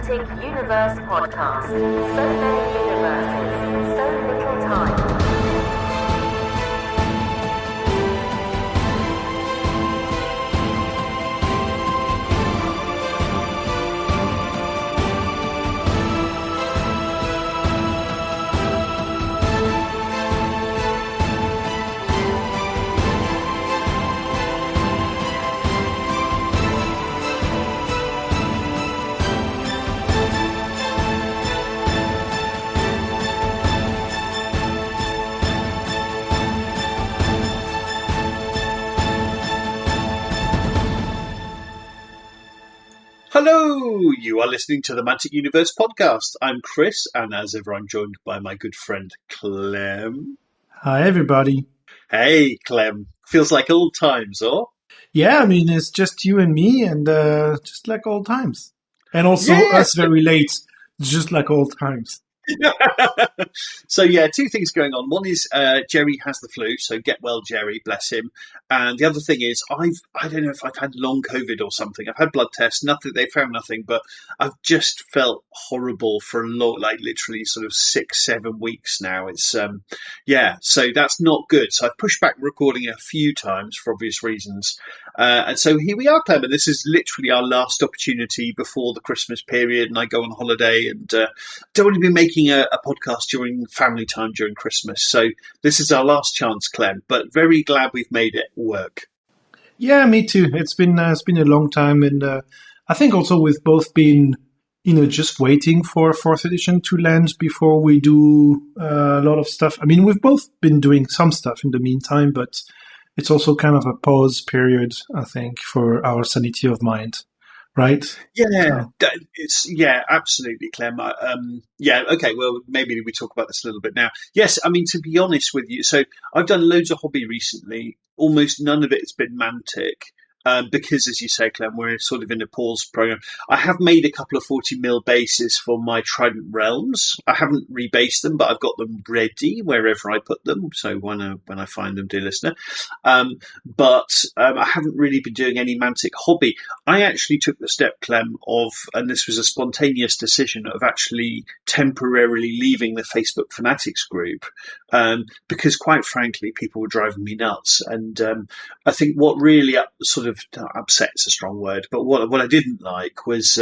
Mantic Universe Podcast. So many universes, so little time. Hello, you are listening to the Mantic Universe Podcast. I'm Chris, and as ever, I'm joined by my good friend Clem. Hi, everybody. Hey, Clem. Feels like old times, oh? Yeah, I mean, it's just you and me, and just like old times. And also Yeah. us very late, just like old times. So, yeah, two things going on. One is Jerry has the flu, so get well, Jerry, bless him. And the other thing is I don't know if I've had long COVID or something. I've had blood tests, nothing. They found nothing, but I've just felt horrible for a lot, like literally sort of 6-7 weeks now. It's so that's not good. So I've pushed back recording a few times for obvious reasons. And so here we are, Clem, and this is literally our last opportunity before the Christmas period, and I go on holiday and don't want to be making a podcast during family time during Christmas. So this is our last chance, Clem, but very glad we've made it work. Yeah, me too. It's been a long time, and I think also we've both been, just waiting for 4th edition to land before we do a lot of stuff. I mean, we've both been doing some stuff in the meantime, but it's also kind of a pause period, I think, for our sanity of mind. Right? Yeah, absolutely, Clem. Okay, well, maybe we talk about this a little bit now. Yes, I mean, to be honest with you, so I've done loads of hobby recently. Almost none of it has been Mantic. Because, as you say, Clem, we're sort of in a pause program. I have made a couple of 40mm bases for my Trident Realms. I haven't rebased them, but I've got them ready wherever I put them. So when I find them, dear listener. But I haven't really been doing any Mantic hobby. I actually took the step, Clem, and this was a spontaneous decision, of actually temporarily leaving the Facebook Fanatics group. Because, quite frankly, people were driving me nuts. And I think what really upset is a strong word, but what I didn't like was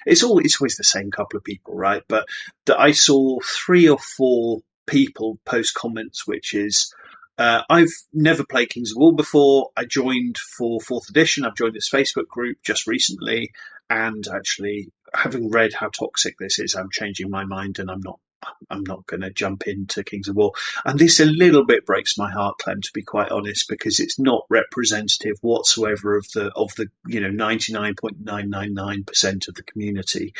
it's always the same couple of people, right? But that I saw 3 or 4 people post comments, which is I've never played Kings of War before. I joined for 4th edition. I've joined this Facebook group just recently, and actually, having read how toxic this is, I'm changing my mind, and I'm not going to jump into Kings of War. And this a little bit breaks my heart, Clem, to be quite honest, because it's not representative whatsoever of the 99.999% of the community.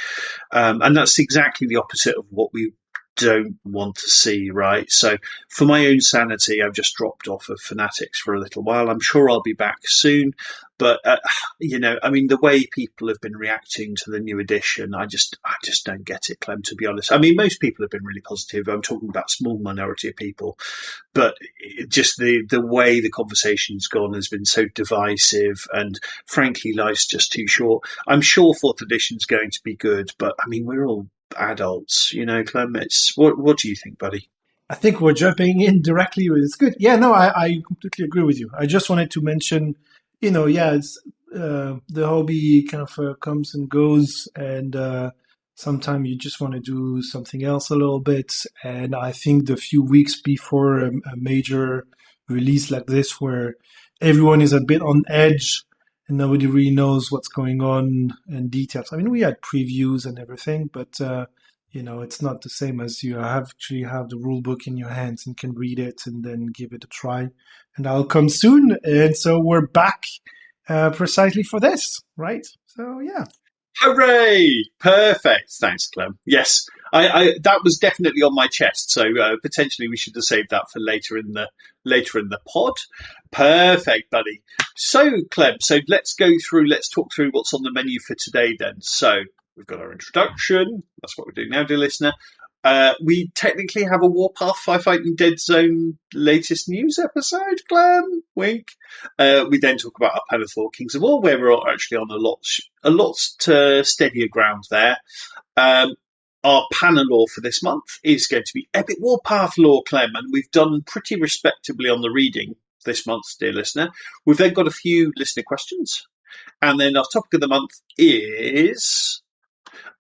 And that's exactly the opposite of what we don't want to see, right? So for my own sanity, I've just dropped off of Fanatics for a little while. I'm sure I'll be back soon. But, the way people have been reacting to the new edition, I just don't get it, Clem, to be honest. I mean, most people have been really positive. I'm talking about a small minority of people. But just the way the conversation's gone has been so divisive. And frankly, life's just too short. I'm sure 4th edition's going to be good. But, I mean, we're all adults, Clem. What do you think, buddy? I think we're jumping in directly with it's good. Yeah, no, I completely agree with you. I just wanted to mention, it's the hobby kind of comes and goes, and sometimes you just want to do something else a little bit. And I think the few weeks before a major release like this, where everyone is a bit on edge and nobody really knows what's going on in details. I mean, we had previews and everything, but it's not the same as you actually have the rule book in your hands and can read it and then give it a try. And that'll come soon. And so we're back precisely for this, right? So, yeah. Hooray! Perfect. Thanks, Clem. Yes, I that was definitely on my chest. So potentially we should have saved that for later in the pod. Perfect, buddy. So, Clem, let's talk through what's on the menu for today then. So we've got our introduction. That's what we're doing now, dear listener. We technically have a Warpath Firefighting Dead Zone latest news episode, Clem. Wink. We then talk about our Panethor Kings of War, where we're actually on a lot steadier ground there. Our panel lore for this month is going to be Epic Warpath lore, Clem, and we've done pretty respectably on the reading this month, dear listener. We've then got a few listener questions, and then our topic of the month is,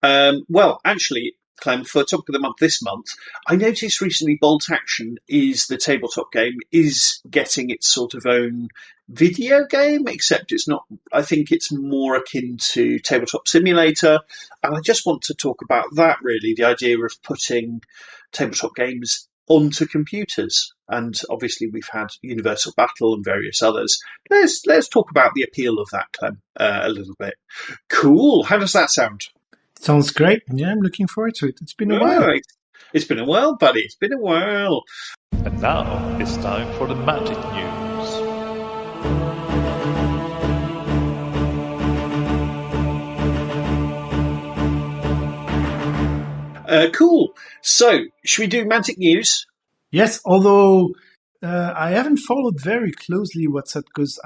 actually, Clem, for topic of the month this month, I noticed recently Bolt Action is the tabletop game, is getting its sort of own video game, except it's not, I think it's more akin to Tabletop Simulator. And I just want to talk about that, really, the idea of putting tabletop games onto computers. And obviously we've had Universal Battle and various others. Let's talk about the appeal of that, Clem, a little bit. Cool. How does that sound? Sounds great. Yeah, I'm looking forward to it. It's been a while. It's been a while, buddy. It's been a while. And now it's time for the Mantic news. Cool. So, should we do Mantic news? Yes, although I haven't followed very closely what's up because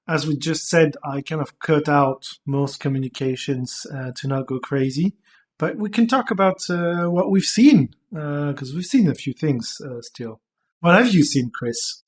as we just said, I kind of cut out most communications to not go crazy. But we can talk about what we've seen, because we've seen a few things still. What have you seen, Chris?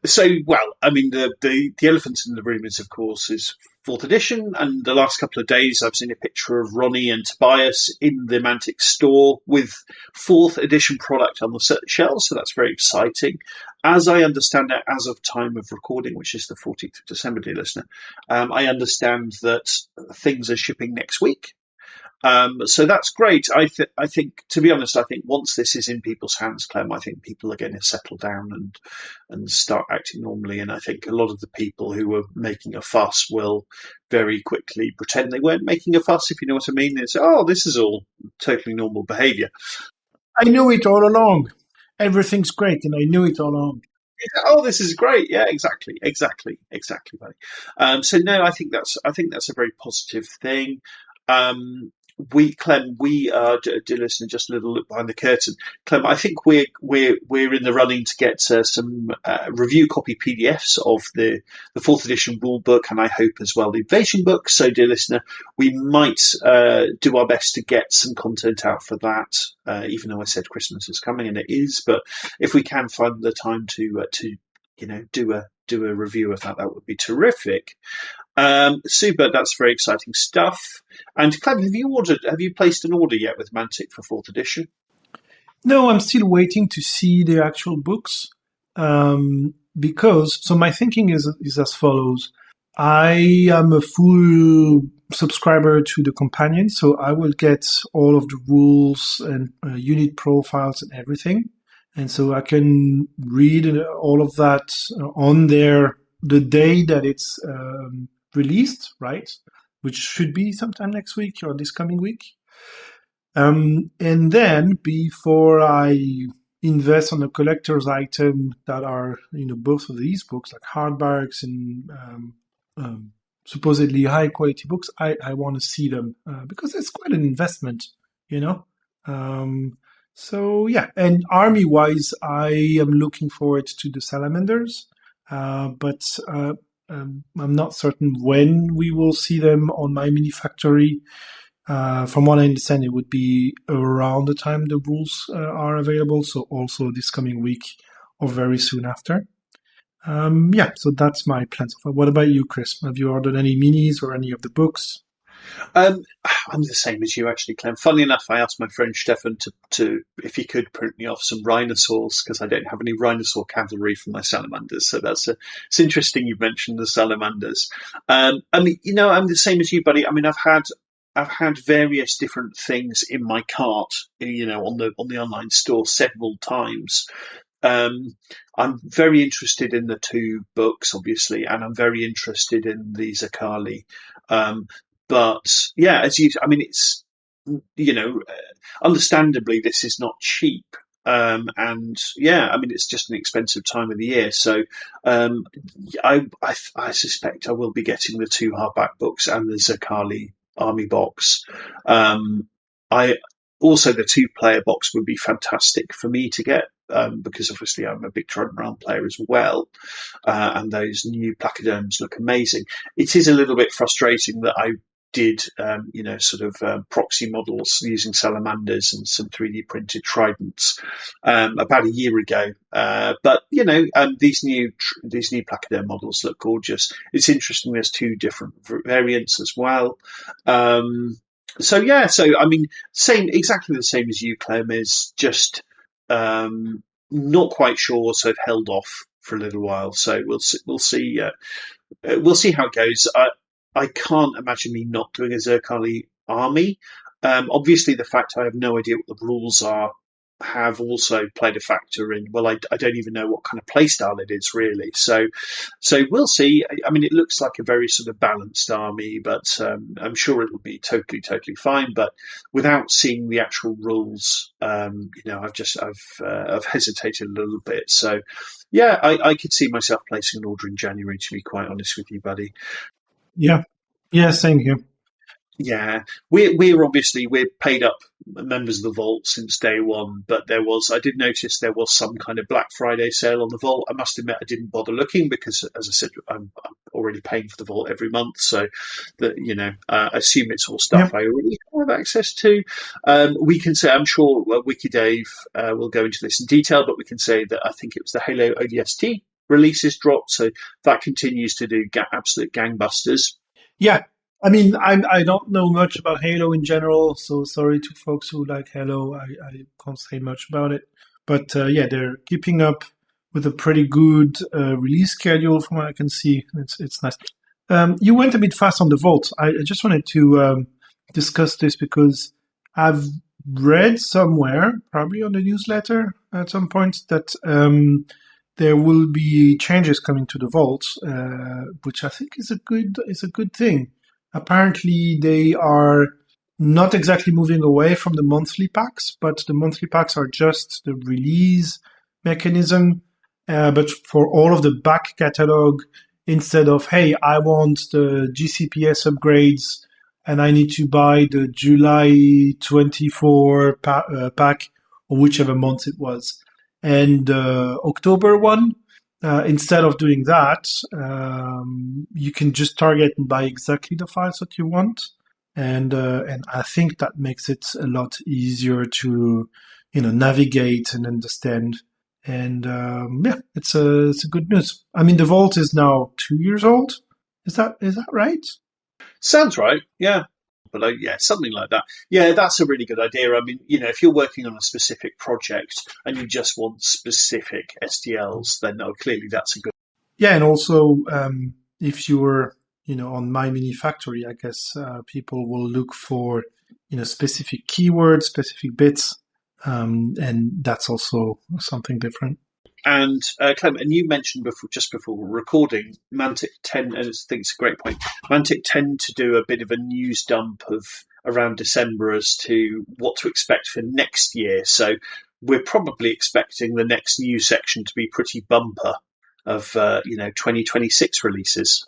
So, well, I mean, the elephant in the room is, of course, is 4th edition. And the last couple of days, I've seen a picture of Ronnie and Tobias in the Mantic store with 4th edition product on the shelves. So that's very exciting. As I understand it, as of time of recording, which is the 14th of December, dear listener, I understand that things are shipping next week. So that's great. I think, to be honest, I think once this is in people's hands, Clem, I think people are going to settle down and start acting normally. And I think a lot of the people who were making a fuss will very quickly pretend they weren't making a fuss, if you know what I mean. It's, this is all totally normal behaviour. I knew it all along. Everything's great, and I knew it all along. This is great. Yeah, exactly, buddy. So no, I think that's a very positive thing. Clem, dear listener, just a little look behind the curtain. Clem, I think we're in the running to get some review copy PDFs of the 4th edition rule book, and I hope as well the Invasion book. So, dear listener, we might do our best to get some content out for that. Even though I said Christmas is coming, and it is, but if we can find the time to do a review of that would be terrific. Super, that's very exciting stuff. And Clem, have you placed an order yet with Mantic for 4th edition? No, I'm still waiting to see the actual books. Because my thinking is as follows. I am a full subscriber to the companion, so I will get all of the rules and unit profiles and everything. And so I can read all of that on there the day that it's released, right? Which should be sometime next week or this coming week. And then before I invest on a collector's item that are, both of these books, like hardbacks and supposedly high quality books, I want to see them because it's quite an investment, So yeah, and army wise, I am looking forward to the salamanders, but I'm not certain when we will see them on my mini factory. From what I understand, it would be around the time the rules are available, so also this coming week or very soon after. So that's my plans. What about you, Chris? Have you ordered any minis or any of the books? I'm the same as you, actually, Clem. Funnily enough, I asked my friend Stefan to if he could print me off some rhinosaurs because I don't have any rhinosaur cavalry for my salamanders. So it's interesting you mentioned the salamanders. I'm the same as you, buddy. I mean, I've had various different things in my cart, on the online store several times. I'm very interested in the 2 books, obviously, and I'm very interested in the Zakali. But yeah, it's, understandably, this is not cheap. And yeah, I mean, it's just an expensive time of the year. So, I suspect I will be getting the 2 hardback books and the Zakali army box. Also, the 2-player box would be fantastic for me to get, because obviously I'm a big Trident Realm player as well, and those new placoderms look amazing. It is a little bit frustrating that I did, proxy models using salamanders and some 3D printed tridents about a year ago. But these new placoderm models look gorgeous. It's interesting. There's 2 different variants as well. Exactly the same as you, Clem, is just not quite sure, so I've held off for a little while. So we'll see how it goes. I can't imagine me not doing a Zerkali army. Obviously, the fact I have no idea what the rules are have also played a factor in. Well, I don't even know what kind of playstyle it is really. So we'll see. I mean, it looks like a very sort of balanced army, but I'm sure it'll be totally fine. But without seeing the actual rules, I've hesitated a little bit. So yeah, I could see myself placing an order in January, to be quite honest with you, buddy. Yeah, same here. Yeah, we're paid up members of the Vault since day one, but I did notice there was some kind of Black Friday sale on the Vault. I must admit I didn't bother looking because, as I said, I'm already paying for the Vault every month, so that I assume it's all stuff I already have access to. We can say, I'm sure Wiki Dave will go into this in detail, but we can say that I think it was the Halo ODST releases dropped, so that continues to do absolute gangbusters. Yeah. I mean, I don't know much about Halo in general, so sorry to folks who like Halo. I can't say much about it. But they're keeping up with a pretty good release schedule from what I can see. It's nice. You went a bit fast on the Vault. I just wanted to discuss this because I've read somewhere, probably on the newsletter at some point, that there will be changes coming to the Vault, which I think is a good thing. Apparently, they are not exactly moving away from the monthly packs, but the monthly packs are just the release mechanism. But for all of the back catalog, instead of, hey, I want the GCPS upgrades and I need to buy the July 24 pack or whichever month it was, and October one, instead of doing that, you can just target and buy exactly the files that you want, and I think that makes it a lot easier to navigate and understand. And it's a good news. I mean, the Vault is now 2 years old. Is that right? Sounds right. Yeah. But something like that. Yeah, that's a really good idea. I mean, if you're working on a specific project and you just want specific STLs, then clearly that's a good. Yeah, and also if you're on My Mini Factory, I guess people will look for specific keywords, specific bits, and that's also something different. And Clem, and you mentioned just before recording, Mantic tend, and I think it's a great point, Mantic tend to do a bit of a news dump of around December as to what to expect for next year. So we're probably expecting the next news section to be pretty bumper of 2026 releases.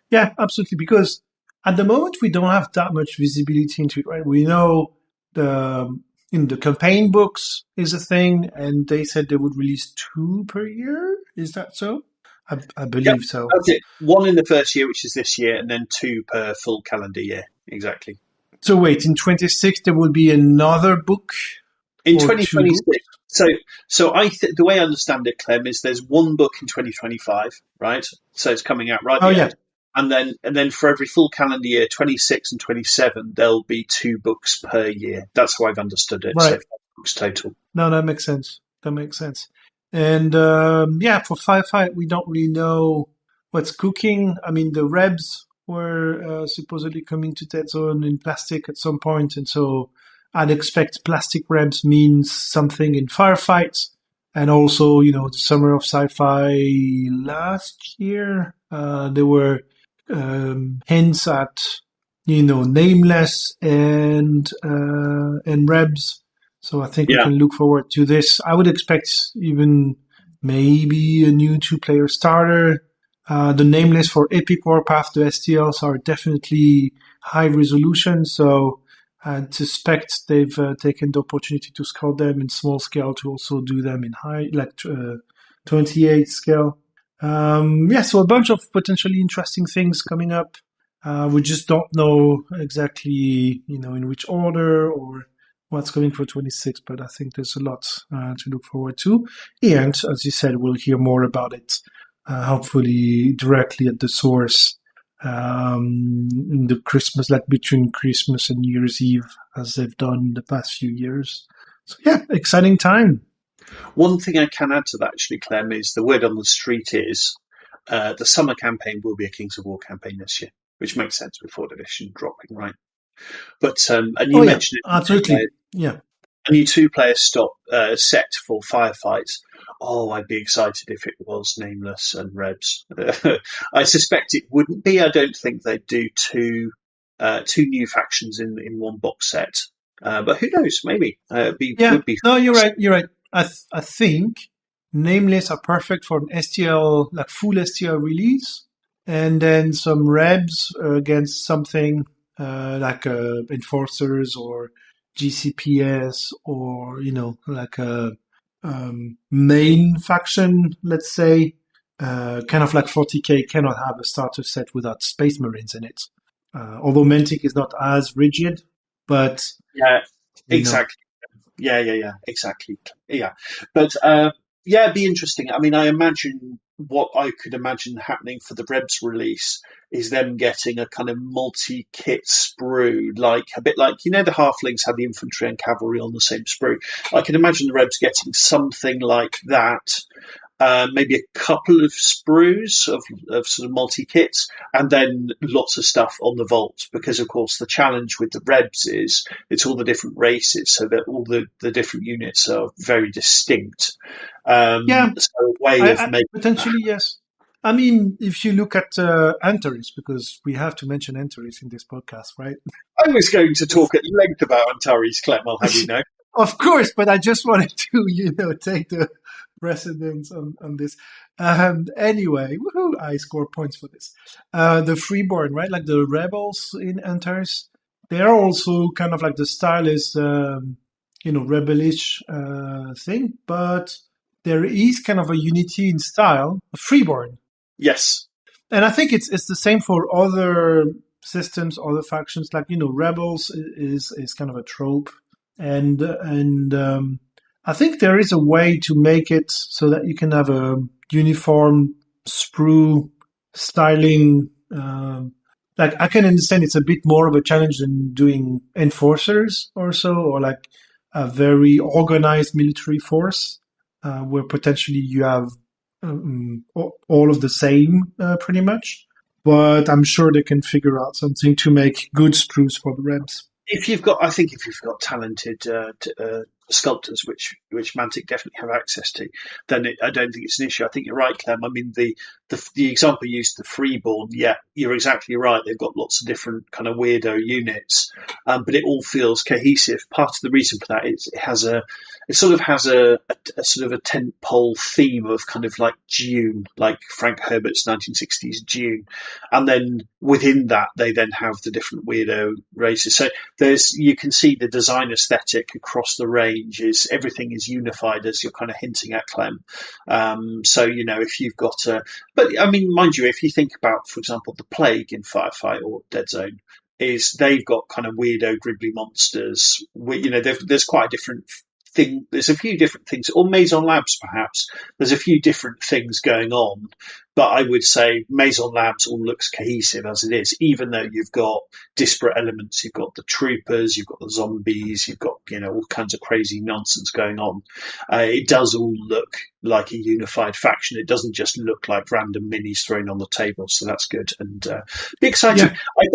Yeah, absolutely. Because at the moment we don't have that much visibility into it, right? We know the campaign books is a thing, and they said they would release 2 per year. Is that so? I believe so. That's it. 1 in the first year, which is this year, and then 2 per full calendar year. Exactly. So wait, in 26 there will be another book? In 2026. So the way I understand it, Clem, is there's 1 book in 2025, right? So it's coming out right. Oh yeah. And then for every full calendar year, 26 and 27, there'll be 2 books per year. That's how I've understood it. Right. So 5 books total. No, that makes sense. And for Firefight, we don't really know what's cooking. I mean, the Rebs were supposedly coming to Dead Zone in plastic at some point, and so I'd expect plastic Rebs means something in Firefight. And also, the Summer of Sci-Fi last year, there were hints at Nameless and Rebs. So I think we can look forward to this. I would expect even maybe a new 2-player starter. The Nameless for Epic Warpath, the STLs are definitely high resolution. So I suspect they've taken the opportunity to scout them in small scale to also do them in high, 28 scale. So a bunch of potentially interesting things coming up. We just don't know exactly, in which order or what's coming for 26, but I think there's a lot to look forward to. And as you said, we'll hear more about it, hopefully directly at the source in the Christmas, like between Christmas and New Year's Eve, as they've done the past few years. So yeah, exciting time. One thing I can add to that, actually, Clem, is the word on the street is the summer campaign will be a Kings of War campaign this year, which makes sense with 4th edition dropping, right? But and you mentioned it, absolutely, yeah. A new 2-player set for firefights. Oh, I'd be excited if it was Nameless and Rebs. I suspect it wouldn't be. I don't think they'd do two new factions in one box set. But who knows? Maybe. Would be. No, you're right. You're right. I think Nameless are perfect for an STL, like full STL release, and then some Rebs against something like Enforcers or GCPS or like a main faction, let's say, kind of like 40k cannot have a starter set without Space Marines in it. Although Mantic is not as rigid, but yeah, exactly. Yeah, exactly. Yeah, but it'd be interesting. I mean, I imagine what I could imagine happening for the Rebs release is them getting a kind of multi-kit sprue, like a bit like, the Halflings have the infantry and cavalry on the same sprue. I can imagine the Rebs getting something like that. Maybe a couple of sprues of sort of multi-kits, and then lots of stuff on the vault, because of course the challenge with the Rebs is it's all the different races, so that all the different units are very distinct. So a way of making potentially that. Yes. I mean, if you look at Antares, because we have to mention Antares in this podcast, right? I was going to talk at length about Antares, Clem, I'll have you know. Of course, but I just wanted to, take the precedence on this. Anyway, woohoo, I score points for this. The Freeborn, right? Like the rebels in Antares, they are also kind of like the style is, rebellish thing, but there is kind of a unity in style, Freeborn. Yes. And I think it's the same for other systems, other factions. Like, rebels is kind of a trope. And I think there is a way to make it so that you can have a uniform sprue styling. Like I can understand it's a bit more of a challenge than doing Enforcers or so, or like a very organized military force, where potentially you have all of the same pretty much. But I'm sure they can figure out something to make good sprues for the Rebs. If you've got talented sculptors, which Mantic definitely have access to, then I don't think it's an issue. I think you're right, Clem. I mean, the example you used, the Freeborn, yeah, you're exactly right. They've got lots of different kind of weirdo units, but it all feels cohesive. Part of the reason for that is it sort of has a sort of a tentpole theme of kind of like Dune, like Frank Herbert's 1960s Dune, and then within that they then have the different weirdo races. So you can see the design aesthetic across the range everything is unified, as you're kind of hinting at, Clem. So if you've got but I mean, mind you, if you think about, for example, the Plague in Firefight or Dead Zone, they've got kind of weirdo gribbly monsters. There's quite a different thing. There's a few different things, or Maison Labs perhaps. There's a few different things going on, but I would say Maison Labs all looks cohesive as it is, even though you've got disparate elements. You've got the troopers, you've got the zombies, you've got all kinds of crazy nonsense going on. It does all look like a unified faction. It doesn't just look like random minis thrown on the table, so that's good and be exciting.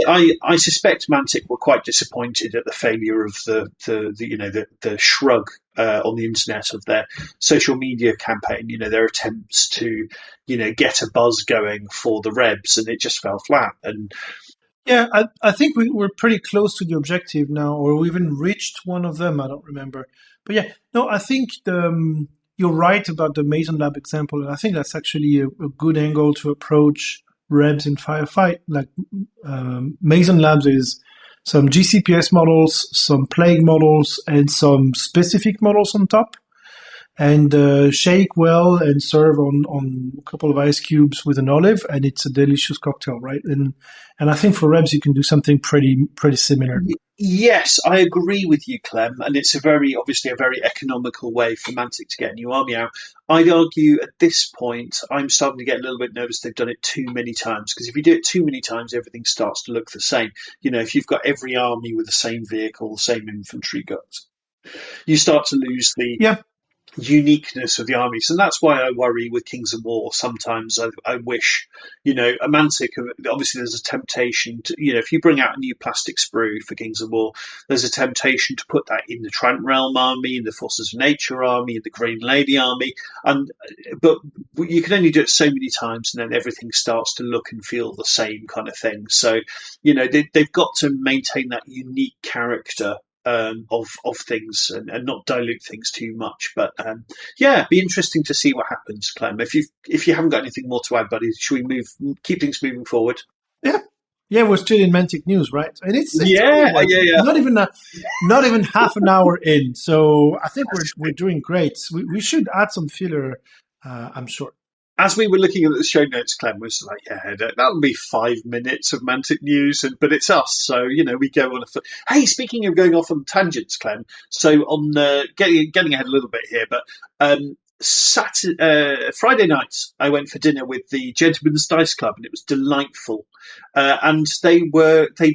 Yeah. I suspect Mantic were quite disappointed at the failure of the shrug on the internet of their social media campaign. Their attempts to get a buzz going for the Rebs, and it just fell flat. And yeah, I think we're pretty close to the objective now, or we even reached one of them. I don't remember, but yeah, no, I think you're right about the Maison Lab example, and I think that's actually a good angle to approach Rebs in Firefight. Like Maison Labs is some GCPS models, some plague models, and some specific models on top. And shake well and serve on a couple of ice cubes with an olive, and it's a delicious cocktail, right? And I think for Rebs you can do something pretty similar. Yes, I agree with you, Clem, and it's obviously a very economical way for Mantic to get a new army out. I'd argue at this point, I'm starting to get a little bit nervous they've done it too many times, because if you do it too many times, everything starts to look the same. If you've got every army with the same vehicle, the same infantry guts, you start to lose the uniqueness of the armies, and that's why I worry with Kings of War. Sometimes I wish, a Mantic. Obviously, there's a temptation to, if you bring out a new plastic sprue for Kings of War, there's a temptation to put that in the Trant Realm army, in the Forces of Nature army, in the Green Lady army, but you can only do it so many times, and then everything starts to look and feel the same kind of thing. So, they've got to maintain that unique character of things and not dilute things too much. But be interesting to see what happens, Clem. If you haven't got anything more to add, buddy, should we keep things moving forward? Yeah, we're still in Mantic news, right? And it's not even half an hour in, so I think we're doing great. We should add some filler, I'm sure. As we were looking at the show notes, Clem was like, that'll be 5 minutes of Mantic news, but it's us. So, we go on Hey, speaking of going off on tangents, Clem, so on getting ahead a little bit here, but Friday night, I went for dinner with the Gentlemen's Dice Club, and it was delightful. And they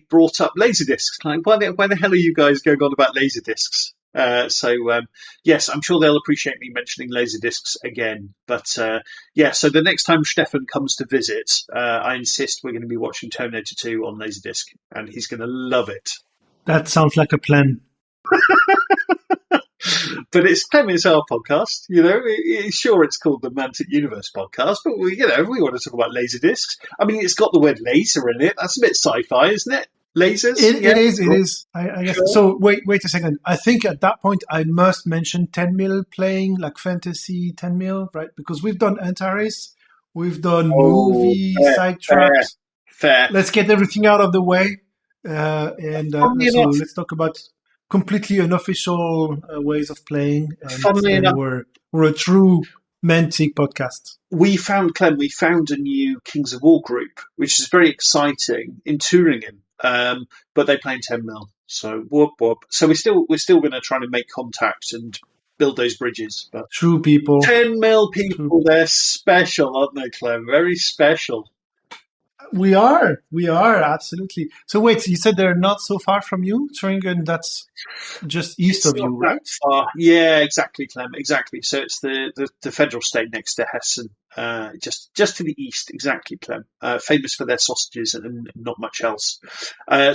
brought up Laserdiscs. Like, why the hell are you guys going on about Laserdiscs? Yes, I'm sure they'll appreciate me mentioning Laserdiscs again. But so the next time Stefan comes to visit, I insist we're going to be watching Terminator 2 on Laserdisc, and he's going to love it. That sounds like a plan. But it's our podcast, Sure, it's called the Mantic Universe Podcast, but we want to talk about Laserdiscs. I mean, it's got the word laser in it. That's a bit sci-fi, isn't it? Lasers? It is. I guess. So wait a second. I think at that point I must mention 10 mil playing, like fantasy 10 mil, right? Because we've done Antares, we've done movie, sidetracks. Fair. Let's get everything out of the way. So let's talk about completely unofficial ways of playing. And we're a true Mantic podcast. We found a new Kings of War group, which is very exciting in Turingen. But they play in 10 mil. So whoop whoop. So we're still going to try to make contact and build those bridges. But true people, 10 mil people, they're special, aren't they, Clem? Very special. We are absolutely. So wait, you said they're not so far from you, Turingen? That's just east of you, right? Far. Yeah, exactly, Clem. Exactly. So it's the federal state next to Hessen, just to the east. Exactly, Clem. Famous for their sausages and not much else.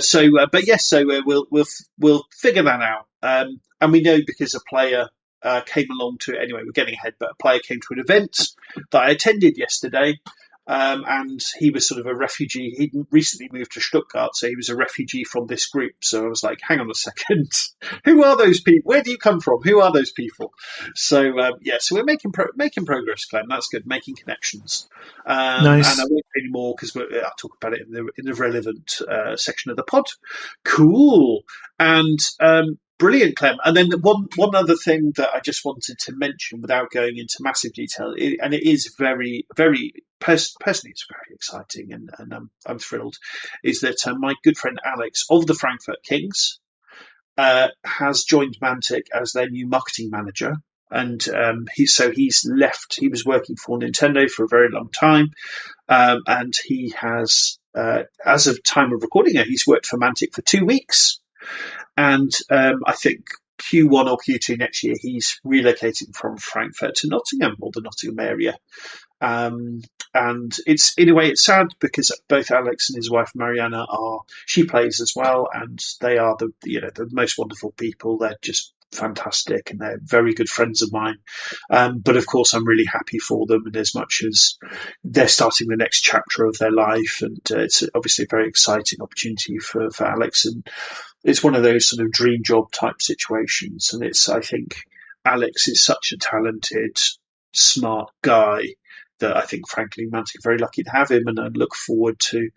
So we'll figure that out. And we know because a player came along to anyway. We're getting ahead, but a player came to an event that I attended yesterday. And he was sort of a refugee. He'd recently moved to Stuttgart, so he was a refugee from this group. So I was like, hang on a second. Who are those people? Where do you come from? Who are those people? So, so we're making progress, Clem. That's good. Making connections. Nice. And I won't say any more because I'll talk about it in the relevant section of the pod. Cool. And brilliant, Clem. And then one other thing that I just wanted to mention without going into massive detail, and it is very, very personally, it's very exciting, and I'm thrilled, is that my good friend Alex of the Frankfurt Kings has joined Mantic as their new marketing manager. And he's left. He was working for Nintendo for a very long time, and he has, as of time of recording it, he's worked for Mantic for 2 weeks. And I think Q1 or Q2 next year, he's relocating from Frankfurt to Nottingham, or the Nottingham area. And it's, in a way, it's sad because both Alex and his wife Mariana she plays as well, and they are the most wonderful people. They're just fantastic, and they're very good friends of mine. But of course, I'm really happy for them, and as much as they're starting the next chapter of their life, and it's obviously a very exciting opportunity for Alex, and it's one of those sort of dream job type situations. And I think Alex is such a talented, smart guy that I think, frankly, Mantic are very lucky to have him, and I look forward to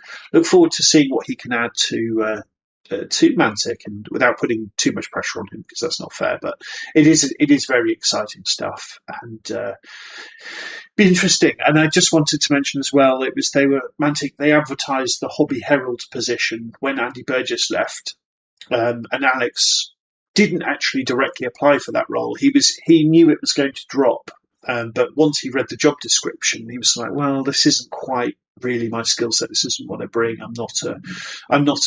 seeing what he can add to to Mantic, and without putting too much pressure on him, because that's not fair. But it is very exciting stuff, and be interesting. And I just wanted to mention as well, Mantic. They advertised the Hobby Herald position when Andy Burgess left, and Alex didn't actually directly apply for that role. He knew it was going to drop. But once he read the job description, he was like, "Well, this isn't quite really my skill set. This isn't what I bring. I'm not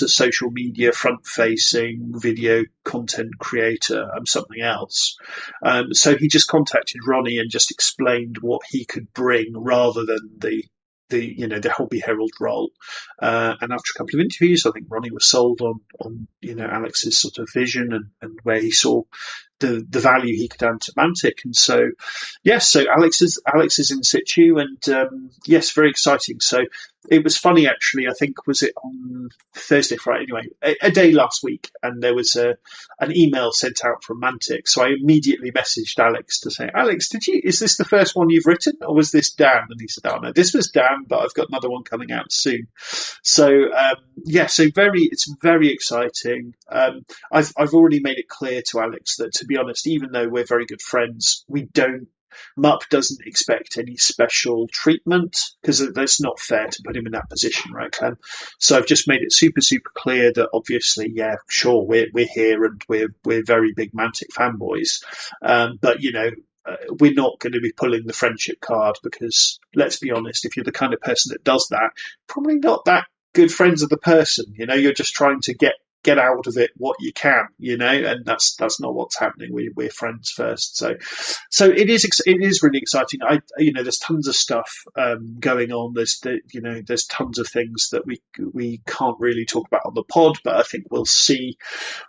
a social media front-facing video content creator. I'm something else." So he just contacted Ronnie and just explained what he could bring, rather than the Hobby Herald role. And after a couple of interviews, I think Ronnie was sold on Alex's sort of vision and where he saw the value he could add to Mantic. And so, yes, so Alex is in situ, and yes, very exciting. So it was funny, actually. I think, was it on Thursday, Friday? Anyway, a day last week, and there was an email sent out from Mantic. So I immediately messaged Alex to say, "Alex, is this the first one you've written, or was this Dan?" And he said, "Oh no, this was Dan, but I've got another one coming out soon." So it's very exciting. I've already made it clear to Alex that, to be honest, even though we're very good friends, MUP doesn't expect any special treatment, because that's not fair to put him in that position, right, Clem? So I've just made it super, super clear that obviously, yeah, sure, we're here and we're very big Mantic fanboys, but we're not going to be pulling the friendship card, because let's be honest, if you're the kind of person that does that, probably not that good friends of the person. You're just trying to get out of it what you can, and that's not what's happening. We're friends first. So it is really exciting. There's tons of stuff going on. There's tons of things that we can't really talk about on the pod, but I think we'll see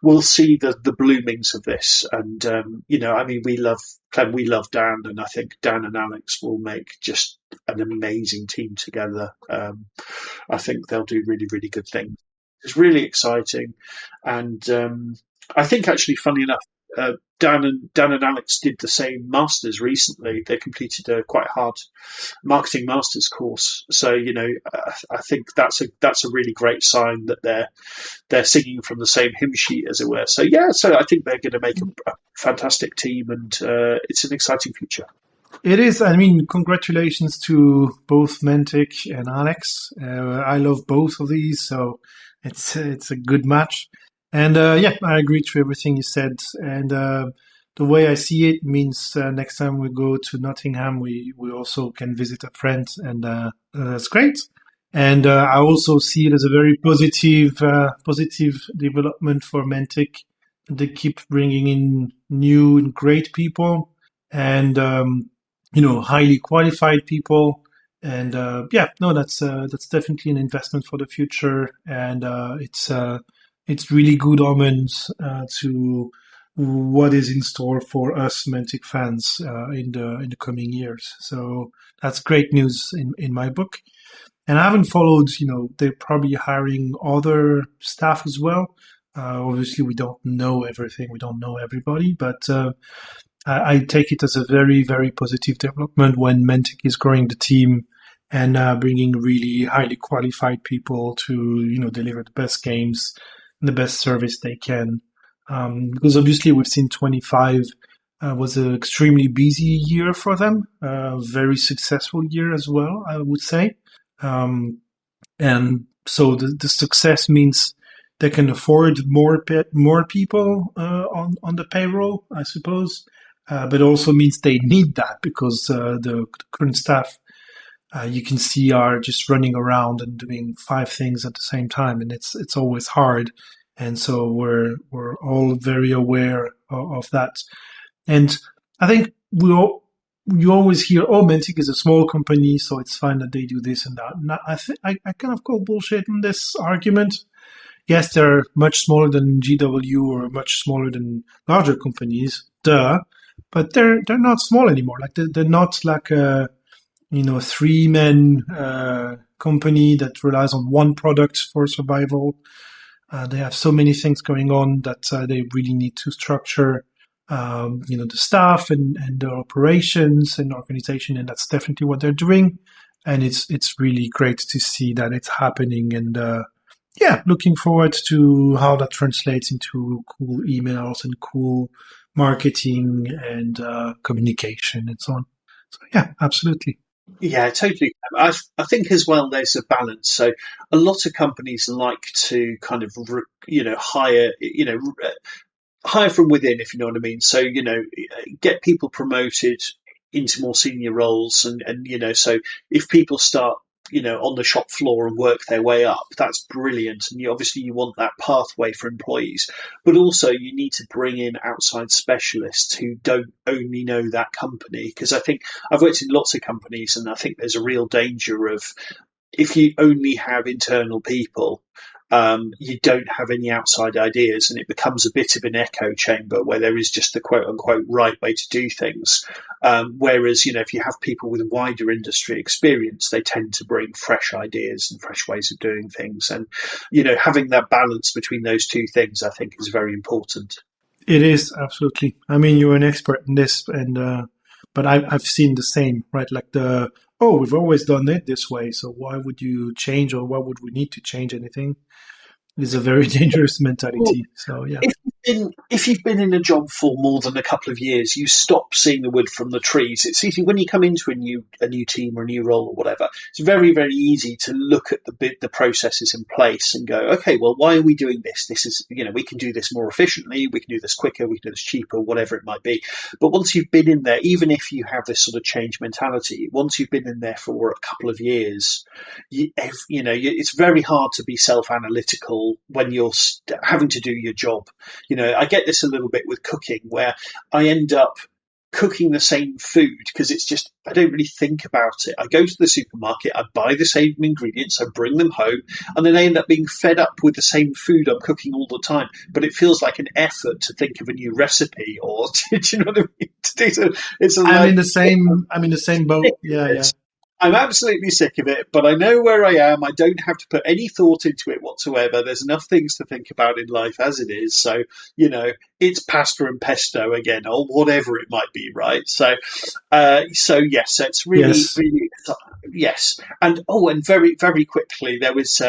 the bloomings of this. And we love Clem, we love Dan, and I think Dan and Alex will make just an amazing team together. I think they'll do really, really good things. It's really exciting, and I think, actually, funny enough, Dan and Alex did the same masters recently. They completed a quite hard marketing masters course, so I think that's a really great sign that they're singing from the same hymn sheet, as it were. So so I think they're going to make a fantastic team, and it's an exciting future. It is. I mean, congratulations to both Mantic and Alex. I love both of these, so it's a good match. And I agree to everything you said. And the way I see it means next time we go to Nottingham, we also can visit a friend, and that's great. And I also see it as a very positive development for Mantic. They keep bringing in new and great people, and highly qualified people. And that's definitely an investment for the future, and it's really good omens to what is in store for us Mantic fans in the coming years. So that's great news in my book. And I haven't followed. They're probably hiring other staff as well. Obviously, we don't know everything. We don't know everybody, but I take it as a very, very positive development when Mantic is growing the team and bringing really highly qualified people to, deliver the best games and the best service they can. Because obviously we've seen 25 was an extremely busy year for them, very successful year as well, I would say. And so the success means they can afford more people on the payroll, I suppose. But also means they need that, because the current staff, you can see, are just running around and doing 5 things at the same time, and it's always hard. And so we're all very aware of that. And I think you always hear, "Oh, Mantic is a small company, so it's fine that they do this and that." And I kind of call bullshit in this argument. Yes, they're much smaller than GW or much smaller than larger companies, but they're not small anymore. Like they're not like a 3-man company that relies on one product for survival. They have so many things going on that they really need to structure, the staff and their operations and organization, and that's definitely what they're doing. And it's really great to see that it's happening, and yeah, looking forward to how that translates into cool emails and cool marketing and communication and so on. So yeah, absolutely. Yeah, totally. I think as well there's a balance. So a lot of companies like to kind of, hire, hire from within, if you know what I mean. So, get people promoted into more senior roles and so if people start, on the shop floor and work their way up, that's brilliant. And obviously you want that pathway for employees, but also you need to bring in outside specialists who don't only know that company. Because I think I've worked in lots of companies and I think there's a real danger of if you only have internal people, you don't have any outside ideas and it becomes a bit of an echo chamber where there is just the quote unquote right way to do things. Whereas, if you have people with wider industry experience, they tend to bring fresh ideas and fresh ways of doing things. And, having that balance between those two things, I think is very important. It is, absolutely. I mean, you're an expert in this, and but I've seen the same, right? Like we've always done it this way, so why would you change, or why would we need to change anything? It's a very dangerous mentality. So yeah. If you've been in a job for more than a couple of years, you stop seeing the wood from the trees. It's easy when you come into a new team or a new role or whatever. It's very, very easy to look at the processes in place and go, okay, well, why are we doing this? This is, we can do this more efficiently. We can do this quicker. We can do this cheaper, whatever it might be. But once you've been in there, even if you have this sort of change mentality, once you've been in there for a couple of years, it's very hard to be self-analytical when you're having to do your job. I get this a little bit with cooking where I end up cooking the same food because it's just, I don't really think about it. I go to the supermarket, I buy the same ingredients, I bring them home, and then I end up being fed up with the same food I'm cooking all the time. But it feels like an effort to think of a new recipe or, do you know what I mean? I'm in the same boat. Yeah. I'm absolutely sick of it, but I know where I am. I don't have to put any thought into it whatsoever. There's enough things to think about in life as it is. So, it's pasta and pesto again, or whatever it might be, right? So yes, it's really, really, yes. And very, very quickly, there was,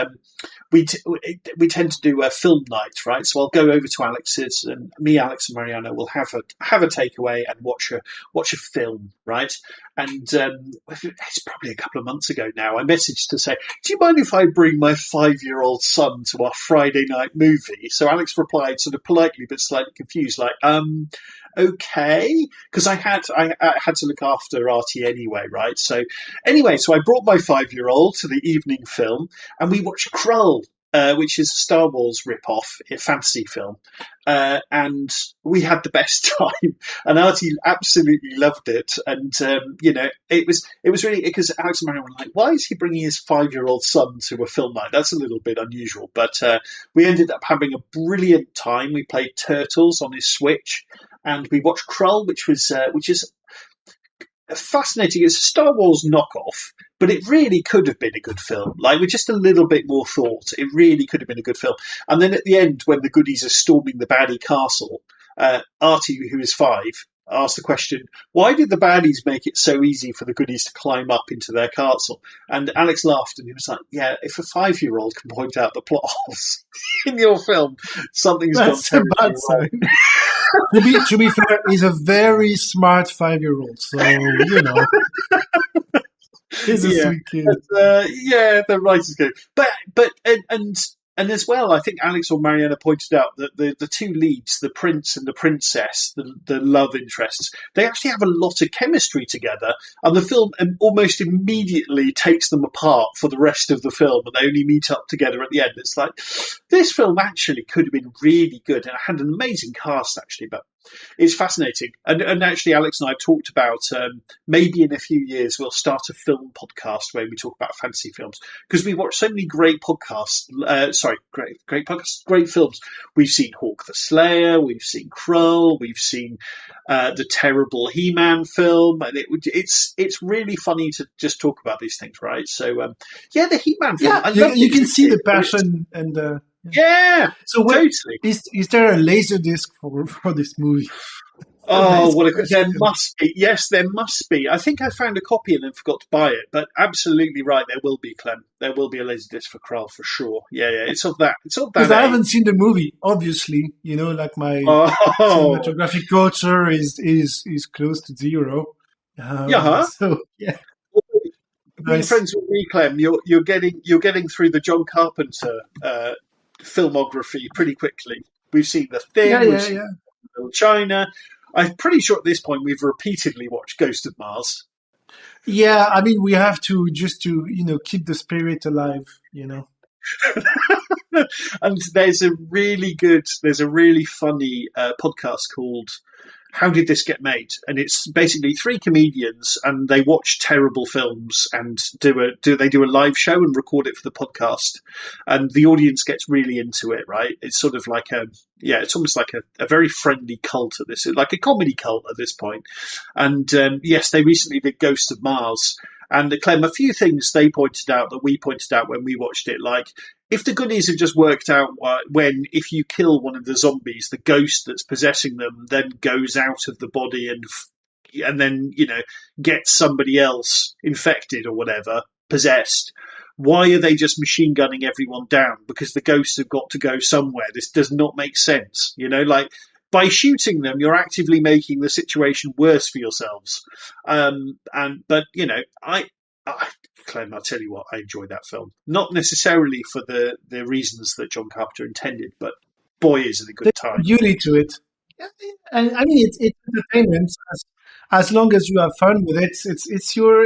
we tend to do a film night, right? So I'll go over to Alex's, and me, Alex, and Mariana will have a takeaway and watch a film, right? And it's probably a couple of months ago now. I messaged to say, "Do you mind if I bring my 5-year-old son to our Friday night movie?" So Alex replied, sort of politely but slightly confused, like, "Okay," because I had to look after Artie anyway, right? So anyway, so I brought my 5-year-old to the evening film, and we watched Krull. Which is a Star Wars rip-off, a fantasy film. And we had the best time. And Artie absolutely loved it. And, it was really, because Alex and Marion were like, why is he bringing his 5-year-old son to a film night? That's a little bit unusual. But we ended up having a brilliant time. We played Turtles on his Switch. And we watched Krull, which is fascinating. It's a Star Wars knockoff, but it really could have been a good film. Like, with just a little bit more thought, it really could have been a good film. And then at the end, when the goodies are storming the baddie castle, Artie, who is 5, asked the question, why did the baddies make it so easy for the goodies to climb up into their castle? And Alex laughed, and he was like, yeah, if a 5-year-old can point out the plot holes in your film, something's That's gone a bad sign. To be fair, he's a very smart 5-year-old, so he's a sweet kid. The writer's good, but and as well, I think Alex or Mariana pointed out that the two leads, the prince and the princess, the love interests, they actually have a lot of chemistry together, and the film almost immediately takes them apart for the rest of the film, and they only meet up together at the end. It's like, this film actually could have been really good, and it had an amazing cast actually, but it's fascinating. And actually, Alex and I talked about maybe in a few years we'll start a film podcast where we talk about fantasy films, because we watch so many great podcasts. Great podcasts, great films. We've seen Hawk the Slayer, we've seen Krull, we've seen the terrible He-Man film, and it's really funny to just talk about these things, right? So the He-Man film. Yeah, you can see the passion and. Yeah. So totally. Is there a laser disc for this movie? Oh, Amazing there question. must be. Yes, there must be. I think I found a copy and then forgot to buy it. But absolutely right, there will be, Clem. There will be a Laserdisc for Krull for sure. Yeah, yeah. It's of that. It's of Because that I age. haven't seen the movie, obviously. Like my Oh, cinematographic culture is close to zero. yeah. So yeah, Being nice. friends with me, Clem, you're getting through the John Carpenter filmography pretty quickly. We've seen The Yeah, Thing. We've yeah, seen yeah. Little China. I'm pretty sure at this point we've repeatedly watched Ghost of Mars. Yeah, I mean, we have to just to keep the spirit alive. And there's a really funny podcast called How Did This Get Made? And it's basically three comedians and they watch terrible films and do a live show and record it for the podcast. And the audience gets really into it, right? It's sort of like it's almost like a very friendly cult at this, like a comedy cult at this point. And yes, they recently did Ghost of Mars. And Clem, a few things they pointed out that we pointed out when we watched it, like if the goodies have just worked out when if you kill one of the zombies, the ghost that's possessing them then goes out of the body and then gets somebody else infected or whatever, possessed. Why are they just machine gunning everyone down? Because the ghosts have got to go somewhere. This does not make sense. Like by shooting them, you're actively making the situation worse for yourselves. Clem, I'll tell you what, I enjoyed that film. Not necessarily for the reasons that John Carpenter intended, but boy, is it a good There's time. beauty to it. Yeah, and I mean, it's entertainment. As long as you have fun with it, it's your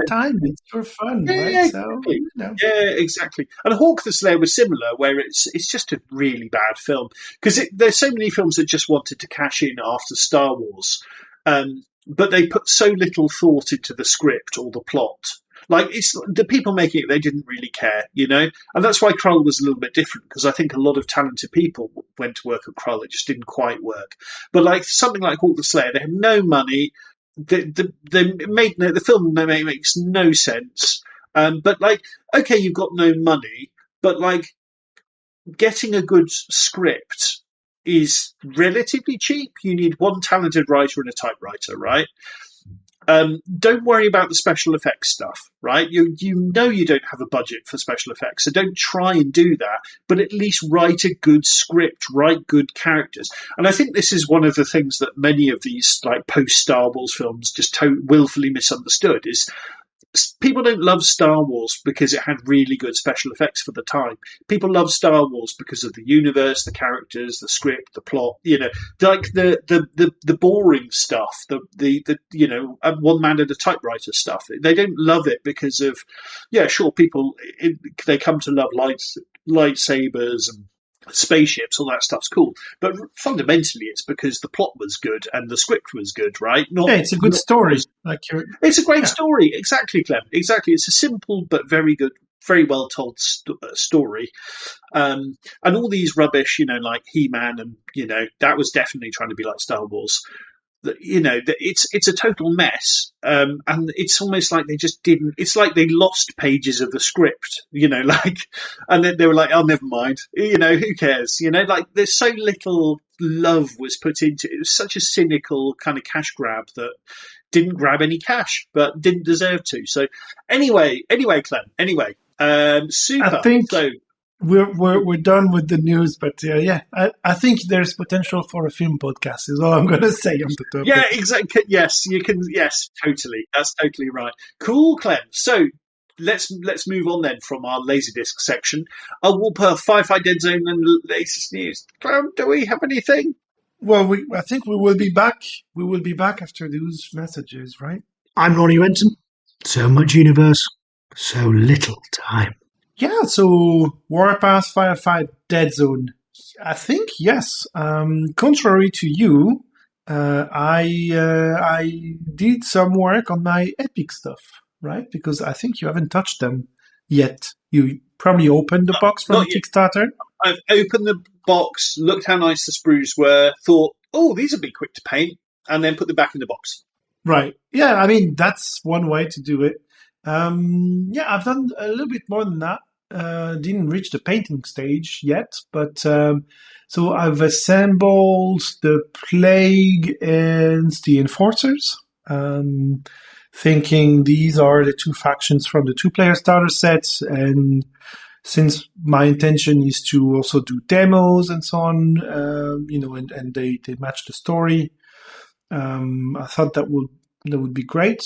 time, it's your fun, right? Yeah, So exactly. Yeah, exactly. And Hawk the Slayer was similar, where it's just a really bad film because there's so many films that just wanted to cash in after Star Wars, but they put so little thought into the script or the plot. Like it's the people making it, they didn't really care, and that's why Krull was a little bit different because I think a lot of talented people went to work at Krull. It just didn't quite work. But like something like Hawk the Slayer, they had no money. The film makes no sense. But like, okay, you've got no money, but like getting a good script is relatively cheap. You need one talented writer and a typewriter, right? Don't worry about the special effects stuff, right? You don't have a budget for special effects, so don't try and do that, but at least write a good script, write good characters. And I think this is one of the things that many of these like post-Star Wars films just willfully misunderstood is people don't love Star Wars because it had really good special effects for the time. People love Star Wars because of the universe, the characters, the script, the plot. Like the boring stuff, the one man at a typewriter stuff. They don't love it because of people they come to love lightsabers and spaceships, all that stuff's cool, but fundamentally it's because the plot was good and the script was good, right? it's a good story. It's a great story, exactly, Clem. Exactly, it's a simple but very good, very well told story. And all these rubbish, like He-Man, and that was definitely trying to be like Star Wars. It's a total mess, and it's almost like they just didn't. It's like they lost pages of the script, and then they were like, "Oh, never mind." Who cares? Like there's so little love was put into it. It was such a cynical kind of cash grab that didn't grab any cash, but didn't deserve to. So anyway, Clem. Super. I think so. We're done with the news, but I think there's potential for a film podcast. Is all I'm going to say on the topic. Yeah, exactly. Yes, you can. Yes, totally. That's totally right. Cool, Clem. So let's move on then from our Laserdisc section. We'll put Firefly Dead Zone and latest news. Clem, do we have anything? Well, I think we will be back. We will be back after those messages, right? I'm Ronnie Renton. So much universe, so little time. Yeah, so Warpath Firefight Dead Zone. I think yes. Contrary to you, I did some work on my Epic stuff, right? Because I think you haven't touched them yet. You probably opened the box from Kickstarter. I've opened the box, looked how nice the sprues were, thought, oh, these would be quick to paint, and then put them back in the box. Right. Yeah, I mean, that's one way to do it. I've done a little bit more than that. didn't reach the painting stage yet, but so I've assembled the Plague and the Enforcers, thinking these are the two factions from the two-player starter sets, and since my intention is to also do demos and so on, and they match the story, I thought that would be great.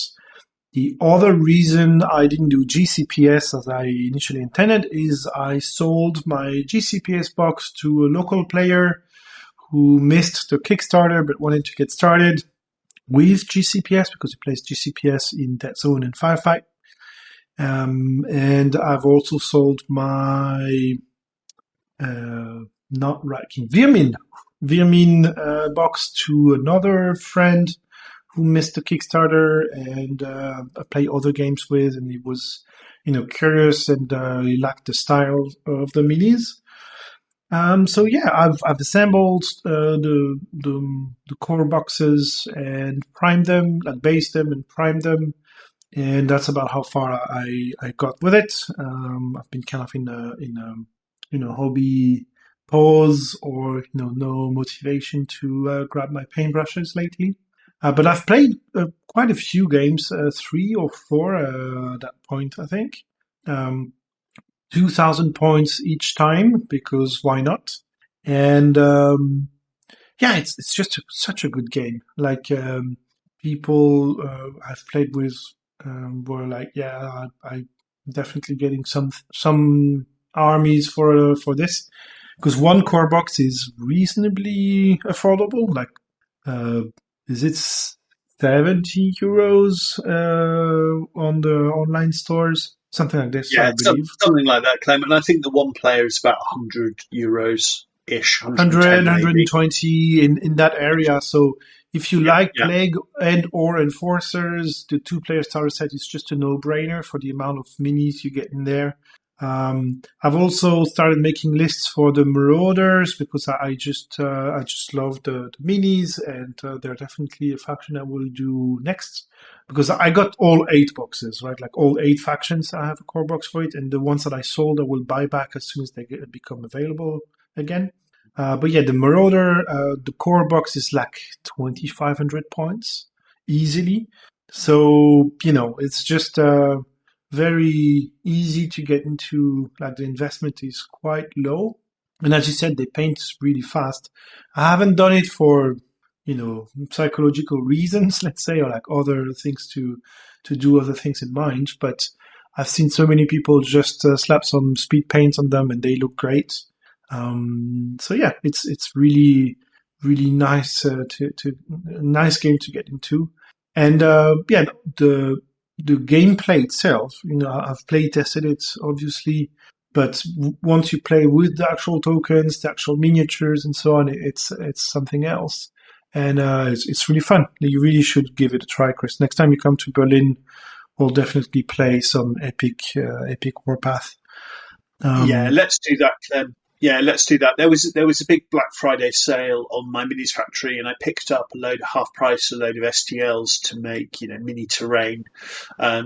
The other reason I didn't do GCPS as I initially intended is I sold my GCPS box to a local player who missed the Kickstarter but wanted to get started with GCPS because he plays GCPS in Dead Zone and Firefight. And I've also sold my Vermin box to another friend who missed the Kickstarter and I play other games with, and he was, curious and he liked the style of the minis. So yeah, I've assembled the core boxes and primed them, like based them and primed them, and that's about how far I got with it. I've been kind of in a hobby pause or no motivation to grab my paintbrushes lately. But I've played quite a few games, 3 or 4 at that point, I think. 2,000 points each time, because why not? And it's just such a good game. Like people I've played with were like, yeah, I'm definitely getting some armies for this, because one core box is reasonably affordable. Like, is it 70 euros on the online stores? Something like this, Yeah, I believe. something like that, Clem. And I think the one player is about 100 euros-ish. 100, 120 in that area. So if you like Plague and or Enforcers, the two-player starter set is just a no-brainer for the amount of minis you get in there. I've also started making lists for the Marauders because I just love the minis, and they're definitely a faction I will do next, because I got all 8 boxes, right? Like all 8 factions, I have a core box for it, and the ones that I sold, I will buy back as soon as they become available again. But yeah, the Marauder, the core box is like 2,500 points easily. So, it's just very easy to get into. Like, the investment is quite low. And as you said, they paint really fast. I haven't done it for, psychological reasons, let's say, or like other things to do other things in mind. But I've seen so many people just slap some speed paint on them and they look great. So yeah, it's really, really nice nice game to get into. And the gameplay itself, I've play tested it obviously, but once you play with the actual tokens, the actual miniatures and so on, it's something else. And it's really fun. You really should give it a try, Chris. Next time you come to Berlin, we'll definitely play some epic Warpath. Yeah, let's do that, Clem. Yeah, let's do that. There was a big Black Friday sale on my Minis Factory, and I picked up a load of half price, a load of STLs to make, mini terrain.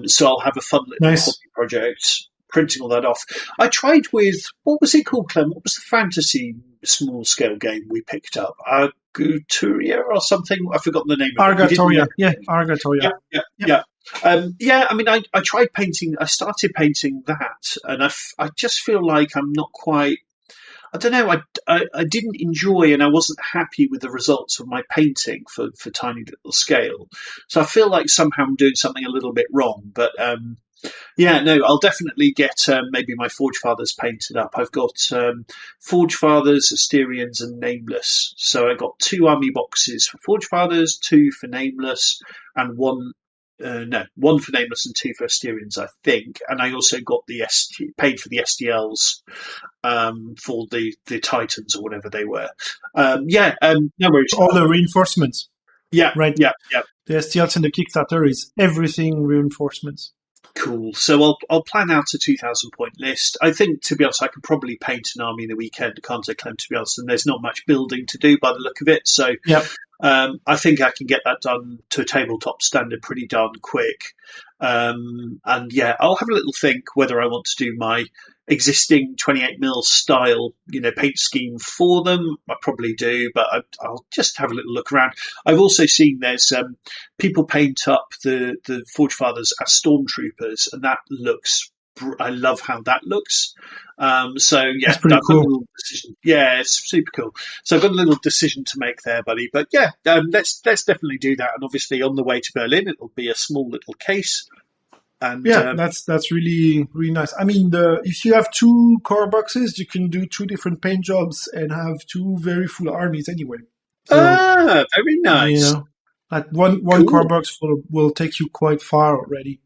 So I'll have a fun little hobby project, printing all that off. I tried with, what was it called, Clem? What was the fantasy small scale game we picked up? Argaturia or something? I've forgotten the name of it. Argatoria. Yeah, Argatoria. Yeah. I tried painting. I started painting that, and I just feel like I'm not quite. I don't know. I didn't enjoy, and I wasn't happy with the results of my painting for tiny little scale. So I feel like somehow I'm doing something a little bit wrong. But I'll definitely get maybe my Forge Fathers painted up. I've got Forge Fathers, Asterians, and Nameless. So I got 2 army boxes for Forge Fathers, 2 for Nameless, and one for Nameless and 2 for Asterians, I think. And I also got paid for the STLs for the Titans or whatever they were. No worries. All the reinforcements. Yeah, right. Yeah. The STLs and the Kickstarter is everything reinforcements. Cool. So I'll plan out a 2,000 point list. I think, to be honest, I could probably paint an army in the weekend, can't I, Clem, to be honest? And there's not much building to do by the look of it. So I think I can get that done to a tabletop standard pretty darn quick. I'll have a little think whether I want to do my existing 28mm style, paint scheme for them. I probably do, but I'll just have a little look around. I've also seen there's people paint up the Forge Fathers as stormtroopers, and that looks. I love how that looks. So yeah, That's pretty I've got a cool. little decision. Yeah, it's super cool. So I've got a little decision to make there, buddy. But yeah, let's definitely do that. And obviously, on the way to Berlin, it'll be a small little case. And Yeah, that's really really nice. I mean, if you have two core boxes, you can do two different paint jobs and have two very full armies anyway. So very nice. like one Cool. core box will take you quite far already.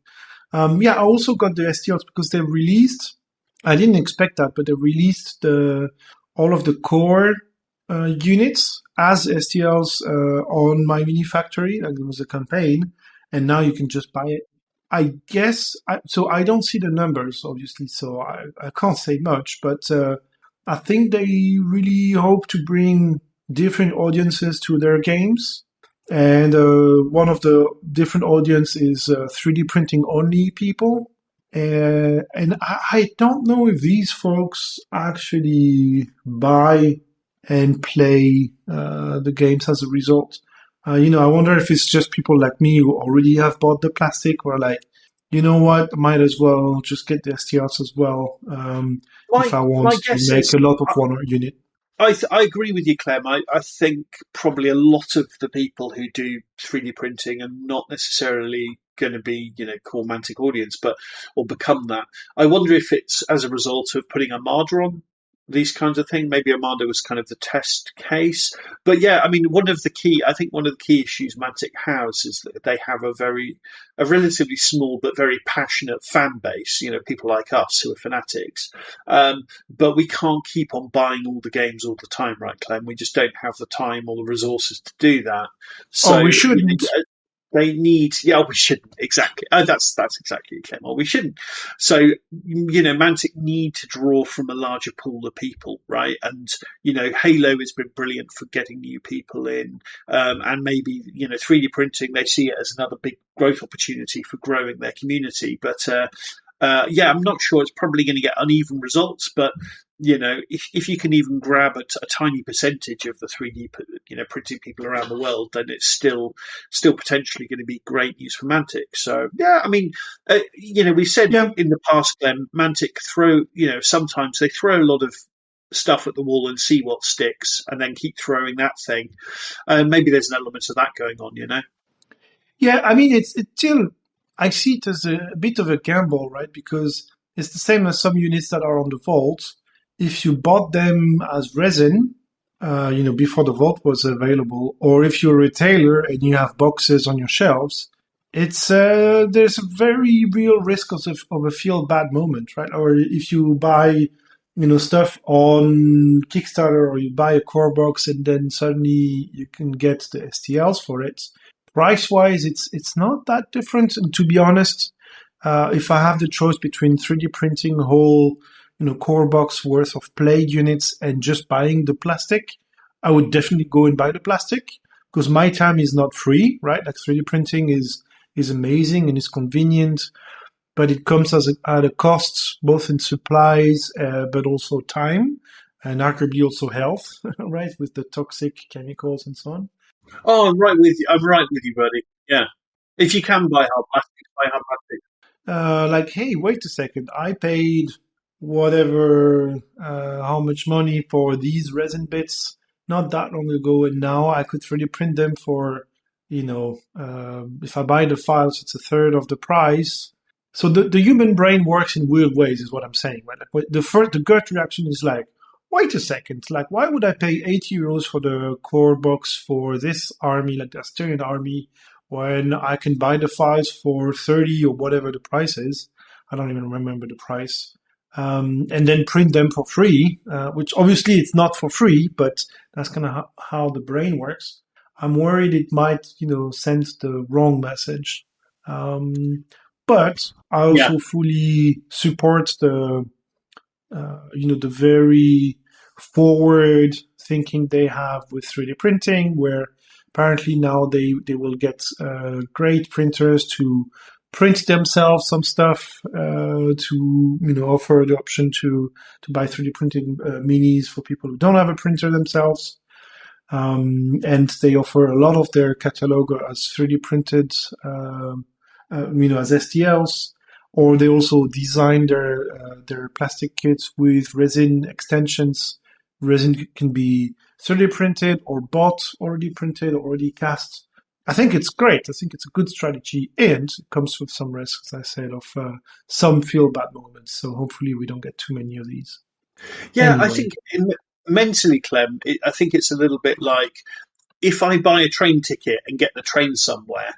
Yeah, I also got the STLs because they released. I didn't expect that, but they released all of the core units as STLs on My Mini Factory. Like, there was a campaign, and now you can just buy it. I guess so. I don't see the numbers, obviously, so I can't say much. But I think they really hope to bring different audiences to their games. And one of the different audience is 3D printing only people. And I don't know if these folks actually buy and play the games as a result. I wonder if it's just people like me who already have bought the plastic, or like, you know what, might as well just get the STRs as well if I want to guess make is, a lot of one unit. I agree with you, Clem. I think probably a lot of the people who do 3D printing are not necessarily going to be, core Mantic audience, or become that. I wonder if it's as a result of putting Armada on these kinds of things. Maybe Armada was kind of the test case. But yeah, I mean, one of the key issues Mantic has is that they have a relatively small but very passionate fan base, people like us who are fanatics. But we can't keep on buying all the games all the time, right, Clem? We just don't have the time or the resources to do that. So we shouldn't. They need, we shouldn't, exactly. That's exactly it, Clem. Or we shouldn't. So, Mantic need to draw from a larger pool of people, right? And, Halo has been brilliant for getting new people in. And maybe, 3D printing, they see it as another big growth opportunity for growing their community. But, I'm not sure. It's probably going to get uneven results, but if you can even grab a tiny percentage of the 3D, printing people around the world, then it's still potentially going to be great news for Mantic. So yeah, I mean, we said in the past, Mantic sometimes they throw a lot of stuff at the wall and see what sticks, and then keep throwing that thing. Maybe there's an element of that going on, Yeah, I mean, it's still, I see it as a bit of a gamble, right? Because it's the same as some units that are on the vault. If you bought them as resin, before the vault was available, or if you're a retailer and you have boxes on your shelves, it's there's a very real risk of a feel bad moment, right? Or if you buy, stuff on Kickstarter, or you buy a core box and then suddenly you can get the STLs for it. Price-wise, it's not that different. And to be honest, if I have the choice between 3D printing a whole, core box worth of played units and just buying the plastic, I would definitely go and buy the plastic, because my time is not free, right? Like 3D printing is amazing and is convenient, but it comes at a cost, both in supplies, but also time, and arguably also health, right? With the toxic chemicals and so on. Oh, I'm right with you, buddy. Yeah. If you can buy hard plastic, buy hard plastic. Hey, wait a second. I paid whatever, how much money for these resin bits not that long ago, and now I could 3D print them for, if I buy the files, it's a third of the price. So the human brain works in weird ways, is what I'm saying, right? Like, the gut reaction is like, wait a second, like, why would I pay 80 euros for the core box for this army, like the Asterian army, when I can buy the files for 30 or whatever the price is? I don't even remember the price. And then print them for free, which obviously it's not for free, but that's kind of how the brain works. I'm worried it might, send the wrong message. But I also fully support the very forward thinking they have with 3D printing, where apparently now they will get great printers to print themselves some stuff to offer the option to buy 3D printed minis for people who don't have a printer themselves. And they offer a lot of their catalog as 3D printed, as STLs, or they also design their plastic kits with resin extensions. Resin can be 3D printed or bought already printed, already cast. I think it's great. I think it's a good strategy, and it comes with some risks, as I said, of some feel bad moments. So hopefully we don't get too many of these. Yeah, Anyway. I think mentally, Clem, I think it's a little bit like if I buy a train ticket and get the train somewhere,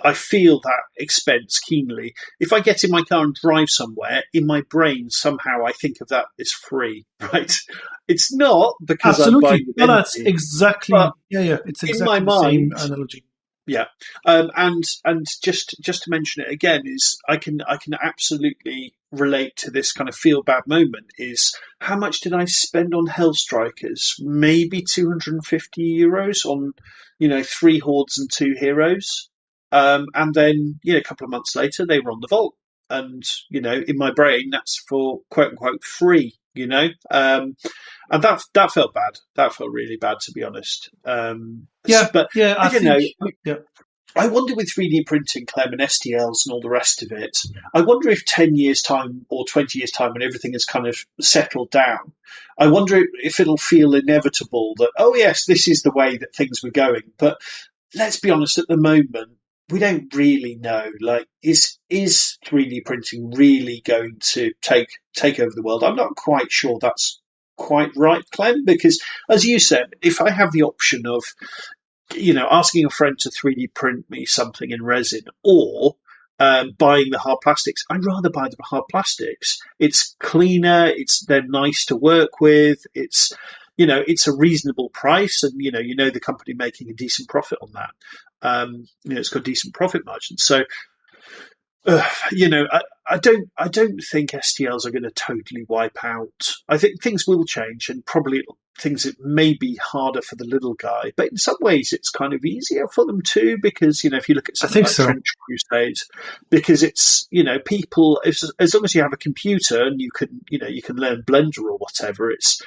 I feel that expense keenly. If I get in my car and drive somewhere, in my brain, somehow I think of that as free, right? It's not because I'm Absolutely. buying No, that's Bentley, exactly, but it's in my exactly the same mind, analogy. yeah, and just to mention it again is I can absolutely relate to this kind of feel bad moment. Is how much did I spend on Hellstrikers? Maybe €250 on 3 hordes and 2 heroes, and then a couple of months later they were on the vault, and in my brain that's for quote unquote free. And that felt bad. That felt really bad, to be honest. But I don't know. I wonder with 3D printing, Clem, and STLs and all the rest of it, I wonder if 10 years' time or 20 years' time when everything is kind of settled down, I wonder if it'll feel inevitable that, oh, yes, this is the way that things were going. But let's be honest, at the moment, we don't really know. Like, is 3D printing really going to take over the world? I'm not quite sure that's quite right, Clem, because as you said, if I have the option of asking a friend to 3D print me something in resin or buying the hard plastics, I'd rather buy the hard plastics. It's cleaner. They're nice to work with. It's a reasonable price, and the company making a decent profit on that. It's got decent profit margins. So, I don't think STLs are going to totally wipe out. I think things will change, and probably things that may be harder for the little guy, but in some ways it's kind of easier for them too, because if you look at something like Trench Crusade, because it's people, as long as you have a computer and you can learn Blender or whatever, it's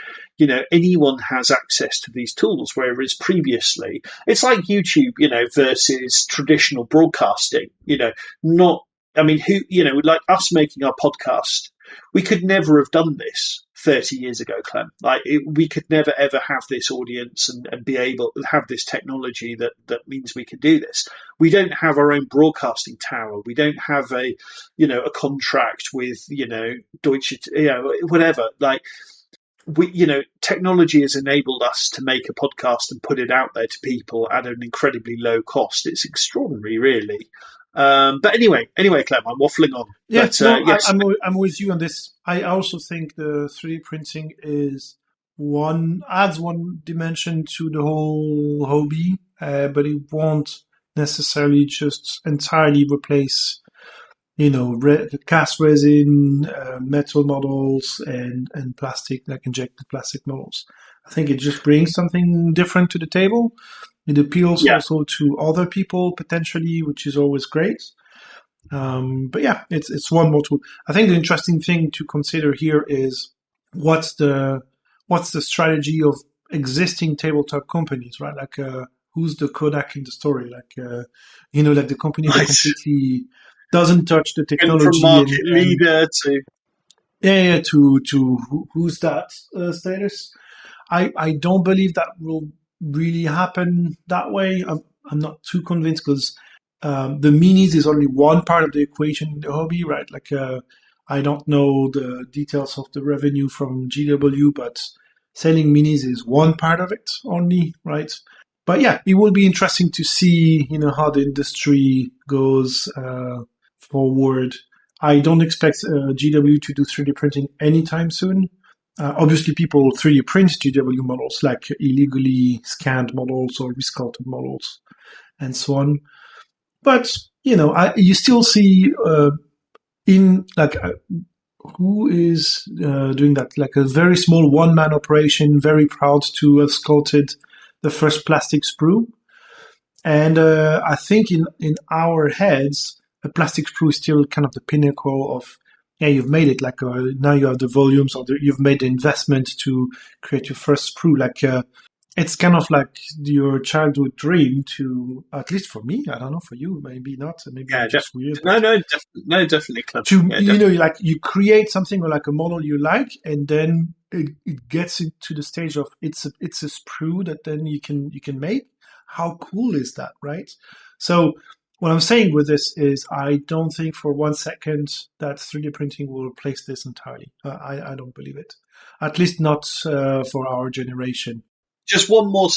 anyone has access to these tools, whereas previously it's like YouTube versus traditional broadcasting. Like us making our podcast, we could never have done this 30 years ago, Clem. We could never, ever have this audience and be able to have this technology that means we can do this. We don't have our own broadcasting tower. We don't have a contract with, Deutsche, whatever. Technology has enabled us to make a podcast and put it out there to people at an incredibly low cost. It's extraordinary, really. But anyway, Clem, I'm waffling on. Yeah, but, yes. I'm with you on this. I also think the 3D printing adds one dimension to the whole hobby, but it won't necessarily just entirely replace, cast resin, metal models, and plastic, like injected plastic models. I think it just brings something different to the table. It appeals also to other people potentially, which is always great. But yeah, it's one more tool. I think the interesting thing to consider here is what's the strategy of existing tabletop companies, right? Like who's the Kodak in the story? Like like the company that completely doesn't touch the technology. From market leader to who's that status? I don't believe that will really happen that way. I'm not too convinced, because the minis is only one part of the equation in the hobby, right? Like I don't know the details of the revenue from GW, but selling minis is one part of it only, right? But yeah, it will be interesting to see how the industry goes forward. I don't expect GW to do 3D printing anytime soon. Obviously, people 3D print GW models, like illegally scanned models or resculpted models, and so on. But you still see who is doing that? Like a very small one-man operation, very proud to have sculpted the first plastic sprue. And I think in our heads, the plastic sprue is still kind of the pinnacle of, yeah, you've made it. Like now you have the volumes, or you've made the investment to create your first sprue. Like it's kind of like your childhood dream to, at least for me, I don't know, for you, maybe not, maybe Yeah, I'm just weird. no, definitely, Clem. To, Yeah, you know, like you create something or like a model you like, and then it gets into the stage of it's a sprue that then you can make. How cool is that, right? So what I'm saying with this is I don't think for 1 second that 3D printing will replace this entirely. I don't believe it, at least not for our generation. Just one more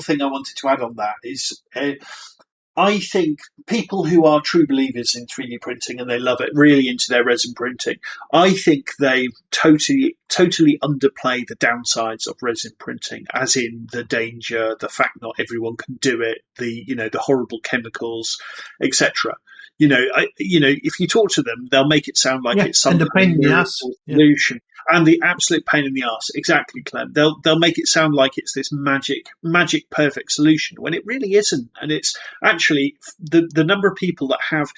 thing I wanted to add on that is I think people who are true believers in 3D printing and they love it, really into their resin printing, I think they totally underplay the downsides of resin printing, as in the danger, the fact not everyone can do it, the horrible chemicals, etc. If you talk to them, they'll make it sound like it's some and the pain in the ass solution. And the absolute pain in the ass, exactly, Clem. They'll make it sound like it's this magic perfect solution when it really isn't. And it's actually the number of people that have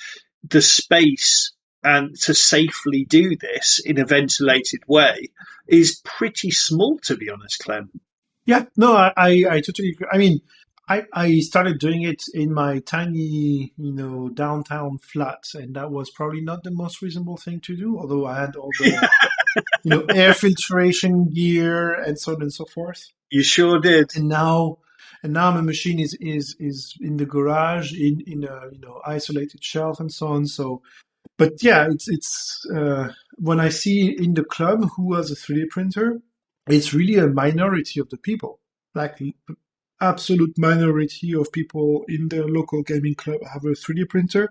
the space and to safely do this in a ventilated way is pretty small, to be honest, Clem. Yeah, no, I totally agree. I mean, I started doing it in my tiny, downtown flat, and that was probably not the most reasonable thing to do, although I had all the air filtration gear and so on and so forth. You sure did. And now my machine is in the garage in a isolated shelf and so on. So, but yeah, it's when I see in the club who has a 3D printer, it's really a minority of the people, like absolute minority of people in the local gaming club have a 3D printer.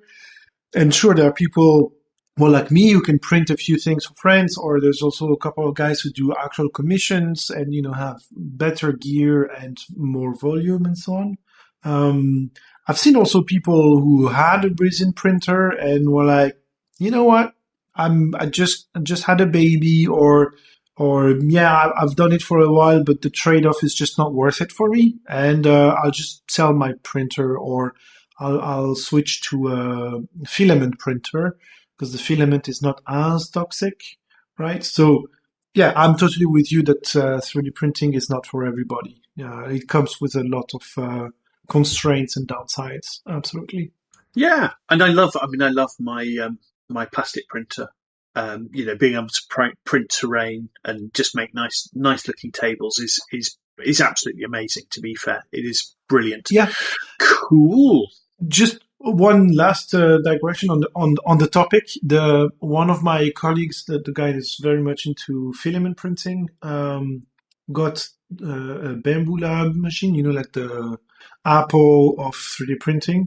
And sure, there are people, well, like me, who can print a few things for friends, or there's also a couple of guys who do actual commissions and, have better gear and more volume and so on. I've seen also people who had a resin printer and were like, you know what, I just had a baby, or yeah, I've done it for a while, but the trade-off is just not worth it for me, and I'll just sell my printer, or I'll switch to a filament printer, because the filament is not as toxic, right? So, yeah, I'm totally with you that 3D printing is not for everybody. It comes with a lot of constraints and downsides. Absolutely. Yeah, and I love my my plastic printer. Being able to print terrain and just make nice looking tables is absolutely amazing. To be fair, it is brilliant. Yeah, cool. Just one last digression on the topic. One of my colleagues, the guy is very much into filament printing, got a Bamboo Lab machine, like the Apple of 3D printing.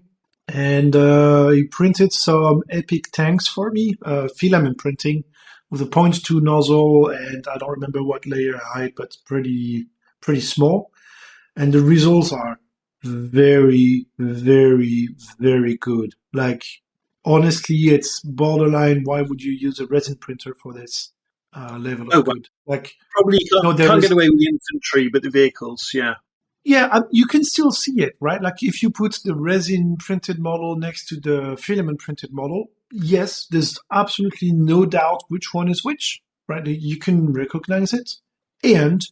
And he printed some epic tanks for me, filament printing with a 0.2 nozzle, and I don't remember what layer height, but pretty small. And the results are very, very, very good. Like, honestly, it's borderline. Why would you use a resin printer for this level of good? Like, probably can't get away with the infantry, but the vehicles, yeah. Yeah, you can still see it, right? Like if you put the resin printed model next to the filament printed model, yes, there's absolutely no doubt which one is which, right? You can recognize it. And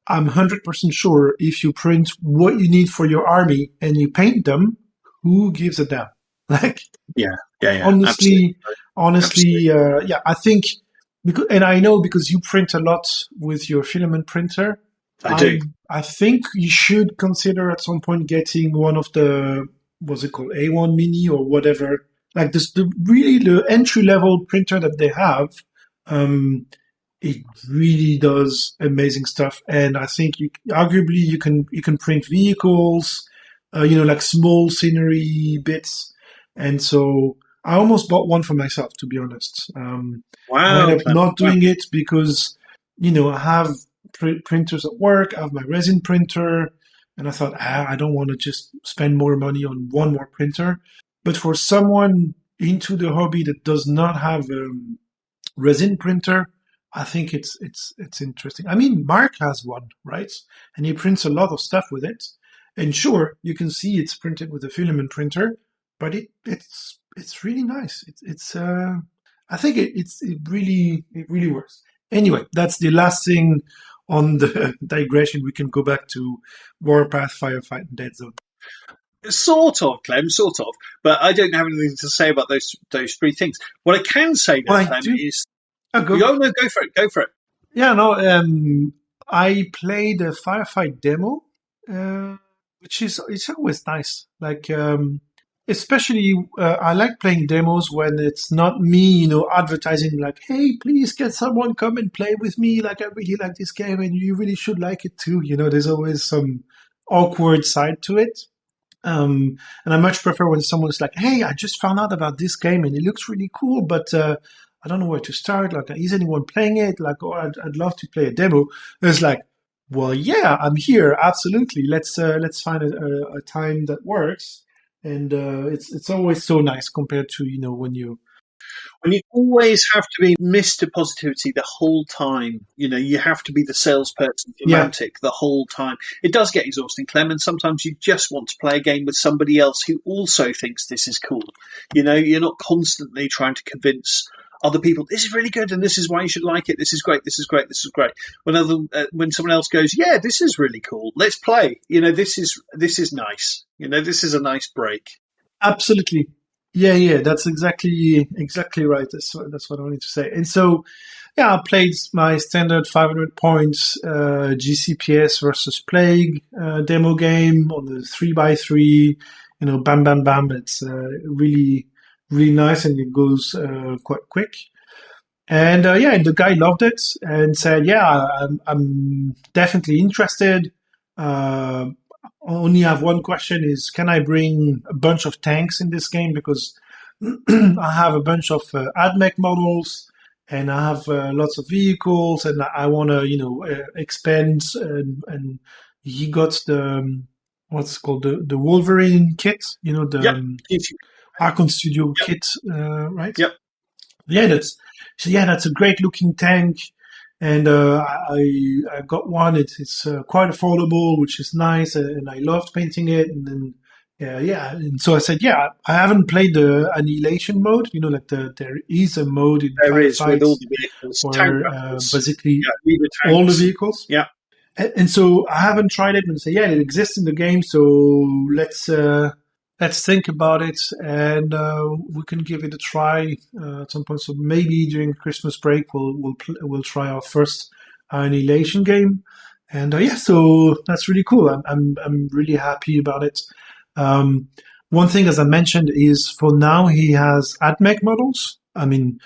I'm 100% sure if you print what you need for your army and you paint them, who gives a damn? Like, yeah. Honestly, Absolutely. Yeah, I think, and I know because you print a lot with your filament printer. I do. I think you should consider at some point getting one of the, what's it called, A1 Mini or whatever. Like this, the entry level printer that they have, it really does amazing stuff. And I think arguably you can print vehicles, like small scenery bits. And so I almost bought one for myself, to be honest. Wow. I ended up not doing it because, I have printers at work, I have my resin printer, and I thought, I don't want to just spend more money on one more printer. But for someone into the hobby that does not have a resin printer, I think it's interesting. I mean, Mark has one, right? And he prints a lot of stuff with it. And sure, you can see it's printed with a filament printer, but it's really nice. It's I think it really works. Anyway, that's the last thing on the digression. We can go back to Warpath, Firefight, and Dead Zone. Sort of, Clem, sort of. But I don't have anything to say about those three things. What I can say, though, Well, I Clem, do- is Oh, go. no, go for it. Go for it. Yeah, no. I played a Firefight demo, which is it's always nice. Like, especially I like playing demos when it's not me, advertising like, "Hey, please get someone come and play with me. Like, I really like this game, and you really should like it too." There's always some awkward side to it. And I much prefer when someone's like, "Hey, I just found out about this game and it looks really cool, but I don't know where to start. Like, is anyone playing it? Like, oh, I'd love to play a demo." It's like, well, yeah, I'm here, absolutely. Let's find a time that works, and it's always so nice compared to when you. When you always have to be Mr. Positivity the whole time, you have to be the salesperson for Yeah. Mantic the whole time. It does get exhausting, Clem, and sometimes you just want to play a game with somebody else who also thinks this is cool. You're not constantly trying to convince other people, this is really good and this is why you should like it. This is great. This is great. This is great. When someone else goes, yeah, this is really cool. Let's play. This is nice. This is a nice break. Absolutely. Yeah, that's exactly right. That's what I wanted to say. And so, yeah, I played my standard 500 points GCPS versus Plague demo game on the 3x3. Bam, bam, bam. It's really, really nice, and it goes quite quick. And and the guy loved it and said, "Yeah, I'm definitely interested. Only have one question: is can I bring a bunch of tanks in this game, because I have a bunch of AdMech models and I have lots of vehicles, and I want to expand." And he got the what's called the Wolverine kit, the Archon Studio kit, right? Yep. Yeah, that's a great looking tank. And I got one. It's quite affordable, which is nice, and I loved painting it. And then and so I said, yeah, I haven't played the annihilation mode. There is a mode in there is with all Firefight the vehicles, where basically all all the vehicles. Yeah. And so I haven't tried it, and say, yeah, it exists in the game. So let's think about it, and we can give it a try at some point. So maybe during Christmas break, we'll try our first Annihilation game, and so that's really cool. I'm really happy about it. One thing, as I mentioned, is for now he has AdMech models. I mean,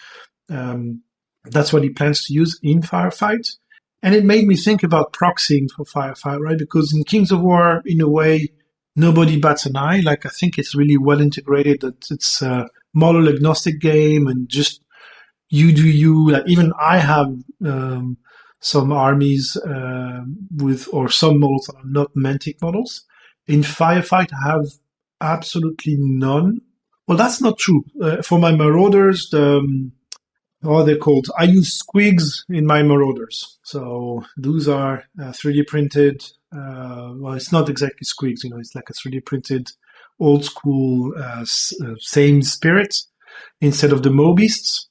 that's what he plans to use in Firefight, and it made me think about proxying for Firefight, right? Because in Kings of War, in a way, nobody bats an eye. Like, I think it's really well integrated, that it's a model agnostic game, and just you do you. Like, even I have some armies or some models that are not Mantic models. In Firefight, I have absolutely none. Well, that's not true. For my Marauders, what are they called? I use squigs in my Marauders. So those are 3D printed. Well, it's not exactly squigs, it's like a 3D printed old school same spirit instead of the Mobists.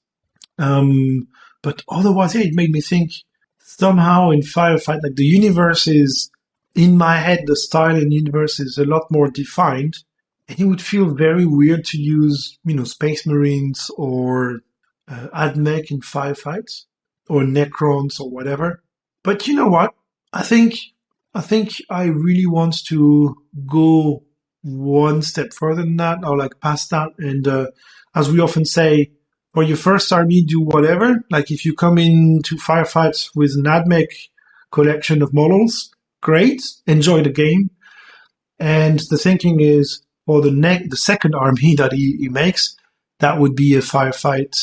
But otherwise, it made me think somehow in Firefight, like, the universe is, in my head, the style and universe is a lot more defined, and it would feel very weird to use, Space Marines or AdMech in Firefights, or Necrons or whatever. But you know what? I think I really want to go one step further than that, or like past that. And as we often say, for your first army, do whatever. Like, if you come into Firefights with an AdMech collection of models, great, enjoy the game. And the thinking is, for the second army that he makes, that would be a Firefight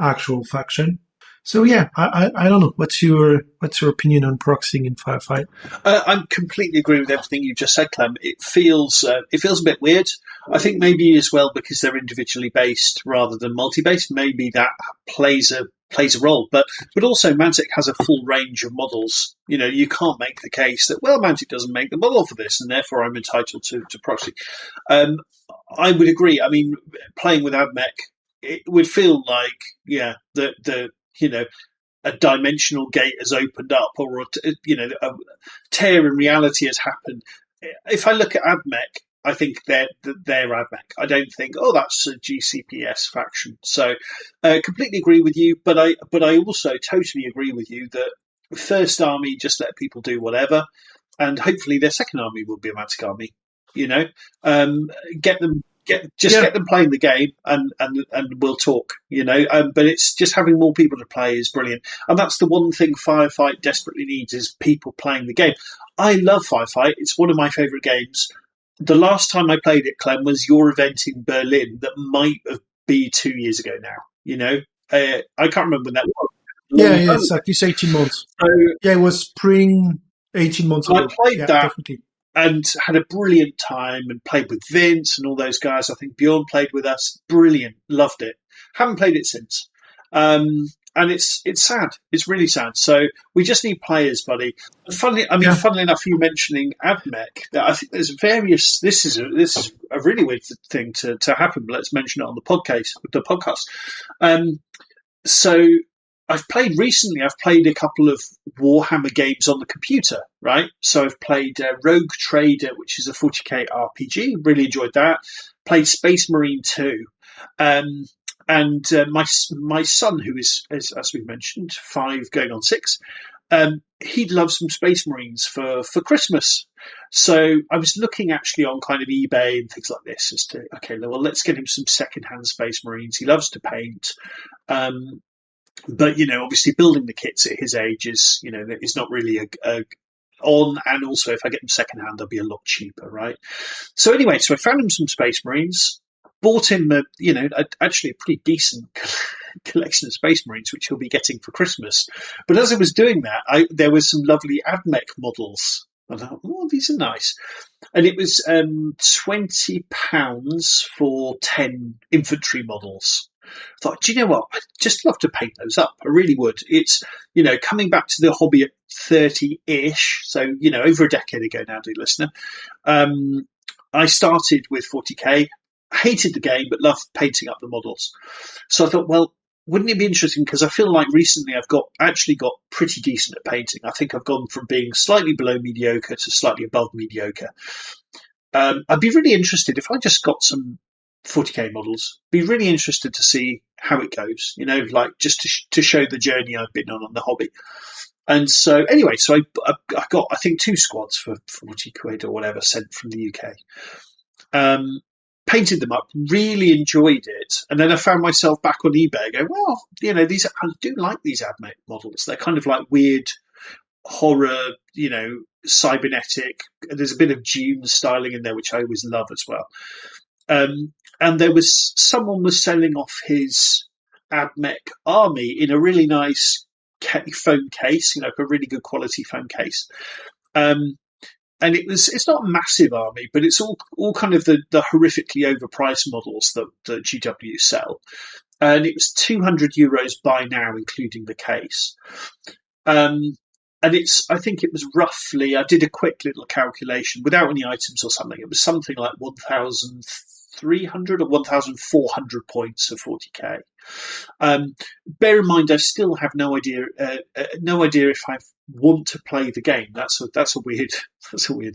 actual faction. So yeah, I don't know. What's your opinion on proxying in firefight? I completely agree with everything you just said, Clem. It feels a bit weird. I think maybe as well because they're individually based rather than multi-based. Maybe that plays a role. But also Mantic has a full range of models. You know, you can't make the case that Mantic doesn't make the model for this, and therefore I'm entitled to proxy. I would agree. I mean, playing with AdMech, it would feel like the a dimensional gate has opened up, or a tear in reality has happened. If I look at AdMech, I think they're AdMech. I don't think, that's a GCPS faction. So, completely agree with you. But I also totally agree with you that first army just let people do whatever, and hopefully their second army will be a Mantic army. You know, get them playing the game, and we'll talk. You know, but it's just having more people to play is brilliant, and that's the one thing Firefight desperately needs is people playing the game. I love Firefight; it's one of my favourite games. The last time I played it, Clem, was your event in Berlin. That might have been 2 years ago now. You know, I can't remember when that was. Yeah, it's at least 18 months. So, yeah, it was spring 18 months ago. I played that. Definitely. And had a brilliant time and played with Vince and all those guys. I think Bjorn played with us. Brilliant. Loved it. Haven't played it since. And it's sad. It's really sad. So we just need players, buddy. Funnily enough, you mentioning AdMech, I think there's various, this is a really weird thing to happen, but let's mention it on the podcast. So I've played a couple of Warhammer games on the computer, right? So I've played Rogue Trader, which is a 40k RPG. Really enjoyed that. Played Space Marine 2. And my son, who is, as we mentioned, 5 going on 6, he'd love some Space Marines for Christmas. So I was looking actually on kind of eBay and things like this as to, okay, well, let's get him some secondhand Space Marines. He loves to paint. But, obviously building the kits at his age is not really on. And also if I get them secondhand, they'll be a lot cheaper, right? So anyway, I found him some Space Marines, bought him actually a pretty decent collection of Space Marines, which he'll be getting for Christmas. But as I was doing that, there was some lovely AdMech models. I thought, these are nice. And it was £20 for 10 infantry models. I thought, do you know what? I'd just love to paint those up. I really would. It's, coming back to the hobby at 30-ish, so, over a decade ago now, dear listener, I started with 40k, hated the game, but loved painting up the models. So I thought, well, wouldn't it be interesting? Because I feel like recently I've actually got pretty decent at painting. I think I've gone from being slightly below mediocre to slightly above mediocre. I'd be really interested if I just got some 40k models. Be really interested to see how it goes, just to show the journey I've been on the hobby. And so anyway, I got, I think, 2 squads for 40 quid or whatever sent from the UK. Painted them up, really enjoyed it. And then I found myself back on eBay going, well, I do like these AdMech models. They're kind of like weird horror, cybernetic. There's a bit of Dune styling in there, which I always love as well. And there was someone was selling off his AdMech army in a really nice foam case, a really good quality foam case. And it's not a massive army, but it's all kind of the horrifically overpriced models that GW sell. And it was €200 by now, including the case. And I think it was roughly, I did a quick little calculation without any items or something. It was something like 1,300 or 1,400 points of 40k. Bear in mind, I still have no idea if I want to play the game. That's a weird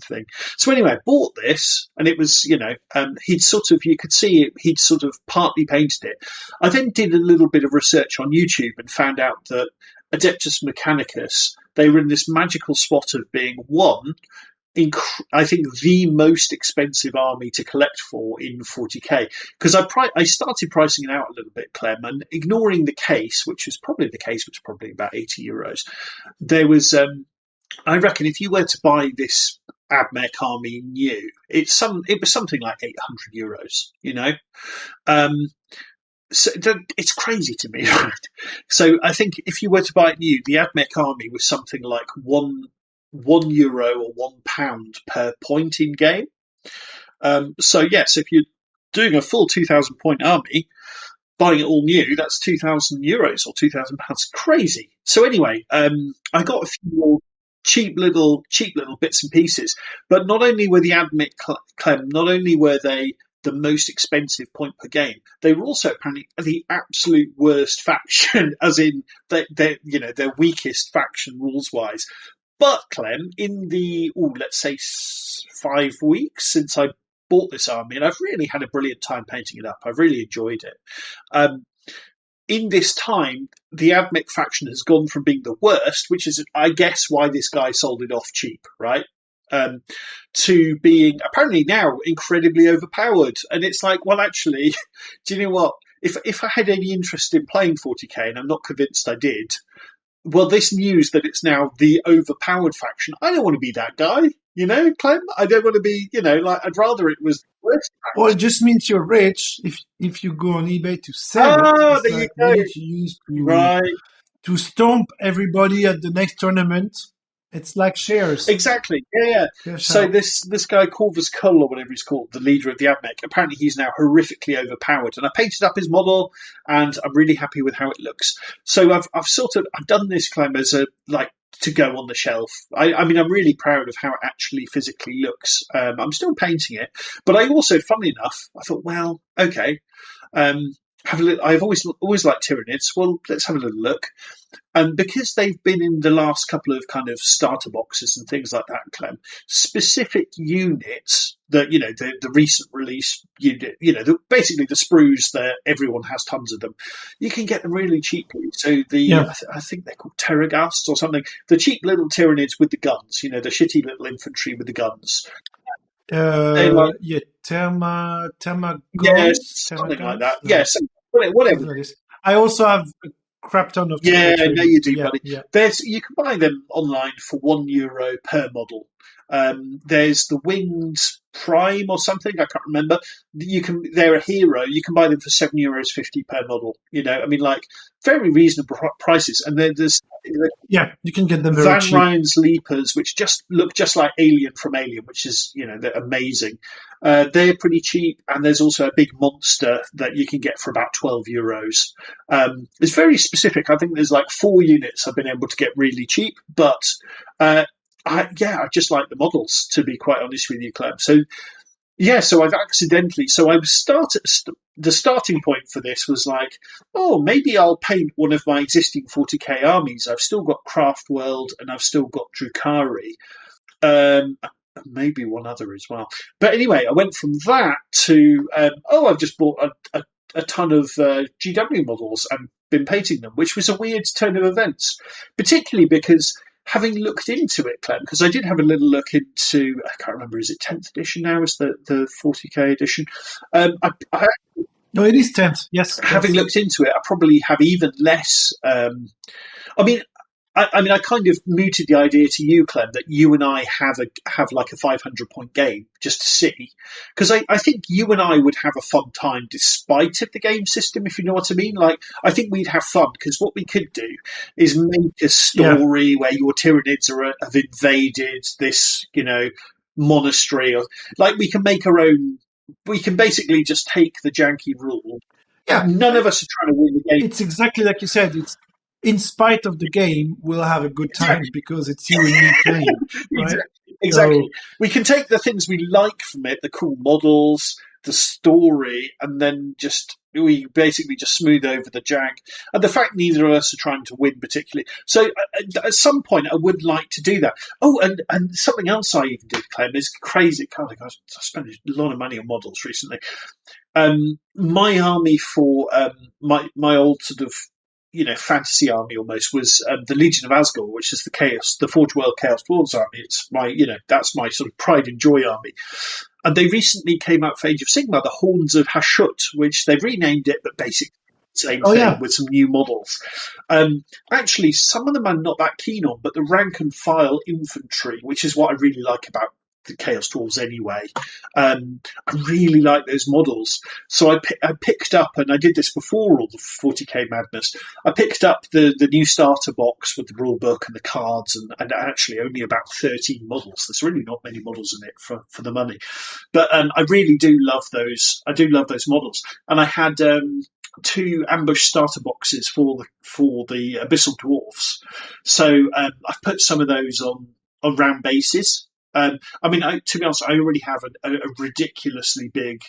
thing. So anyway, I bought this, and it was, you could see it, he'd sort of partly painted it. I then did a little bit of research on YouTube and found out that Adeptus Mechanicus, they were in this magical spot of being I think the most expensive army to collect for in 40k, because I started pricing it out a little bit, Clem, and ignoring the case, which was probably about €80. There was, I reckon, if you were to buy this AdMech army new, it was something like €800, So it's crazy to me, right? So I think if you were to buy it new, the AdMech army was something like €1 or £1 per point in game. So yes, if you're doing a full 2,000 point army, buying it all new, that's €2,000 or £2,000. Crazy. So anyway, I got a few more cheap little bits and pieces. But not only were the AdMech Clem, not only were they the most expensive point per game, they were also apparently the absolute worst faction, as in their weakest faction rules wise. But Clem, in the let's say 5 weeks since I bought this army, and I've really had a brilliant time painting it up. I've really enjoyed it. In this time, the AdMech faction has gone from being the worst, which is, I guess, why this guy sold it off cheap, right? To being apparently now incredibly overpowered. And it's like, well, actually, do you know what? If I had any interest in playing 40k, and I'm not convinced I did, well, this news that it's now the overpowered faction, I don't want to be that guy, Clem? I don't want to be, I'd rather it was the worst faction. Well, it just means you're rich if you go on eBay to sell it. It's like money to use to stomp everybody at the next tournament. It's like shares. Exactly. Yeah. So this guy, Corvus Krull, or whatever he's called, the leader of the AdMech, apparently he's now horrifically overpowered. And I painted up his model, and I'm really happy with how it looks. So I've done this, Clem, as to go on the shelf. I mean, I'm really proud of how it actually physically looks. I'm still painting it, but I also, funnily enough, I thought, well, okay, have a look. I've always liked Tyranids. Well, let's have a little look. And because they've been in the last couple of kind of starter boxes and things like that, Clem, specific units that, the recent release unit, basically the sprues that everyone has tons of them, you can get them really cheaply. So I think they're called Terraghasts or something. The cheap little Tyranids with the guns, the shitty little infantry with the guns. Therma something like that. Yes, whatever. I also have a crap ton of. Yeah, no, you do, buddy. Yeah. You can buy them online for €1 per model. There's the Winged Prime or something, I can't remember. They're a hero. You can buy them for €7.50 per model. Very reasonable prices. And then there's you can get them very cheap. Van Ryan's Leapers, which just look just like Alien from Alien, which is they're amazing. They're pretty cheap, and there's also a big monster that you can get for about €12. It's very specific. I think there's like 4 units I've been able to get really cheap, but I just like the models, to be quite honest with you, Clem. So the starting point for this was like, maybe I'll paint one of my existing 40k armies. I've still got Craft World, and I've still got Drukhari. Maybe one other as well. But anyway, I went from that to, I've just bought a ton of GW models and been painting them, which was a weird turn of events, particularly because having looked into it, Clem, because I did have a little look into, I can't remember, is it 10th edition now? Is the 40k edition? No, it is 10th, yes. Having looked into it, I probably have even less. I kind of mooted the idea to you, Clem, that you and I have like a 500 point game just to see, because I think you and I would have a fun time despite of the game system, if you know what I mean. Like, I think we'd have fun, because what we could do is make a story where your Tyranids have invaded this, monastery, or like we can make our own. We can basically just take the janky rule. Yeah, none of us are trying to win the game. It's exactly like you said. It's in spite of the game, we'll have a good time because it's you and me playing. Right? Exactly. So, we can take the things we like from it, the cool models, the story, and then we basically just smooth over the jank. And the fact neither of us are trying to win particularly. So at some point, I would like to do that. Oh, and something else I even did, Clem, is crazy. God, I spent a lot of money on models recently. My army for my old sort of fantasy army almost was the Legion of Asgore, which is the Forge World Chaos Dwarves army. It's that's my sort of pride and joy army. And they recently came out for Age of Sigmar, the Hounds of Hashut, which they've renamed it, but basically same thing with some new models. Actually, some of them I'm not that keen on, but the rank and file infantry, which is what I really like about the Chaos Dwarves anyway. I really like those models. So I picked up, and I did this before all the 40k madness, I picked up the new starter box with the rule book and the cards, and actually only about 13 models. There's really not many models in it for the money. But I really do love those. I do love those models. And I had 2 ambush starter boxes for the Abyssal Dwarfs. So I've put some of those on round bases. I mean, to be honest, I already have a ridiculously big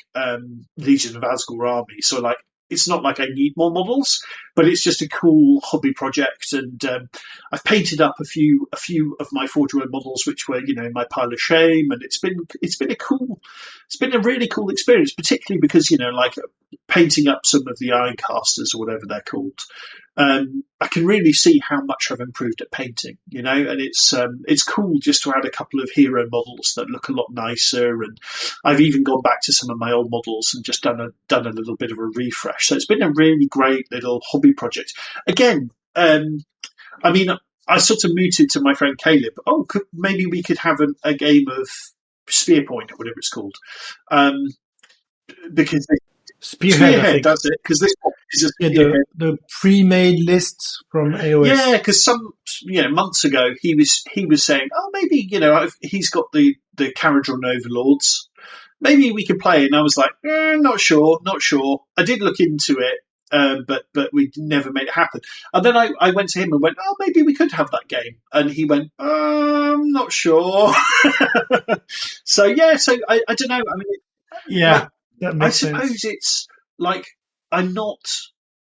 Legion of Asgore army. So, like, it's not like I need more models, but it's just a cool hobby project. And I've painted up a few of my Forge World models, which were, in my pile of shame. And it's been a really cool experience, particularly because, like painting up some of the Ironcasters or whatever they're called. I can really see how much I've improved at painting, and it's cool just to add a couple of hero models that look a lot nicer. And I've even gone back to some of my old models and just done a little bit of a refresh. So it's been a really great little hobby project. Again, I mean, I sort of mooted to my friend Caleb, maybe we could have a game of Spearpoint or whatever it's called. Because Spearhead, that's it. Because this one is a Spearhead. The pre-made lists from AOS. Yeah, because some months ago he was saying, maybe he's got the Caradron Overlords. Maybe we could play. And I was like, not sure. I did look into it, but we never made it happen. And then I went to him and went, maybe we could have that game. And he went, I'm not sure. So I don't know. I mean, yeah. I suppose it's like, I'm not,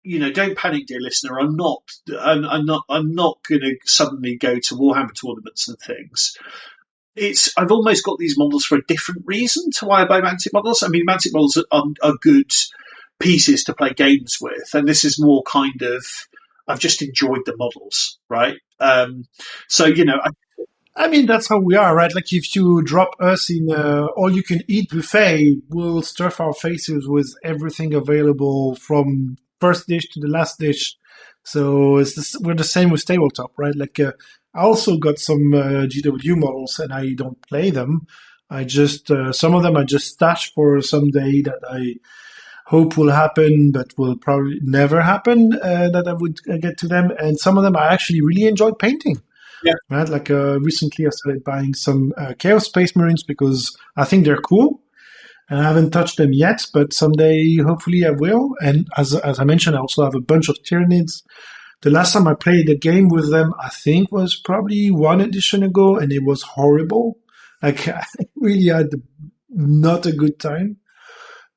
don't panic, dear listener. I'm not going to suddenly go to Warhammer tournaments and things. I've almost got these models for a different reason to why I buy Mantic models. I mean, Mantic models are good pieces to play games with, and this is more kind of, I've just enjoyed the models, right? I mean, that's how we are, right? Like, if you drop us in all-you-can-eat buffet, we'll stuff our faces with everything available from first dish to the last dish. So we're the same with tabletop, right? Like, I also got some GW models, and I don't play them. I just some of them I just stash for someday that I hope will happen, but will probably never happen. That I would get to them, and some of them I actually really enjoyed painting. Yeah. Right. Like recently, I started buying some Chaos Space Marines because I think they're cool, and I haven't touched them yet. But someday, hopefully, I will. And as I mentioned, I also have a bunch of Tyranids. The last time I played a game with them, I think, was probably 1 edition ago, and it was horrible. Like, I really had not a good time.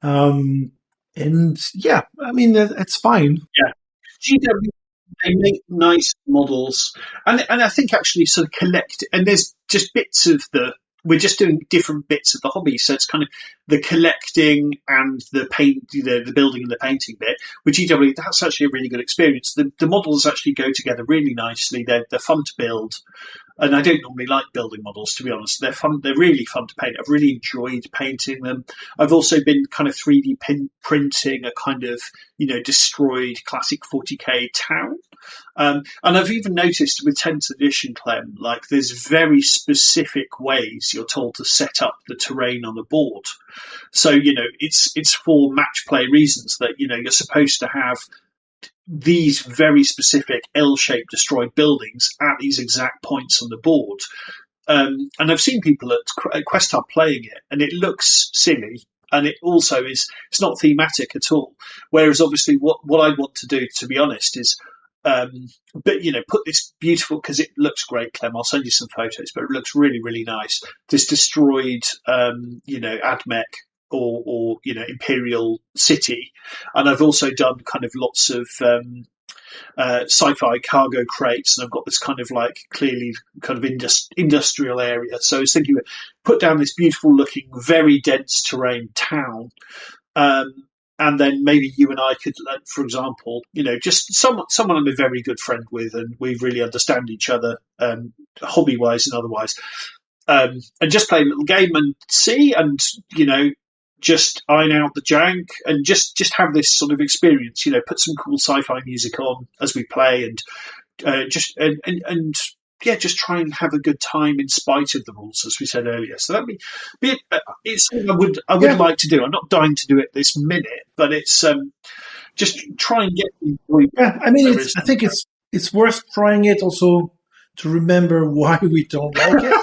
And yeah, I mean, it's fine. Yeah. GW, they make nice models, and I think actually sort of collect. And there's just bits of we're just doing different bits of the hobby, so it's kind of the collecting and the paint, the building and the painting bit. With GW, that's actually a really good experience. The models actually go together really nicely. They're fun to build. And I don't normally like building models, to be honest. They're fun. They're really fun to paint. I've really enjoyed painting them. I've also been kind of 3D printing a kind of, destroyed classic 40k town. And I've even noticed with 10th edition, Clem, like there's very specific ways you're told to set up the terrain on the board. So, it's for match play reasons that, you're supposed to have these very specific L-shaped destroyed buildings at these exact points on the board. And I've seen people at Quest Hub playing it, and it looks silly, and it also it's not thematic at all. Whereas obviously what I want to do, to be honest, is put this beautiful, because it looks great, Clem, I'll send you some photos, but it looks really, really nice. This destroyed, AdMech or Imperial City. And I've also done kind of lots of sci-fi cargo crates, and I've got this kind of like clearly kind of industrial area. So I was thinking, put down this beautiful looking, very dense terrain town, and then maybe you and I could, for example, just someone I'm a very good friend with, and we really understand each other, hobby-wise and otherwise, and just play a little game and see, and just iron out the jank and just have this sort of experience. Put some cool sci-fi music on as we play, and just try and have a good time in spite of the rules, as we said earlier. So that it's something I would like to do. I'm not dying to do it this minute, but it's just try and get the enjoyment. Yeah, I mean, I think it's worth trying it also to remember why we don't like it.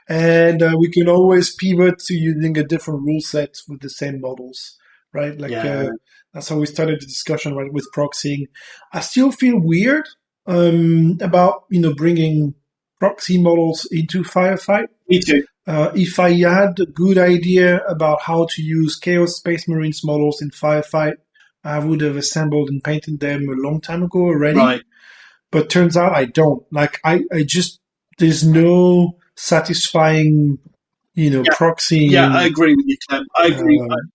And we can always pivot to using a different rule set with the same models, right? That's how we started the discussion, right, with proxying. I still feel weird about, bringing proxy models into Firefight. Me too. If I had a good idea about how to use Chaos Space Marines models in Firefight, I would have assembled and painted them a long time ago already. Right. But turns out I don't. Like, I just, there's no satisfying, proxying. Yeah, I agree with you, Clem.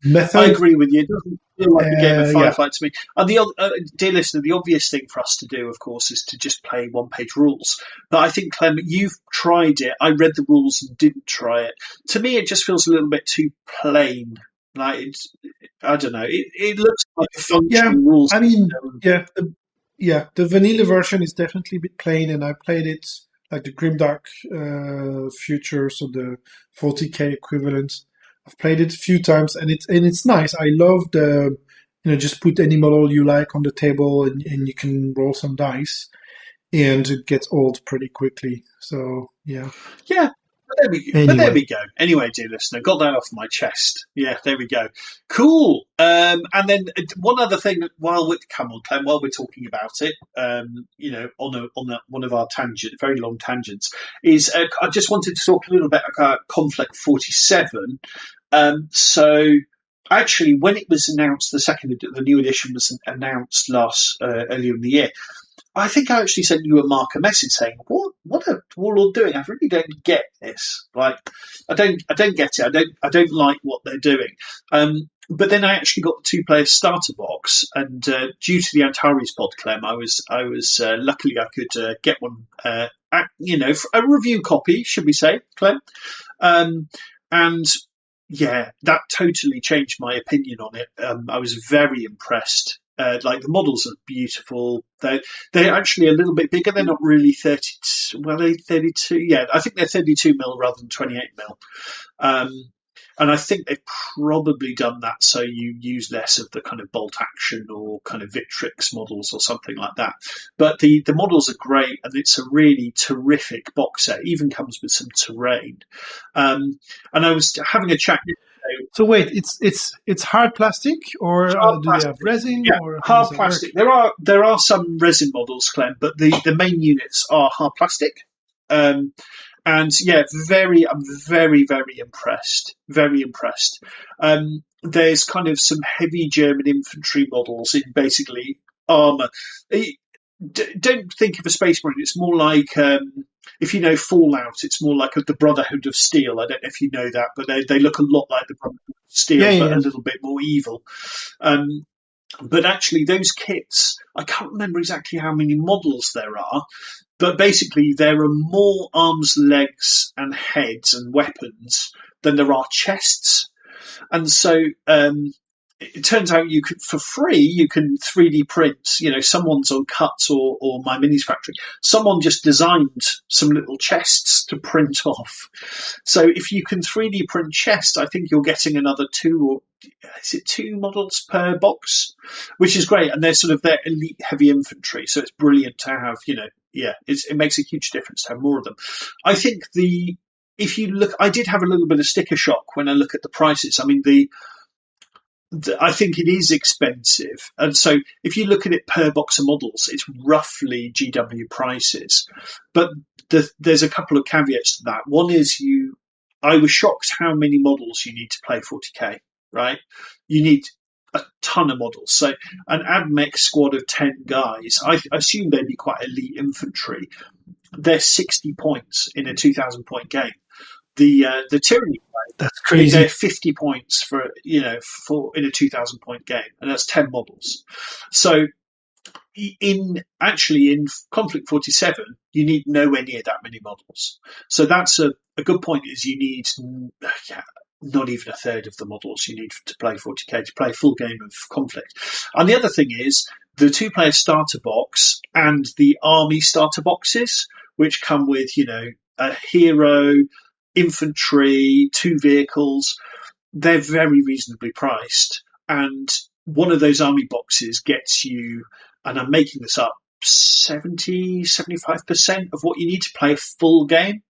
Method. I agree with you. It doesn't feel like a game of Firefight to me. And dear listener, the obvious thing for us to do, of course, is to just play one-page rules. But I think, Clem, you've tried it. I read the rules and didn't try it. To me, it just feels a little bit too plain. Like, I don't know. It looks like a functioning rules. I mean, the vanilla version is definitely a bit plain, and I played it like the Grimdark Future, so the 40k equivalent. I've played it a few times, and it's nice. I love the, just put any model you like on the table, and you can roll some dice, and it gets old pretty quickly. So yeah. But there we go. Anyway, dear listener, got that off my chest. Yeah, there we go. Cool. And then one other thing, while we're talking about it, on one of our very long tangents, is I just wanted to talk a little bit about Conflict 47. So actually, when it was announced, the new edition was announced earlier in the year. I think I actually sent you a message saying, "What are Warlord doing? I really don't get this. Like, I don't get it. I don't like what they're doing." But then I actually got the 2-player starter box, and due to the Antares pod, Clem, I was luckily I could get one, a review copy, should we say, Clem? And yeah, that totally changed my opinion on it. I was very impressed. Like, the models are beautiful. They're actually a little bit bigger. They're not really 30. Well, they're 32. Yeah, I think they're 32 mil rather than 28 mil. And I think they've probably done that so you use less of the kind of bolt action or kind of Victrix models or something like that. But the models are great, and it's a really terrific box set. It even comes with some terrain. And I was having a chat. So wait, it's hard plastic, or do they have resin? Yeah, or hard plastic. There are some resin models, Clem, but the main units are hard plastic. And yeah, I'm very, very impressed. Very impressed. There's kind of some heavy German infantry models in basically armor. Don't think of a Space Marine. It's more like, if you know Fallout, it's more like the Brotherhood of Steel. I don't know if you know that, but they look a lot like the Brotherhood of Steel, but a little bit more evil. But actually, those kits, I can't remember exactly how many models there are, but basically there are more arms, legs, and heads and weapons than there are chests. And so it turns out for free, you can 3D print, someone's on Cuts or My Minis Factory. Someone just designed some little chests to print off. So if you can 3D print chests, I think you're getting another 2 models per box, which is great. And they're elite heavy infantry. So it's brilliant to have, it makes a huge difference to have more of them. I think if you look, I did have a little bit of sticker shock when I look at the prices. I mean, I think it is expensive. And so if you look at it per box of models, it's roughly GW prices. But there's a couple of caveats to that. One is I was shocked how many models you need to play 40k, right? You need a ton of models. So an AdMech squad of 10 guys, I assume they'd be quite elite infantry. They're 60 points in a 2,000-point game. The Tyranny, that's crazy. They're 50 points for in a 2,000-point game, and that's 10 models. So in Conflict 47, you need nowhere near that many models. So that's a good point. Is you need not even a third of the models you need to play 40k to play a full game of Conflict. And the other thing is the 2-player starter box and the army starter boxes which come with, a hero, infantry, 2 vehicles. They're very reasonably priced. And one of those army boxes gets you, and I'm making this up, 75% of what you need to play a full game.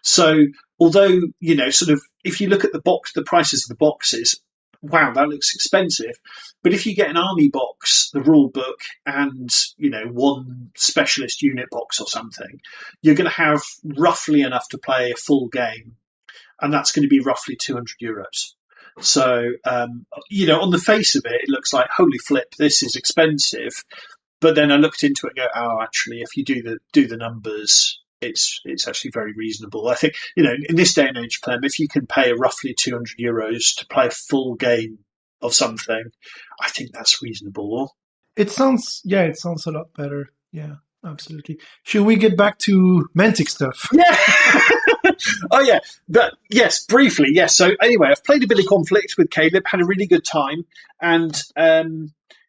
So although, sort of, if you look at the prices of the boxes, wow, that looks expensive. But if you get an army box, the rule book, and, one specialist unit box or something, you're going to have roughly enough to play a full game. And that's going to be roughly €200. So, on the face of it, it looks like, holy flip, this is expensive. But then I looked into it and go, oh, actually, if you do the numbers, it's actually very reasonable. I think, in this day and age, Clem, if you can pay roughly €200 to play a full game of something, I think that's reasonable. It sounds a lot better. Yeah, absolutely. Should we get back to Mantic stuff? Yeah. Oh, yeah. Yes, briefly. Yes. So anyway, I've played a bit of Conflict with Caleb, had a really good time. And,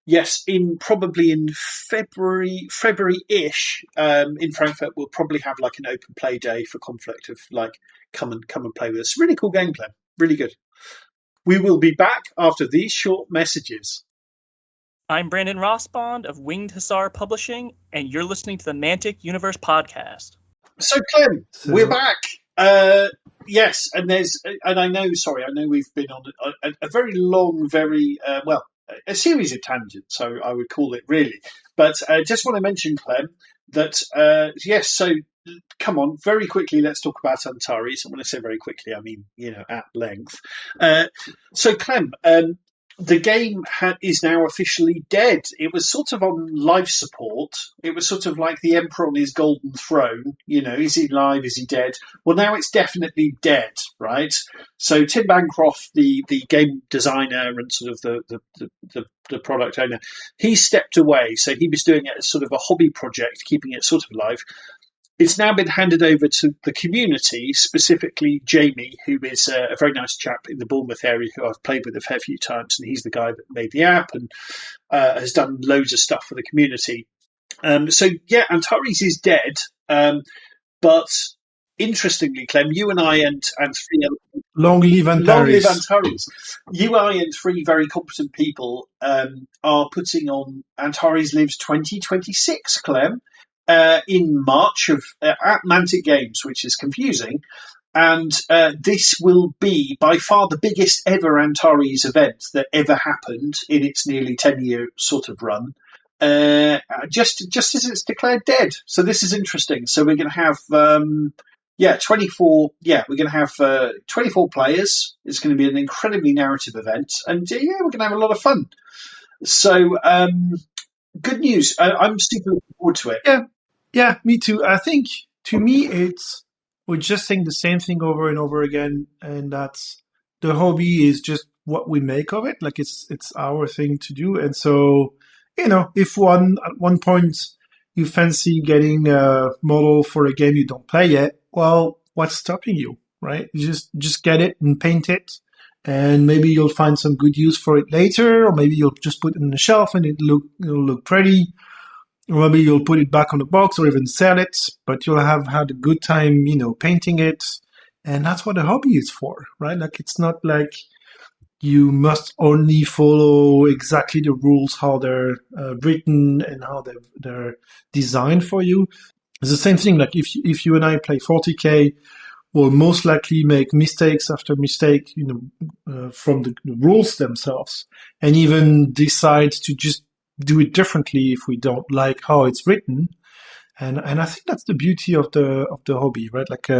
yes, probably in February-ish, in Frankfurt, we'll probably have like an open play day for Conflict of like, come and play with us. Really cool game, Clem. Really good. We will be back after these short messages. I'm Brandon Rossbond of Winged Hussar Publishing, and you're listening to the Mantic Universe Podcast. So, Clem, we're back. Yes, and I know we've been on a very long, a series of tangents, so I would call it really. But I just want to mention, Clem, that, yes, so come on, very quickly, let's talk about Antares. And when I say very quickly, I mean, at length. So, Clem, the game is now officially dead. It was sort of on life support. It was sort of like the Emperor on his golden throne. Is he alive? Is he dead? Well, now it's definitely dead, right? So Tim Bancroft, the game designer and sort of the product owner, he stepped away. So he was doing it as sort of a hobby project, keeping it sort of alive. It's now been handed over to the community, specifically Jamie, who is a very nice chap in the Bournemouth area who I've played with a fair few times, and he's the guy that made the app and has done loads of stuff for the community. So, yeah, Antares is dead, but interestingly, Clem, you and I and three other Long live Antares. You, I, and 3 very competent people are putting on Antares Lives 2026, Clem. In March at Mantic Games, which is confusing. And this will be by far the biggest ever Antares event that ever happened in its nearly 10-year sort of run, just as it's declared dead. So this is interesting. So we're going to have 24. Yeah, we're going to have 24 players. It's going to be an incredibly narrative event, and we're going to have a lot of fun. So good news. I'm super looking forward to it. Yeah, me too. I think to me we're just saying the same thing over and over again, and that's the hobby is just what we make of it. Like it's our thing to do, and so if at one point you fancy getting a model for a game you don't play yet, well, what's stopping you, right? You just get it and paint it, and maybe you'll find some good use for it later, or maybe you'll just put it on the shelf and it'll look pretty. Or maybe you'll put it back on the box or even sell it, but you'll have had a good time, painting it. And that's what a hobby is for, right? Like, it's not like you must only follow exactly the rules, how they're written and how they're designed for you. It's the same thing. Like, if you and I play 40K, we'll most likely make mistakes after mistake, from the rules themselves, and even decide to just do it differently if we don't like how it's written, and I think that's the beauty of the hobby, right? Like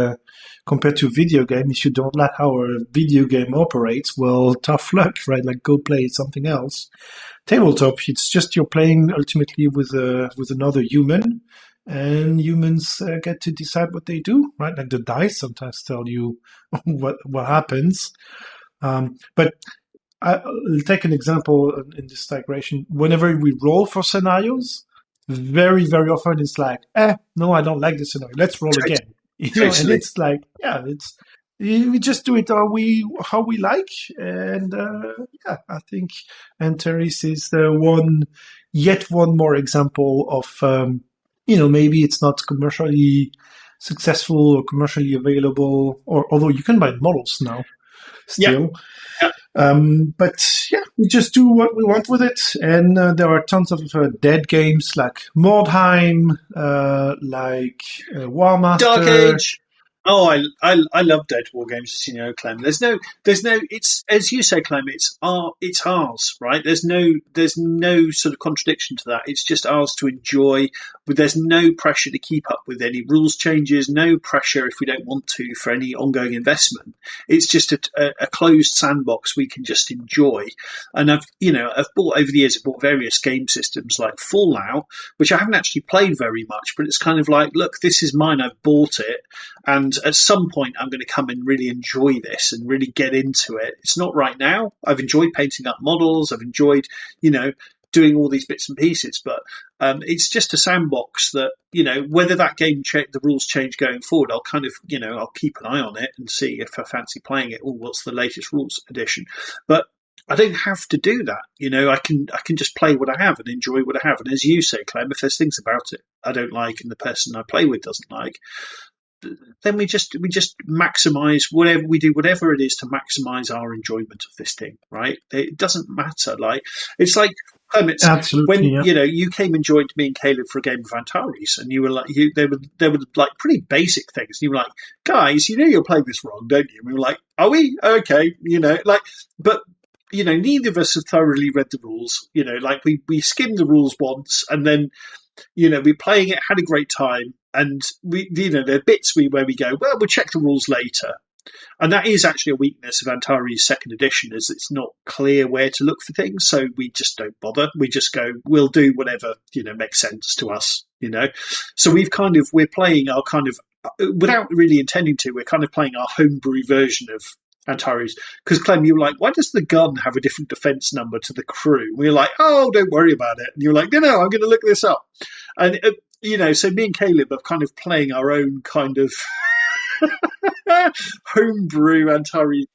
compared to a video game, if you don't like how a video game operates, well, tough luck, right? Like go play something else. Tabletop, it's just you're playing ultimately with another human, and humans get to decide what they do, right? Like the dice sometimes tell you what happens, but I'll take an example in this digression. Whenever we roll for scenarios, very, very often it's like, no, I don't like this scenario. Let's roll again. And it's like, we just do it how we like. And I think Antares is yet one more example of maybe it's not commercially successful or commercially available, or although you can buy models now still. Yeah. But yeah, we just do what we want with it. And there are tons of dead games like Mordheim, like War Master. Dark Age. Oh, I love Dead War games, as you know, Clem. There's no, it's, as you say, Clem, it's ours, right? There's no sort of contradiction to that. It's just ours to enjoy, but there's no pressure to keep up with any rules changes, no pressure if we don't want to for any ongoing investment. It's just a closed sandbox we can just enjoy. And I've bought over the years, I've bought various game systems like Fallout, which I haven't actually played very much, but it's kind of like, look, this is mine, I've bought it. And at some point, I'm going to come and really enjoy this and really get into it. It's not right now. I've enjoyed painting up models. I've enjoyed, doing all these bits and pieces. But it's just a sandbox that, whether that game the rules change going forward, I'll kind of, I'll keep an eye on it and see if I fancy playing it. Or what's the latest rules edition? But I don't have to do that. I can just play what I have and enjoy what I have. And as you say, Clem, if there's things about it I don't like and the person I play with doesn't like, then we just maximize whatever it is to maximize our enjoyment of this thing, right? It doesn't matter. Like it's like it's absolutely, when you came and joined me and Caleb for a game of Antares, and you were like, they were like pretty basic things. You were like, guys, you're playing this wrong, don't you? And we were like, are we? Okay, but. Neither of us have thoroughly read the rules. We skimmed the rules once, and then we're playing it, had a great time, and there are bits where we go, well, we'll check the rules later. And that is actually a weakness of Antares' second edition, is it's not clear where to look for things, so we just don't bother. We just go, we'll do whatever, makes sense to us, So we're playing our kind of, without really intending to, we're kind of playing our homebrew version of Antares. Because Clem, you were like, why does the gun have a different defense number to the crew? We were like, oh, don't worry about it. And you're like, no, I'm going to look this up. And, so me and Caleb are kind of playing our own kind of homebrew Antares.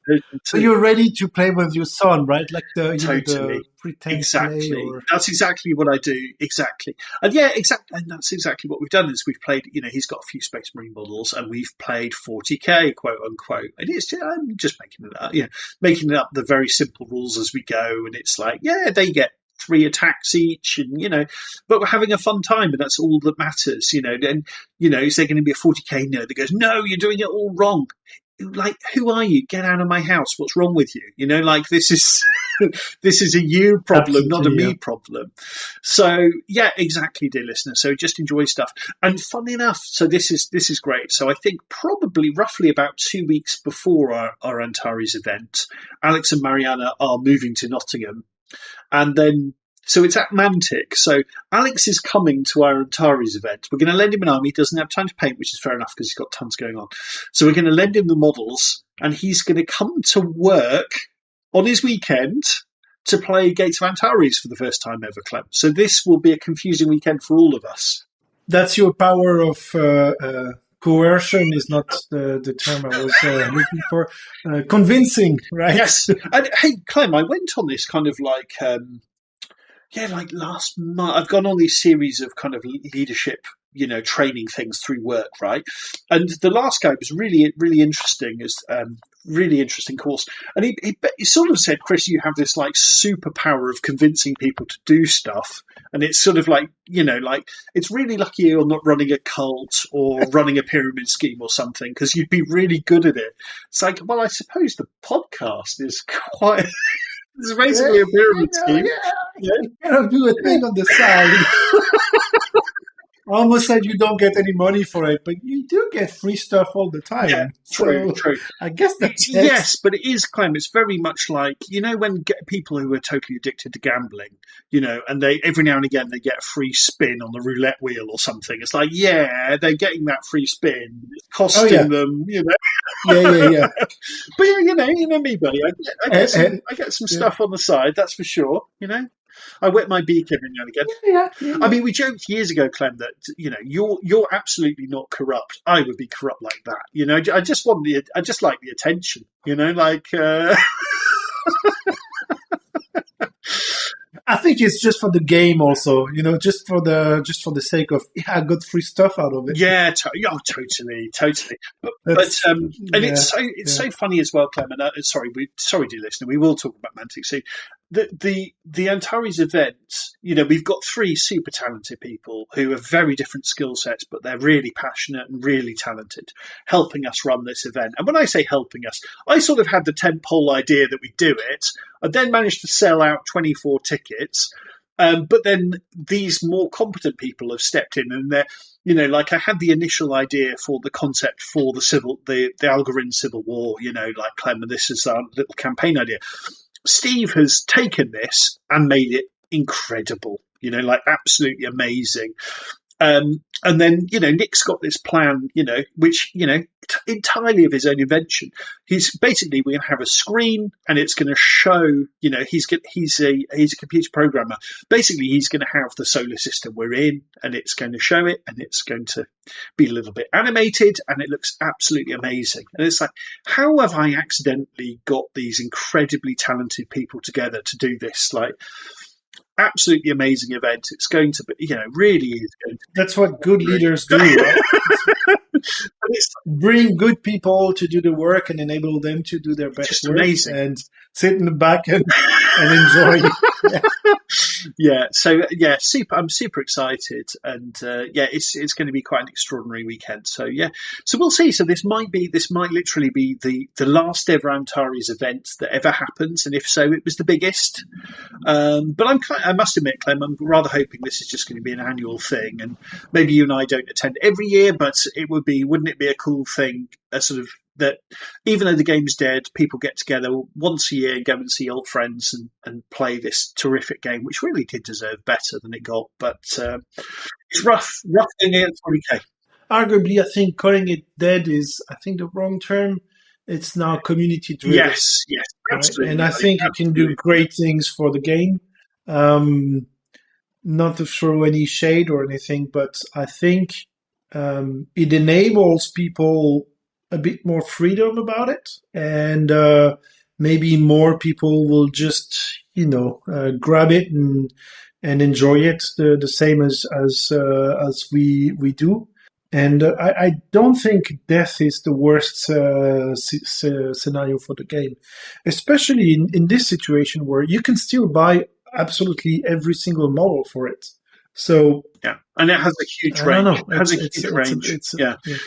So you're ready to play with your son, right? Like totally. The pretend exactly. play or... That's exactly what I do. Exactly. And yeah, exactly. And that's exactly what we've done is we've played, he's got a few Space Marine models and we've played 40k, quote unquote. And I'm just making it up, making up the very simple rules as we go. And it's like, yeah, they get 3 attacks each and, but we're having a fun time and that's all that matters, and, is there going to be a 40k nerd that goes, no, you're doing it all wrong. Like, who are you? Get out of my house. What's wrong with you? This is, this is a you problem, not a me problem. So yeah, exactly, dear listener. So just enjoy stuff. And funny enough, so this is great. So I think probably roughly about 2 weeks before our Antares event, Alex and Mariana are moving to Nottingham. And then, so it's at Mantic. So Alex is coming to our Antares event. We're going to lend him an army. He doesn't have time to paint, which is fair enough because he's got tons going on. So we're going to lend him the models and he's going to come to work on his weekend to play Gates of Antares for the first time ever, Clem. So this will be a confusing weekend for all of us. That's your power of coercion is not the term I was looking for. Convincing, right? Yes. And hey, Clem, I went on this kind of like, like last month. I've gone on these series of kind of leadership, training things through work, right? And the last guy was really, really interesting. Is really interesting course. And he sort of said, Chris, you have this like superpower of convincing people to do stuff. And it's sort of like, like it's really lucky you're not running a cult or running a pyramid scheme or something, because you'd be really good at it. It's like, well, I suppose the podcast is quite... It's basically a pyramid scheme. Yeah. You gotta do a thing on the side. I almost said you don't get any money for it, but you do get free stuff all the time. Yeah, true. I guess that's it. Yes, but it is, Clem. It's very much like, when people who are totally addicted to gambling, and they every now and again they get a free spin on the roulette wheel or something. It's like, yeah, they're getting that free spin. It's costing them, Yeah. But me, buddy. I get some stuff on the side, that's for sure, I wet my beak every now and again. Yeah. I mean, we joked years ago, Clem, that you're absolutely not corrupt. I would be corrupt like that. I just like the attention. I think it's just for the game, also. Just for the sake of I got free stuff out of it. Yeah, totally. But and it's so funny as well, Clem. And sorry, dear listener, we will talk about Mantic soon. The Antares events, we've got 3 super talented people who have very different skill sets, but they're really passionate and really talented, helping us run this event. And when I say helping us, I sort of had the tentpole idea that we do it. I then managed to sell out 24 tickets. But then these more competent people have stepped in, and they're, like I had the initial idea for the concept for the Algorin Civil War, like Clem, and this is our little campaign idea. Steve has taken this and made it incredible, like absolutely amazing. And then, Nick's got this plan, which, entirely of his own invention. We're going to have a screen, and it's going to show, he's a computer programmer. Basically, he's going to have the solar system we're in, and it's going to show it, and it's going to be a little bit animated, and it looks absolutely amazing. And it's like, how have I accidentally got these incredibly talented people together to do this? Like, absolutely amazing event. It's going to be, really is going to be. That's what good leaders do, right? Bring good people to do the work and enable them to do their best work. Amazing. And sit in the back and enjoy. So I'm super excited, and it's going to be quite an extraordinary weekend. So we'll see. So this might literally be the last ever Antares event that ever happens, and if so, it was the biggest. But I must admit, Clem, I'm rather hoping this is just going to be an annual thing, and maybe you and I don't attend every year, but wouldn't it be a cool thing, sort of, that even though the game's dead, people get together once a year and go and see old friends and play this terrific game, which really did deserve better than it got. But it's rough doing it at 40k. Arguably, I think calling it dead is, the wrong term. It's now community driven. Yes, absolutely. Right? And I think it can do great things for the game. Not to throw any shade or anything, but I think it enables people a bit more freedom about it, and maybe more people will just grab it and enjoy it the same as we do. And I don't think death is the worst scenario for the game, especially in this situation where you can still buy absolutely every single model for it. So and it has a huge range. It has a huge range.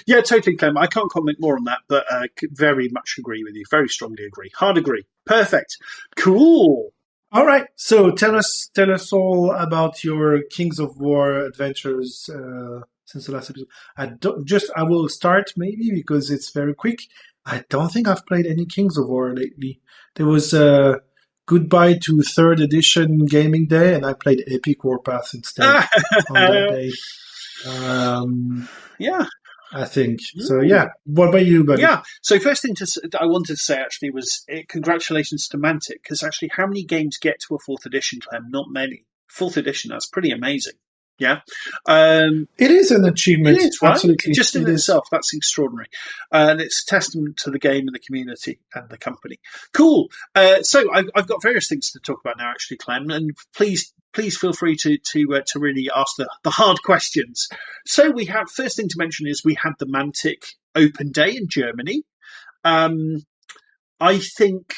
Totally, Clem. I can't comment more on that, but very much agree with you. Very strongly agree. Hard agree. Perfect. Cool. All right. So tell us all about your Kings of War adventures since the last episode. I will start maybe because it's very quick. I don't think I've played any Kings of War lately. There was goodbye to 3rd edition gaming day, and I played Epic Warpath instead on that day. I think. So, what about you, buddy? Yeah. So first thing I wanted to say actually was congratulations to Mantic, because actually how many games get to a 4th edition, Clem? Not many. 4th edition, that's pretty amazing. Yeah. It is an achievement. It is, right? Absolutely. Just in itself, that's extraordinary. And it's a testament to the game and the community and the company. Cool. So I've got various things to talk about now, actually, Clem, and please feel free to really ask the hard questions. So first thing to mention is we had the Mantic Open Day in Germany. I think,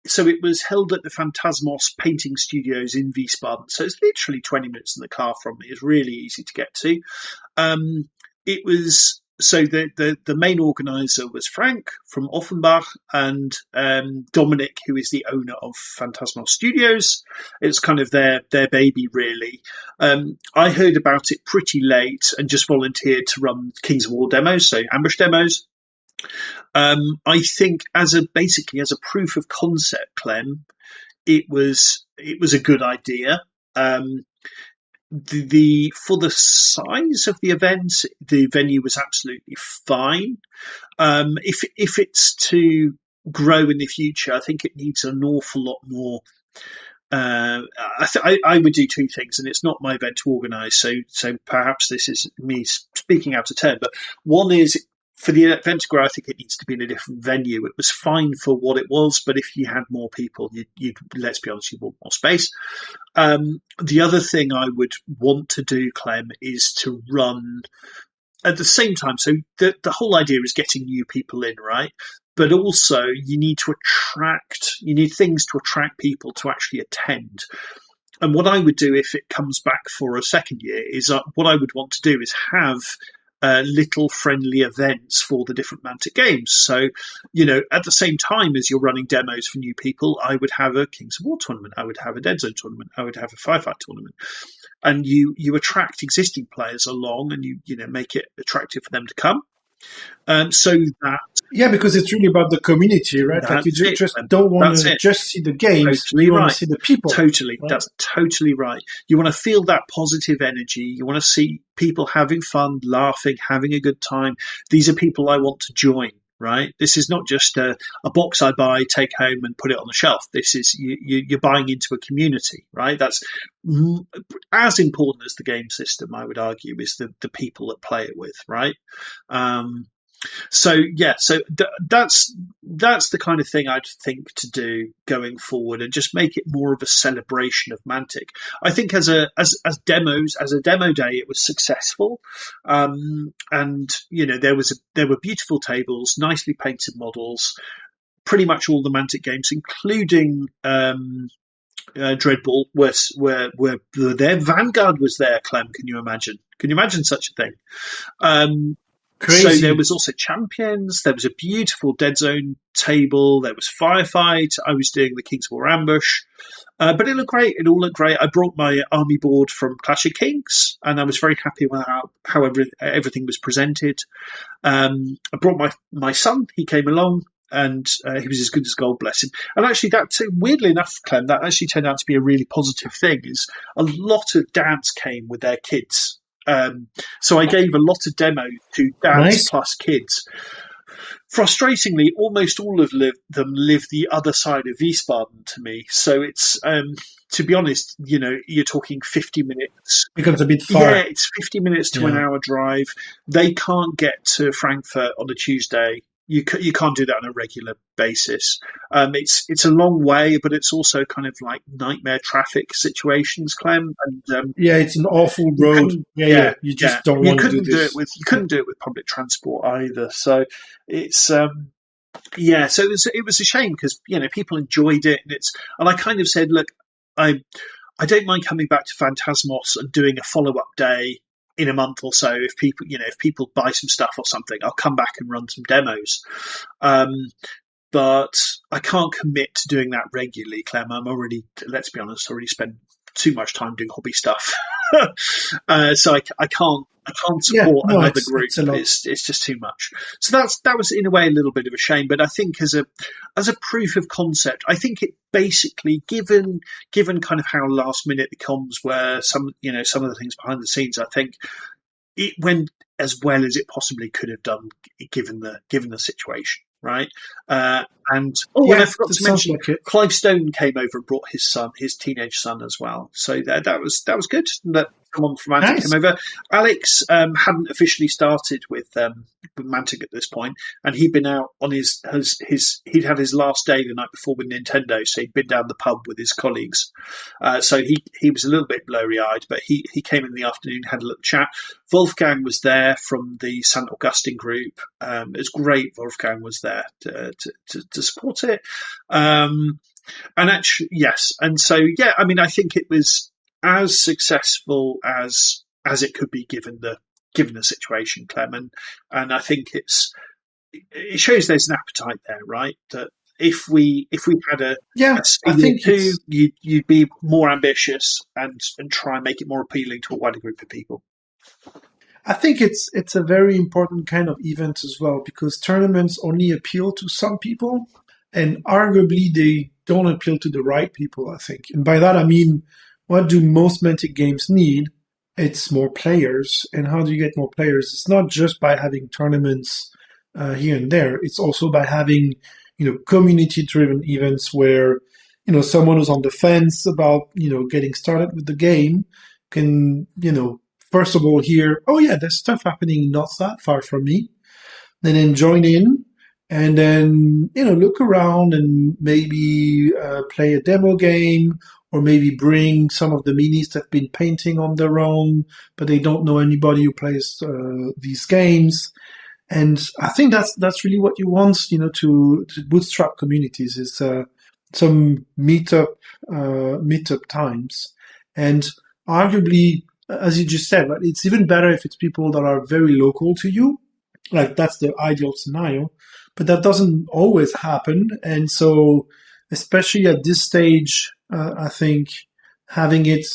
so it was held at the Phantasmos Painting Studios in Wiesbaden. So it's literally 20 minutes in the car from me. It's really easy to get to. It was, so the main organizer was Frank from Offenbach and Dominic, who is the owner of Phantasmos Studios. It's kind of their baby, really. I heard about it pretty late and just volunteered to run Kings of War demos, so ambush demos. I think as a proof of concept, Clem, it was a good idea. For the size of the event, the venue was absolutely fine. If it's to grow in the future, I think it needs an awful lot more. I would do 2 things, and it's not my event to organise, so perhaps this is me speaking out of turn. But one is, for the event to grow, I think it needs to be in a different venue. It was fine for what it was, but if you had more people, you'd let's be honest, you'd want more space. The other thing I would want to do, Clem, is to run at the same time. So the whole idea is getting new people in, right? But also you need things to attract people to actually attend. And what I would do if it comes back for a second year is what I would want to do is have little friendly events for the different Mantic games. So, at the same time as you're running demos for new people, I would have a Kings of War tournament. I would have a Dead Zone tournament. I would have a Firefight tournament. And you attract existing players along and you make it attractive for them to come. So that because it's really about the community, right? Like you just don't want to just see the games, totally you want right. to see the people. Totally, right? That's totally right. You want to feel that positive energy. You want to see people having fun, laughing, having a good time. These are people I want to join. Right? This is not just a box I buy, take home, and put it on the shelf. This is you're buying into a community, right? That's as important as the game system, I would argue, is the people that play it with, right? So that's the kind of thing I'd think to do going forward, and just make it more of a celebration of Mantic. I think as a demo day, it was successful, and there were beautiful tables, nicely painted models, pretty much all the Mantic games, including Dreadball, were there. Vanguard was there. Clem, can you imagine? Can you imagine such a thing? Crazy. So there was also Champions. There was a beautiful Dead Zone table. There was Firefight. I was doing the Kings of War Ambush. But it looked great. It all looked great. I brought my army board from Clash of Kings, and I was very happy with how everything was presented. I brought my son. He came along, and he was as good as gold, bless him. And actually, weirdly enough, Clem, that actually turned out to be a really positive thing. Is a lot of dads came with their kids. So I gave a lot of demos to dads plus kids. Frustratingly, almost all of them live the other side of Wiesbaden to me. So it's, to be honest, you're talking 50 minutes. Becomes a bit far. Yeah, it's 50 minutes to an hour drive. They can't get to Frankfurt on a Tuesday. You can't do that on a regular basis. It's a long way, but it's also kind of like nightmare traffic situations, Clem. And it's an awful road. You just don't want to do this. You couldn't do it with public transport either. So it's So it was a shame because people enjoyed it, and I kind of said, look, I don't mind coming back to Phantasmos and doing a follow up day in a month or so. If people buy some stuff or something, I'll come back and run some demos. But I can't commit to doing that regularly, Clem. Let's be honest, already spent too much time doing hobby stuff. So I can't support another group. It's just too much. So that was in a way a little bit of a shame. But I think as a proof of concept, I think it basically, given kind of how last minute the comms were, some of the things behind the scenes, I think it went as well as it possibly could have done given the situation. Right. And I forgot to mention, Clive Stone came over and brought his teenage son as well. So that was good that someone from Mantic came over. Alex hadn't officially started with Mantic at this point, and he'd been out on he'd had his last day the night before with Nintendo, so he'd been down the pub with his colleagues. So he was a little bit blurry-eyed, but he came in the afternoon, had a little chat. Wolfgang was there from the St. Augustine group. It was great. Wolfgang was there to support it. And actually, yes. And so, I think it was as successful as it could be given the situation, Clem. And I think it shows there's an appetite there, right? That if we had a two, you'd be more ambitious and try and make it more appealing to a wider group of people. I think it's a very important kind of event as well, because tournaments only appeal to some people, and arguably they don't appeal to the right people, I think. And by that I mean, what do most Mantic games need? It's more players. And how do you get more players? It's not just by having tournaments here and there. It's also by having community-driven events where someone who's on the fence about getting started with the game can first of all hear, oh yeah, there's stuff happening not that far from me. then join in, and then look around and maybe play a demo game, or maybe bring some of the minis that have been painting on their own, but they don't know anybody who plays these games. And I think that's really what you want, to bootstrap communities, is some meetup times. And arguably, as you just said, right, it's even better if it's people that are very local to you. Like, that's the ideal scenario, but that doesn't always happen. And so, especially at this stage, I think having it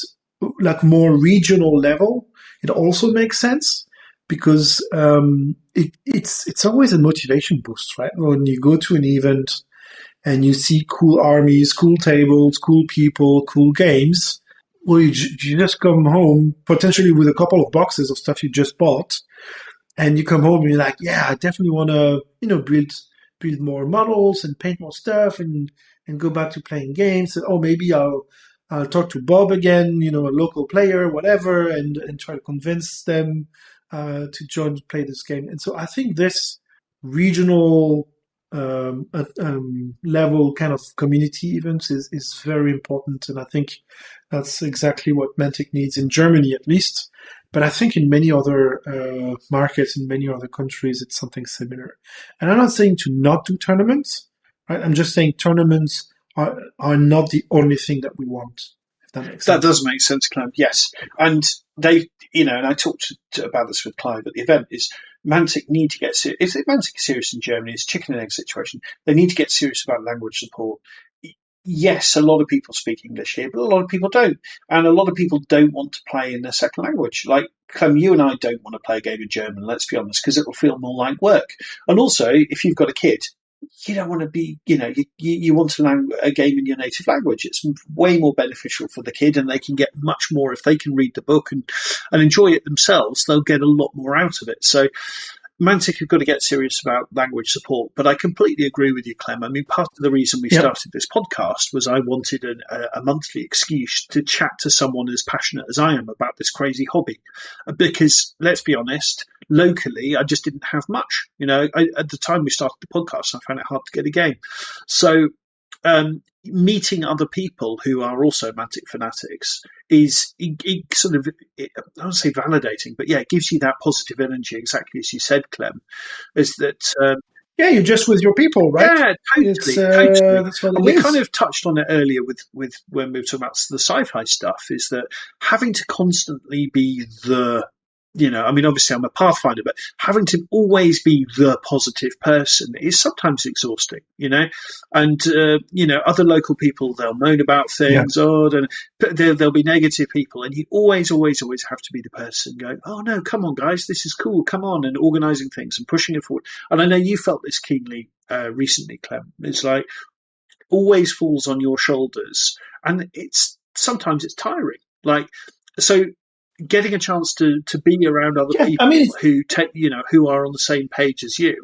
like more regional level, it also makes sense, because it's always a motivation boost, right? When you go to an event and you see cool armies, cool tables, cool people, cool games, well, you just come home potentially with a couple of boxes of stuff you just bought, and you come home and you're like, yeah, I definitely want to, build more models and paint more stuff, and go back to playing games. And, oh, maybe I'll talk to Bob again, a local player, whatever, and try to convince them to join to play this game. And so I think this regional level kind of community events is very important, and I think that's exactly what Mantic needs in Germany, at least. But I think in many other markets, in many other countries, it's something similar. And I'm not saying to not do tournaments, right? I'm just saying tournaments are not the only thing that we want. If that makes sense. That does make sense, Clem. Yes, and they, and I talked about this with Clive at the event. Is Mantic need to get serious? If Mantic is serious in Germany, it's a chicken and egg situation. They need to get serious about language support. Yes, a lot of people speak English here, but a lot of people don't. And a lot of people don't want to play in their second language. Like, Clem, you and I don't want to play a game in German, let's be honest, because it will feel more like work. And also, if you've got a kid, you don't want to be, you want to learn a game in your native language. It's way more beneficial for the kid, and they can get much more if they can read the book and enjoy it themselves. They'll get a lot more out of it. So Mantic have got to get serious about language support, but I completely agree with you, Clem. I mean, part of the reason we started this podcast was I wanted a monthly excuse to chat to someone as passionate as I am about this crazy hobby. Because, let's be honest, locally, I just didn't have much. At the time we started the podcast, I found it hard to get a game. So meeting other people who are also Mantic fanatics is sort of, I don't say validating, but yeah, it gives you that positive energy, exactly as you said, Clem, is that... you're just with your people, right? Yeah, totally. That's what and we kind of touched on it earlier with when we were talking about the sci-fi stuff, is that having to constantly be the... obviously I'm a Pathfinder, but having to always be the positive person is sometimes exhausting, and, other local people, they'll moan about things, but there'll be negative people, and you always have to be the person going, oh no, come on guys, this is cool, come on, and organising things and pushing it forward. And I know you felt this keenly recently, Clem. It's like, always falls on your shoulders, and sometimes it's tiring. Like, so getting a chance to be around other people who take, who are on the same page as you,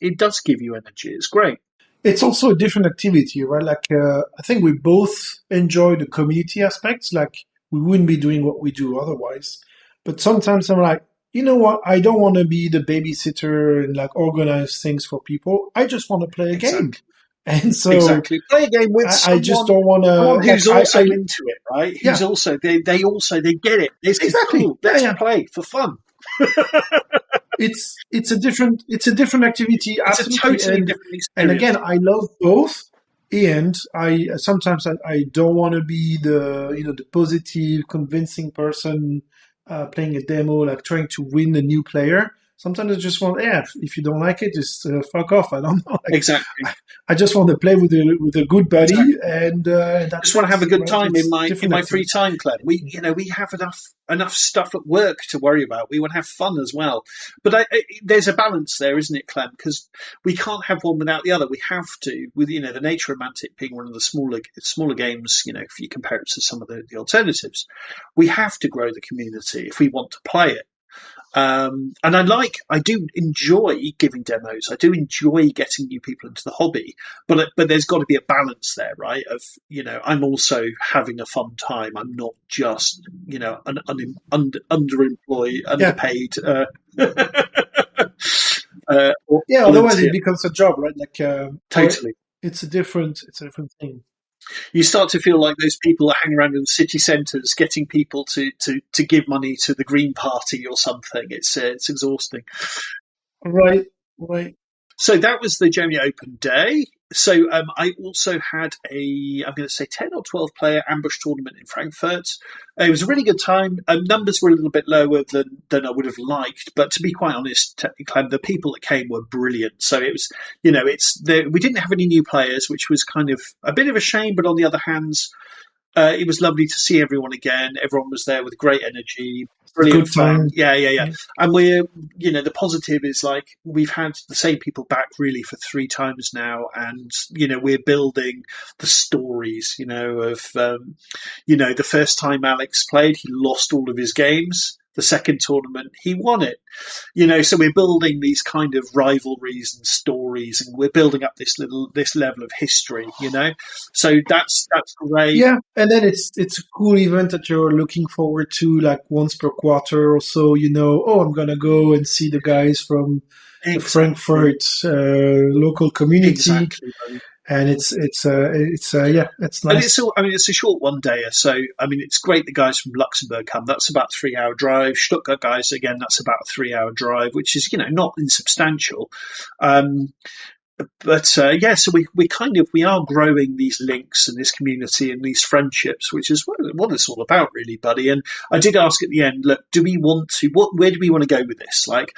it does give you energy. It's great. It's also a different activity, right? Like, I think we both enjoy the community aspects. Like, we wouldn't be doing what we do otherwise. But sometimes I'm like, you know what? I don't want to be the babysitter and like organize things for people. I just want to play a game. And so play a game with someone. I just don't want to. Who's also into it, right? Who's also they get it. This is cool. Let's play for fun. It's a different activity. It's a totally different experience. And again, I love both. And I sometimes don't want to be the positive, convincing person playing a demo, like trying to win a new player. Sometimes I just want, if you don't like it, just fuck off. I don't know. Exactly. I just want to play with a good buddy, and I just want to have a good time in my free time, Clem. We have enough stuff at work to worry about. We want to have fun as well. But there's a balance there, isn't it, Clem? Because we can't have one without the other. We have to, with the nature of Mantic being one of the smaller games. If you compare it to some of the alternatives, we have to grow the community if we want to play it. And I do enjoy giving demos. I do enjoy getting new people into the hobby, but there's got to be a balance there, right? Of, I'm also having a fun time. I'm not just, an underemployed, underpaid. or Yeah, otherwise volunteer. it becomes a job, right? Like Totally. it's a different thing. You start to feel like those people that hang around in the city centres getting people to give money to the Green Party or something. It's exhausting. Right, right. So that was the Germany Open day. So I also had I'm going to say 10 or 12 player ambush tournament in Frankfurt. It was a really good time. Numbers were a little bit lower than I would have liked, but to be quite honest, Clem, the people that came were brilliant. So it was, we didn't have any new players, which was kind of a bit of a shame, but on the other hand, it was lovely to see everyone again. Everyone was there with great energy. Brilliant Good fun. time. Yeah. And we're, the positive is like we've had the same people back really for 3 times now. And, we're building the stories, of, the first time Alex played, he lost all of his games. The second tournament, he won it. So we're building these kind of rivalries and stories, and we're building up this level of history. So that's great. Yeah, and then it's a cool event that you're looking forward to, like once per quarter or so. I'm gonna go and see the guys from the Frankfurt local community. Exactly. And it's nice. And it's a short one-dayer, so it's great the guys from Luxembourg come. That's about a 3-hour drive. Stuttgart guys, again, that's about a 3-hour drive, which is not insubstantial. So we are growing these links and this community and these friendships, which is what it's all about, really, buddy. And I did ask at the end, look, where do we want to go with this? Like,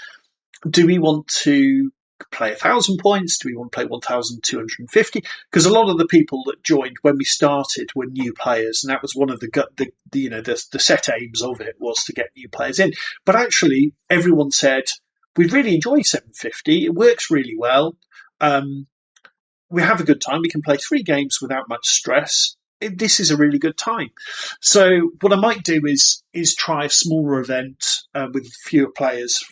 do we want to play 1,000 points? Do we want to play 1,250? Because a lot of the people that joined when we started were new players, and that was one of the set aims of it, was to get new players in. But actually, everyone said we really enjoy 750. It works really well. We have a good time. We can play 3 games without much stress. This is a really good time. So what I might do is try a smaller event with fewer players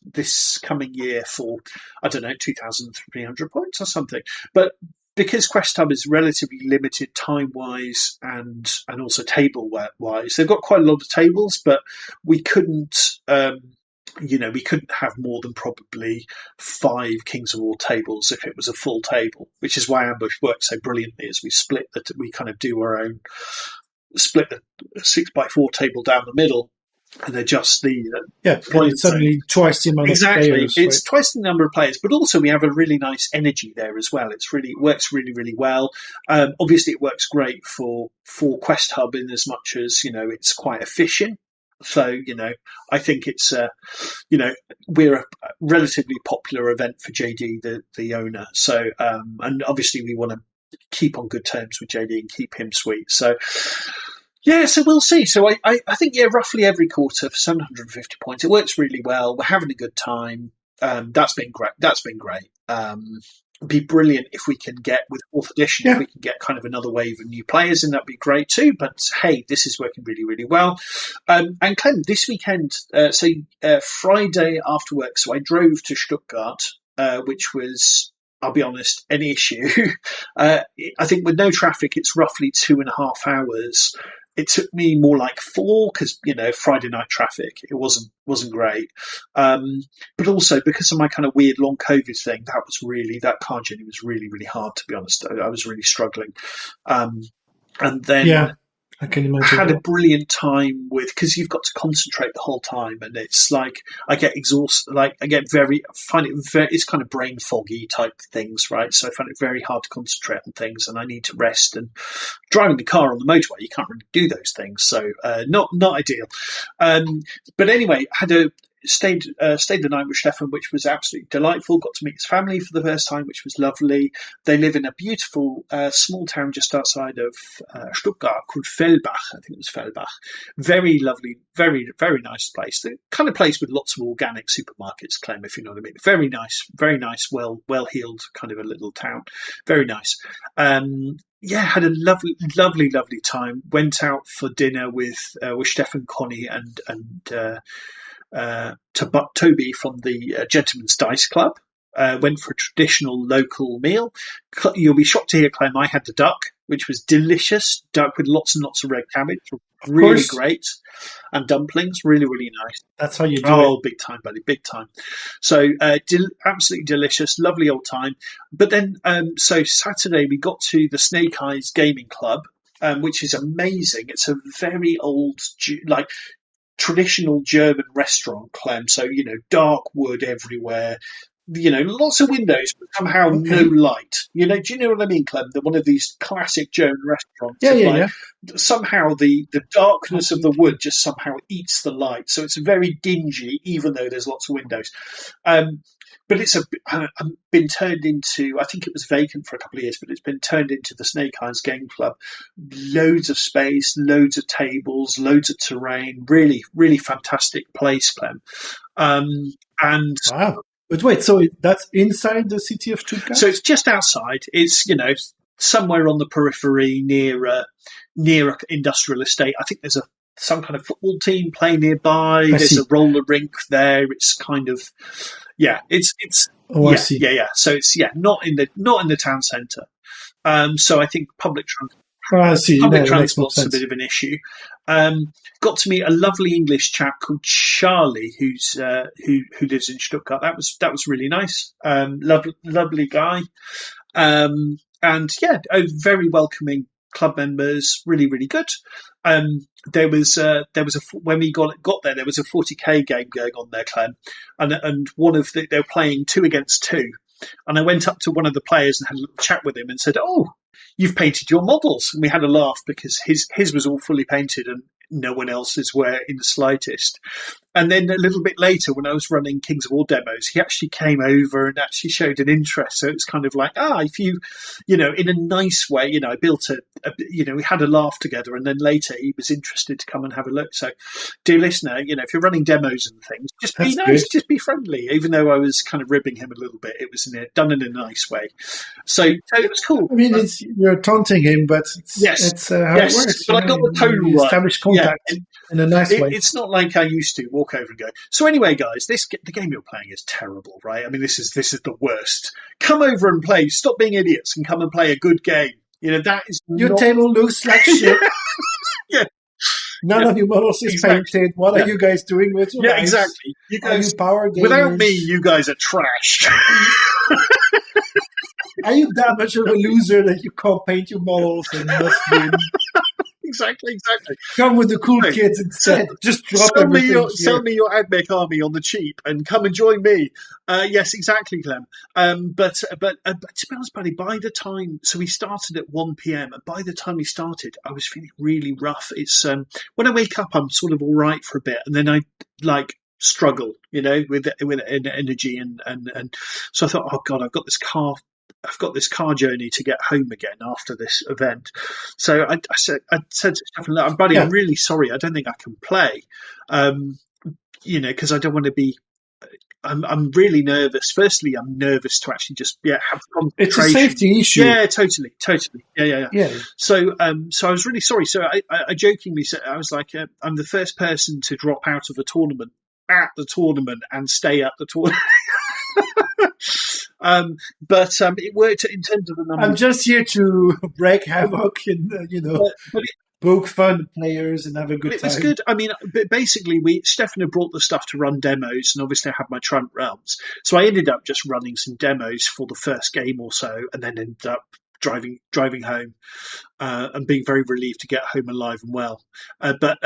this coming year for, I don't know, 2,300 points or something. But because Quest Hub is relatively limited time-wise and also table-wise, they've got quite a lot of tables, but we couldn't... we couldn't have more than probably 5 Kings of War tables if it was a full table, which is why Ambush works so brilliantly. As we kind of do our own, split the 6x4 table down the middle, and adjust the it's suddenly twice the amount of players. It's twice the number of players, but also we have a really nice energy there as well. It works really, really well. Obviously, it works great for Quest Hub in as much as it's quite efficient. So, I think it's, we're a relatively popular event for JD, the owner. So, and obviously we want to keep on good terms with JD and keep him sweet. So, so we'll see. So I think, roughly every quarter for 750 points. It works really well. We're having a good time. That's been great. It'd be brilliant if we can get, with 4th edition, if we can get kind of another wave of new players, and that'd be great too. But hey, this is working really, really well. And Clem, this weekend, Friday after work, so I drove to Stuttgart, which was, I'll be honest, an issue. I think with no traffic, it's roughly 2.5 hours. It took me more like 4 because, Friday night traffic, it wasn't great. But also because of my kind of weird long COVID thing, that car journey was really, really hard, to be honest. I was really struggling. And then I can imagine. I had a brilliant time because you've got to concentrate the whole time, and it's like I get exhausted. Like it's kind of brain foggy type things, right? So I find it very hard to concentrate on things, and I need to rest. And driving the car on the motorway, you can't really do those things, so not ideal. But anyway, stayed the night with Stefan, which was absolutely delightful. Got to meet his family for the first time, which was lovely. They live in a beautiful small town just outside of Stuttgart called Fellbach. I think it was Fellbach. Very lovely, very, very nice place. The kind of place with lots of organic supermarkets, Clem, if you know what I mean. Very nice, well-heeled kind of a little town. Very nice. Had a lovely, lovely, lovely time. Went out for dinner with Stefan, Connie, and Toby from the Gentleman's Dice Club. Went for a traditional local meal. You'll be shocked to hear, Clem, I had the duck. which was delicious. Duck with lots and lots of red cabbage, really course. great, and dumplings, really, really nice. That's how you do Oh, it. big time, buddy, big time. So absolutely delicious, lovely old time. But then, so Saturday we got to the Snake Eyes Gaming Club, which is amazing. It's a very old, like, traditional German restaurant, Clem. So, dark wood everywhere. Lots of windows, but somehow no light. Do you know what I mean, Clem? They're one of these classic German restaurants. Yeah. Somehow the darkness of the wood just somehow eats the light. So it's very dingy, even though there's lots of windows. But it's been turned into, I think it was vacant for a couple of years, but it's been turned into the Snake Eyes Game Club. Loads of space, loads of tables, loads of terrain. Really, really fantastic place, Clem. And wow. But wait, so that's inside the city of Stuttgart? So it's just outside. It's, somewhere on the periphery near an industrial estate. I think there's some kind of football team playing nearby. There's a roller rink there. It's kind of, it's I see. Yeah. So it's, not in the town centre. So I think public transport. I see. Public That makes more transport's a sense. bit of an issue. Got to meet a lovely English chap called Charlie, who lives in Stuttgart. That was really nice. Lovely guy, and very welcoming club members. Really, really good. There was when we got there, there was a 40k game going on there, Clem, and they were playing 2 against 2. And I went up to one of the players and had a little chat with him and said, "Oh, you've painted your models." And we had a laugh because his was all fully painted and no one else's were in the slightest. And then a little bit later, when I was running Kings of War demos, he actually came over and actually showed an interest. So it's kind of like, if you, in a nice way, I built we had a laugh together. And then later he was interested to come and have a look. So, dear listener, if you're running demos and things, just be nice, just be friendly. Even though I was kind of ribbing him a little bit, it was done in a nice way. So it was cool. I mean, you're taunting him, but it's how it works. But I got the tone right. Establish contact in a nice way. It's not like I used to walk over and go. So anyway, guys, the game you're playing is terrible, right? I mean, this is the worst. Come over and play. Stop being idiots and come and play a good game. That is your table looks like shit. Yeah. None of your models is painted. What are you guys doing with your lives? Exactly. You guys, power gamers? Without me, you guys are trash. Are you that much of a loser that you can't paint your models and must win? Exactly. Come with the cool kids instead. Just drop everything. Sell me your AdMech army on the cheap and come and join me. Yes, exactly, Clem. But to be honest, buddy, by the time we started at 1 p.m. and by the time we started, I was feeling really rough. It's when I wake up, I'm sort of all right for a bit, and then I struggle, with energy and so I thought, oh God, I've got this car journey to get home again after this event. So I said to Stefan, buddy, I'm really sorry. I don't think I can play, because I don't want to be. I'm really nervous. Firstly, I'm nervous to actually just have concentration. It's a safety issue. Yeah, totally. Yeah. So I was really sorry. So I jokingly said, I was like, I'm the first person to drop out of a tournament at the tournament and stay at the tournament. But it worked in terms of the numbers. I'm just here to break havoc and poke fun players and have a good time. It was good. I mean, basically, Stefan had brought the stuff to run demos, and obviously I had my Triumph Realms, so I ended up just running some demos for the first game or so, and then ended up driving home and being very relieved to get home alive and well. But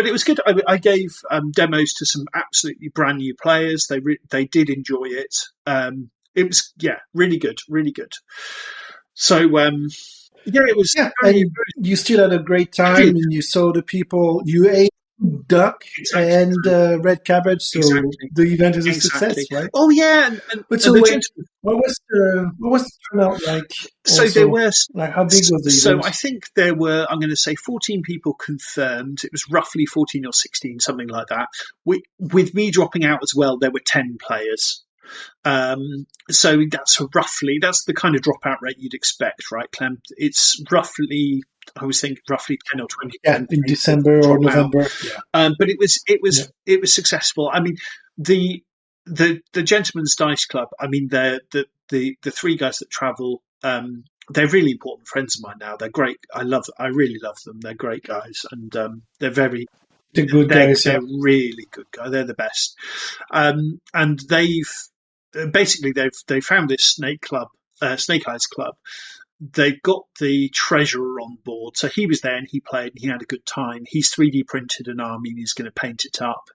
it was good. I gave demos to some absolutely brand new players. They did enjoy it. It was really good. So it was. Yeah, and you still had a great time, and you saw the people. You ate duck and red cabbage, so the event is a success, right? Oh yeah, but so wait, what was the turnout like? So also? there were how big was the event? So I think there were, I'm going to say 14 people confirmed. It was roughly 14 or 16, something like that. With me dropping out as well, there were 10 players. So that's the kind of dropout rate you'd expect, right, Clem? It's roughly, I was thinking roughly 10 or 20. Yeah, in December or November. Yeah. But it was successful. I mean, the Gentleman's Dice Club. I mean, the 3 guys that travel they're really important friends of mine now. They're great. I really love them. They're great guys, and they're very. The good guys, They're really good guys. They're the best. And they've found this Snake Eyes Club. They got the treasurer on board. So he was there and he played and he had a good time. He's 3D printed an army and he's going to paint it up.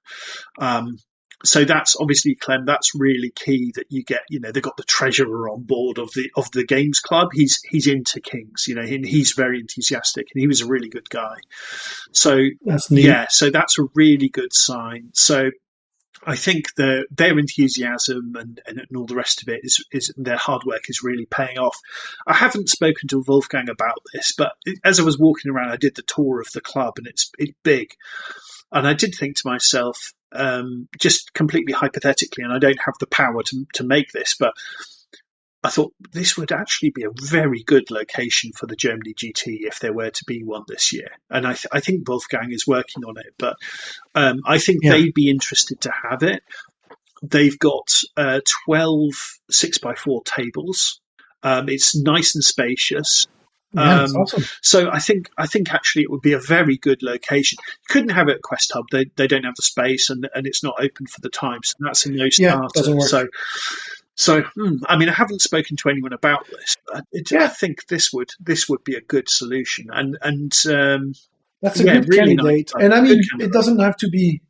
So that's obviously, Clem, that's really key that you get, they've got the treasurer on board of the games club. He's into Kings, and he's very enthusiastic and he was a really good guy. So that's neat. Yeah, so that's a really good sign. So I think their enthusiasm and all the rest of it is their hard work is really paying off. I haven't spoken to Wolfgang about this, but as I was walking around, I did the tour of the club and it's big. And I did think to myself, just completely hypothetically, and I don't have the power to make this, but I thought this would actually be a very good location for the Germany GT if there were to be one this year. And I think Wolfgang is working on it, but I think they'd be interested to have it. They've got 12 6x4 tables. It's nice and spacious. That's awesome. So I think actually it would be a very good location. You couldn't have it at Quest Hub. They don't have the space and it's not open for the time. So that's a no starter. Doesn't work. So I mean, I haven't spoken to anyone about this, but I think this would be a good solution. And that's a good really candidate. Nice. And I mean, it doesn't have to be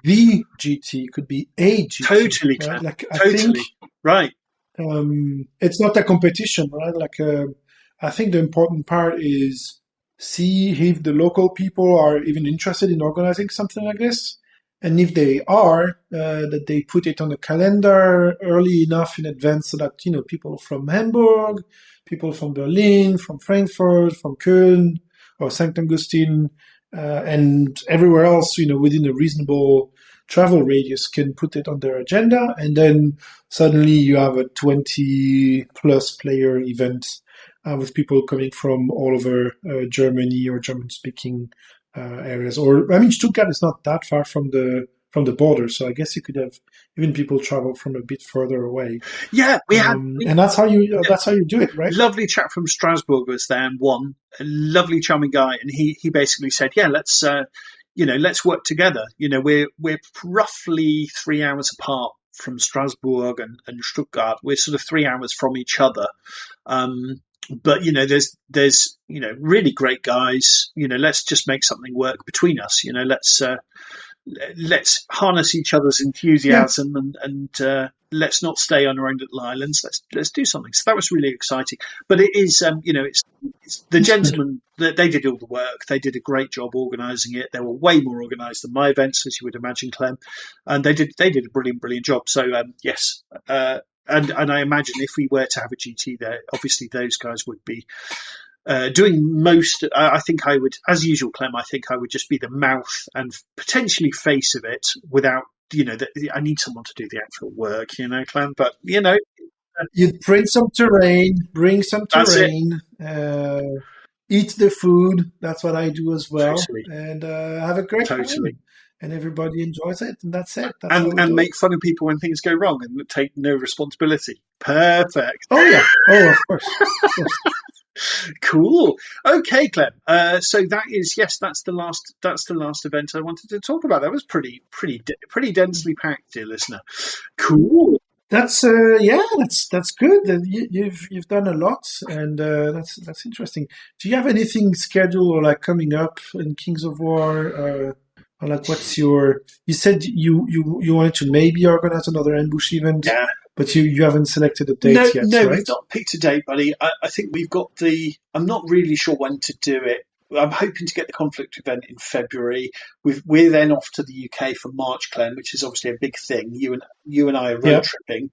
the GT. It could be a GT. Totally, right? Like totally. I think, right. It's not a competition, right? Like I think the important part is see if the local people are even interested in organizing something like this. And if they are, that they put it on the calendar early enough in advance so that, people from Hamburg, people from Berlin, from Frankfurt, from Köln or St. Augustine, and everywhere else, within a reasonable travel radius can put it on their agenda. And then suddenly you have a 20 plus player event with people coming from all over Germany or German speaking areas. Or I mean, Stuttgart is not that far from the border, so I guess you could have even people travel from a bit further away. Yeah, and that's how you do it, right? Lovely chap from Strasbourg was there and won. A lovely, charming guy, and he basically said, "Yeah, let's work together. We're roughly 3 hours apart from Strasbourg and Stuttgart. We're sort of 3 hours from each other." But there's really great guys. Let's just make something work between us. Let's harness each other's enthusiasm and let's not stay on our own little islands. Let's do something. So that was really exciting. But it is it's the gentlemen that they did all the work. They did a great job organising it. They were way more organised than my events, as you would imagine, Clem. And they did a brilliant job. So yes. And I imagine if we were to have a GT there, obviously those guys would be doing most. I think I would, as usual, Clem. I think I would just be the mouth and potentially face of it without, I need someone to do the actual work, Clem. But you'd bring some terrain, eat the food. That's what I do as well, Totally. And have a great time. And everybody enjoys it, and that's it. And make fun of people when things go wrong and take no responsibility. Perfect. Oh yeah. Oh, of course. Cool. Okay, Clem. So that's the last event I wanted to talk about. That was pretty densely packed, dear listener. Cool. That's that's good. You've done a lot, and that's interesting. Do you have anything scheduled or coming up in Kings of War? Or what's your? You said you wanted to maybe organize another ambush event, but you haven't selected a date yet. No, right? We've not picked a date, buddy. I think we've got I'm not really sure when to do it. I'm hoping to get the conflict event in February. We're then off to the UK for March, Clem, which is obviously a big thing. You and I are road tripping,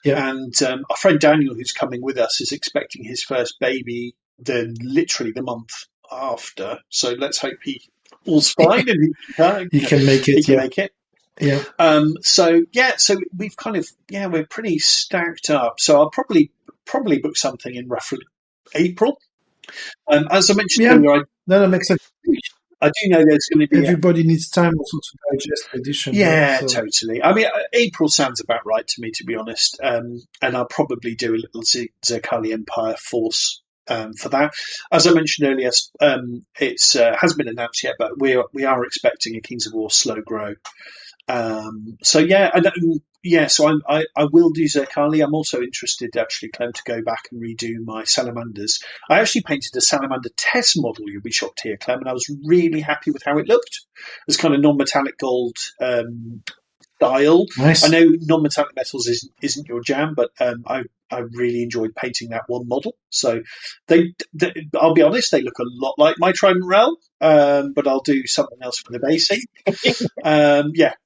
and our friend Daniel, who's coming with us, is expecting his first baby literally the month after. So let's hope all's fine and he can make it. He can make it. Yeah. So we've kind of we're pretty stacked up. So I'll probably book something in roughly April. As I mentioned earlier, that makes sense. I do know there's going to be everybody needs time also to digest the edition. Yeah, right? So. Totally. I mean, April sounds about right to me, to be honest. And I'll probably do a little Zerkali Empire Force for that. As I mentioned earlier, it's hasn't been announced yet, but we are expecting a Kings of War slow grow. So yeah, so I will do Zerkali. I'm also interested, actually, Clem, to go back and redo my salamanders. I actually painted a salamander test model. You'll be shocked here, Clem, and I was really happy with how it looked. It's kind of non-metallic gold style. Nice. I know non-metallic metals isn't your jam, but I really enjoyed painting that one model. So they I'll be honest, they look a lot like my Trident Realm, but I'll do something else for the basing.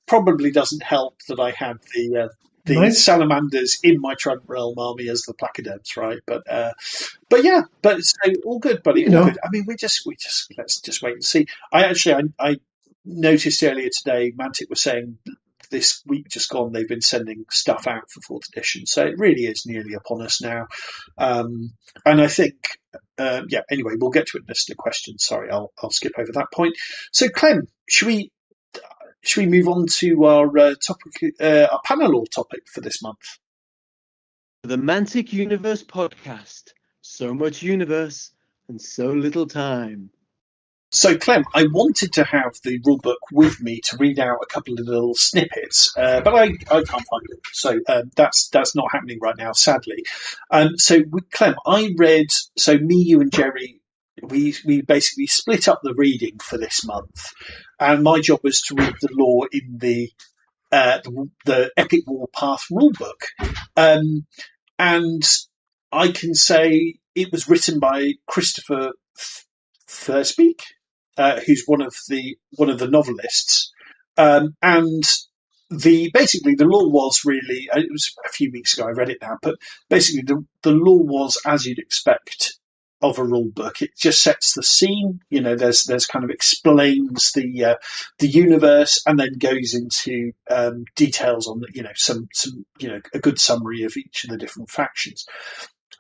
Probably doesn't help that I had the Nice. salamanders in my Trident Realm army as the placoderms, right? But so all good, buddy. All good. I mean, we just let's just wait and see. I noticed earlier today, Mantic was saying this week just gone, they've been sending stuff out for 4th edition. So it really is nearly upon us now. And I think, anyway, we'll get to it in a question. Sorry, I'll skip over that point. So Clem, should we move on to our topic, our panel topic for this month? The Mantic Universe podcast. So much universe and so little time. So, Clem, I wanted to have the rulebook with me to read out a couple of little snippets, but I can't find it. So that's not happening right now, sadly. So, with Clem, I read. So, me, you, and Jerry, we basically split up the reading for this month, and my job was to read the lore in the Epic Warpath rulebook, and I can say it was written by Christopher Thurspeak. Who's one of the novelists, and basically the lore was really, it was a few weeks ago, I read it now, but basically the lore was as you'd expect of a rule book. It just sets the scene, there's kind of explains the universe, and then goes into details on some a good summary of each of the different factions.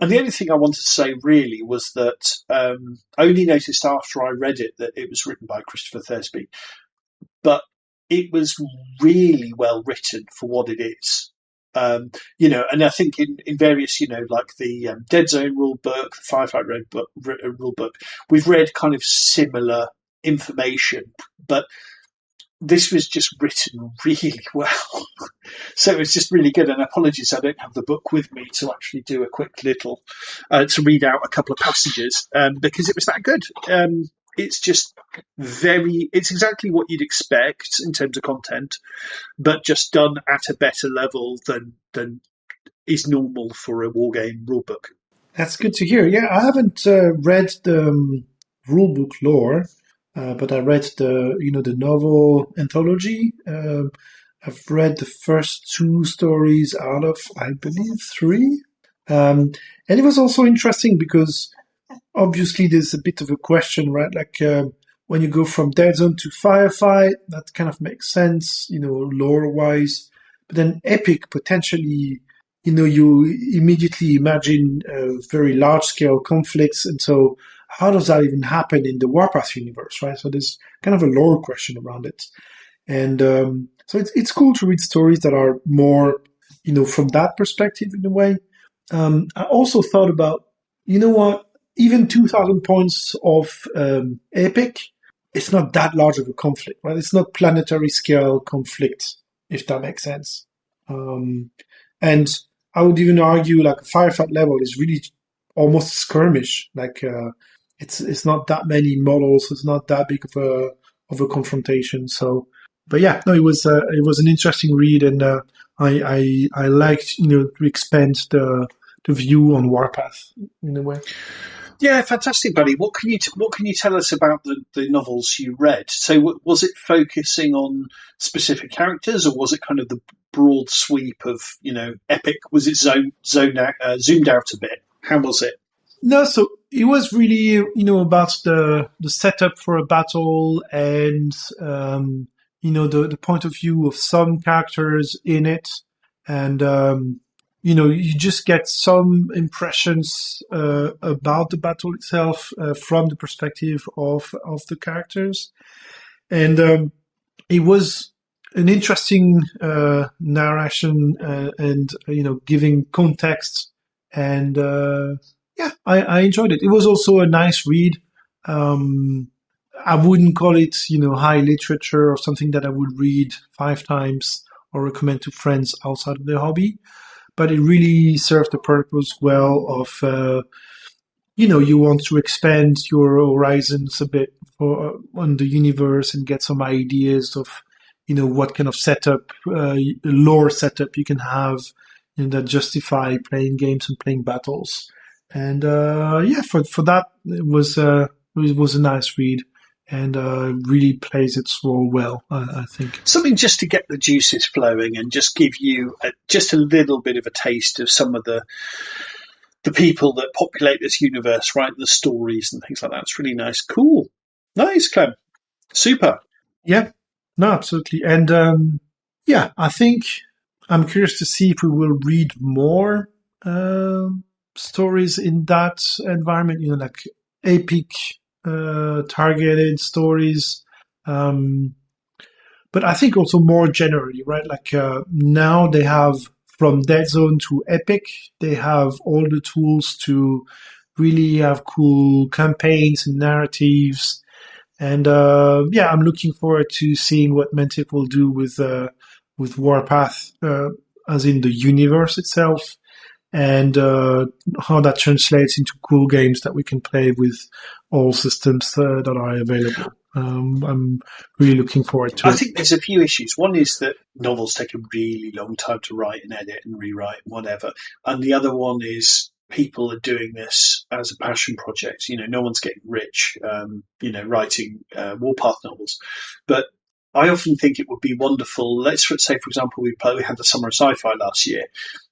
And the only thing I wanted to say really was that I only noticed after I read it that it was written by Christopher Thursby, but it was really well written for what it is. And I think in various, like the Dead Zone rule book, the Firefight Red book, rule book, we've read kind of similar information, but this was just written really well. So it's just really good. And apologies, I don't have the book with me to actually do a quick little, to read out a couple of passages, because it was that good. It's just it's exactly what you'd expect in terms of content, but just done at a better level than is normal for a wargame rulebook. That's good to hear. Yeah, I haven't read the rulebook lore. But I read the novel anthology. I've read the first 2 stories out of, I believe, 3. And it was also interesting because obviously there's a bit of a question, right? Like when you go from Dead Zone to Firefight, that kind of makes sense, lore-wise. But then Epic, potentially, you immediately imagine very large-scale conflicts. And so how does that even happen in the Warpath universe, right? So there's kind of a lore question around it. And so it's cool to read stories that are more, from that perspective in a way. I also thought about, even 2,000 points of Epic, it's not that large of a conflict, right? It's not planetary scale conflict, if that makes sense. And I would even argue like a Firefight level is really almost skirmish, like it's not that many models. It's not that big of a confrontation. So, but yeah, no, it was an interesting read, and I liked to expand the view on Warpath in a way. Yeah, fantastic, buddy. What can you tell us about the novels you read? So, was it focusing on specific characters, or was it kind of the broad sweep of Epic? Was it zoomed out a bit? How was it? No, so it was really, about the setup for a battle and, the point of view of some characters in it. And, you just get some impressions about the battle itself from the perspective of the characters. And it was an interesting narration and, giving context and yeah, I enjoyed it. It was also a nice read. I wouldn't call it, high literature or something that I would read 5 times or recommend to friends outside of the hobby, but it really served the purpose well of, you want to expand your horizons a bit on the universe and get some ideas of, what kind of setup, lore setup you can have, that justify playing games and playing battles. And yeah, for that it was a nice read, and really plays its role well, I think. Something just to get the juices flowing and just give you just a little bit of a taste of some of the people that populate this universe, right? The stories and things like that. It's really nice. Cool. Nice, Clem. Super. Yeah, no, absolutely. And yeah, I think I'm curious to see if we will read more stories in that environment, like epic targeted stories. But I think also more generally, right? Like now they have, from Dead Zone to Epic, they have all the tools to really have cool campaigns and narratives. And yeah, I'm looking forward to seeing what Mantic will do with Warpath, as in the universe itself, and how that translates into cool games that we can play with all systems that are available. I'm really looking forward to it. I think there's a few issues. One is that novels take a really long time to write and edit and rewrite and whatever. And the other one is people are doing this as a passion project. No one's getting rich, writing Warpath novels. But I often think it would be wonderful. Let's say, for example, we had the Summer of Sci-Fi last year.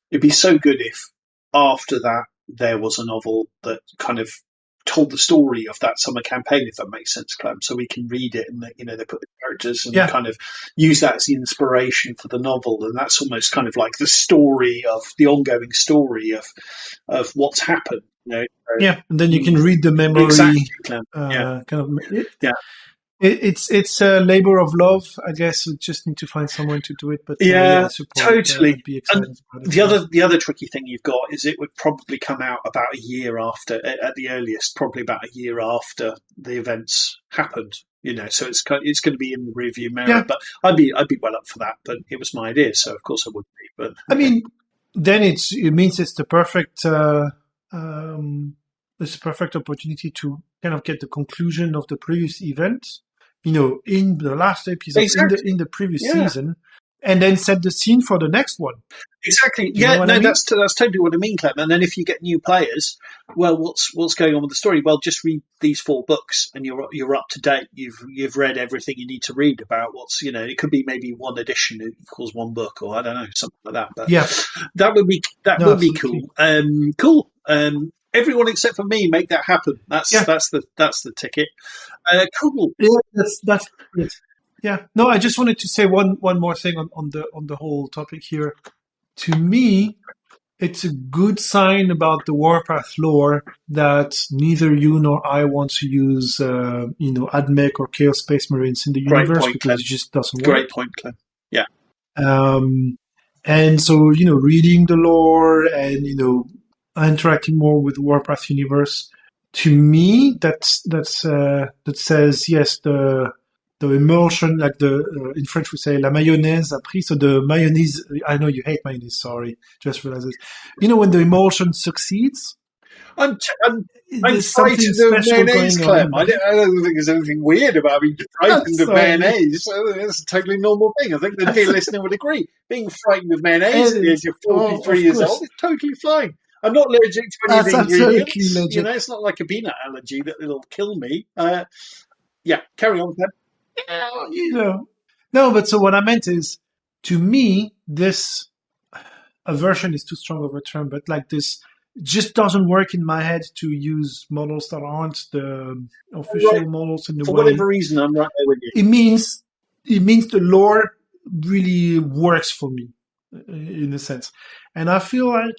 It'd be so good if after that there was a novel that kind of told the story of that summer campaign, if that makes sense, Clem, so we can read it and they put the characters and kind of use that as the inspiration for the novel, and that's almost kind of like the story of the ongoing story of what's happened. Yeah, and then you can read the memory. Exactly, Clem. Yeah. Kind of. Yeah. It's a labor of love, I guess. We just need to find someone to do it. But yeah, support, totally. Be excited about it. The other tricky thing you've got is it would probably come out about a year after, at the earliest, probably about a year after the events happened. So it's going to be in the rearview mirror. Yeah. But I'd be well up for that. But it was my idea, so of course I would be. But I mean, then it means it's the perfect. It's a perfect opportunity to kind of get the conclusion of the previous event, in the last episode, exactly. in the previous season, and then set the scene for the next one. Exactly. Yeah, no, that's totally what I mean, Clem. And then if you get new players, well, what's going on with the story? Well, just read these 4 books, and you're up to date. You've read everything you need to read about what's it could be maybe one edition equals 1 book, or I don't know, something like that. But yeah, that would be cool. Cool. Everyone except for me, make that happen. That's the ticket. Cool. Yeah, that's it. Yeah. No, I just wanted to say one more thing on the whole topic here. To me, it's a good sign about the Warpath lore that neither you nor I want to use, AdMech or Chaos Space Marines in the universe, because Clem. It just doesn't work. Great point, Clem. Yeah. And so, reading the lore and, interacting more with the Warpath universe, to me, that says yes, the emulsion, like in French we say la mayonnaise a pris, so the mayonnaise. I know you hate mayonnaise. Sorry, just realized this. When the emulsion succeeds, I'm frightened of mayonnaise, Clem. I don't think there's anything weird about being frightened of mayonnaise. It's a totally normal thing. I think the dear listener would agree. Being frightened of mayonnaise as you're 43 years old is totally fine. I'm not allergic to any of the ingredients. Legit. It's not like a peanut allergy that it'll kill me. Yeah, carry on, Clem. Yeah, No, but so what I meant is, to me, this aversion is too strong of a term, but like this just doesn't work in my head to use models that aren't the official models in the way. For whatever reason, I'm right there with you. It means the lore really works for me, in a sense. And I feel like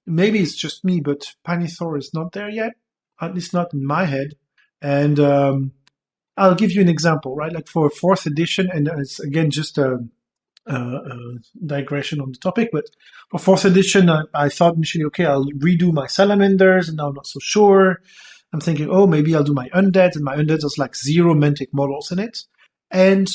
maybe it's just me, but Panithor is not there yet, at least not in my head. And I'll give you an example, right? Like for 4th edition, and it's again just a digression on the topic, but for fourth edition, I thought initially, okay, I'll redo my salamanders, and now I'm not so sure. I'm thinking, oh, maybe I'll do my undead, and my undead has like 0 Mantic models in it, and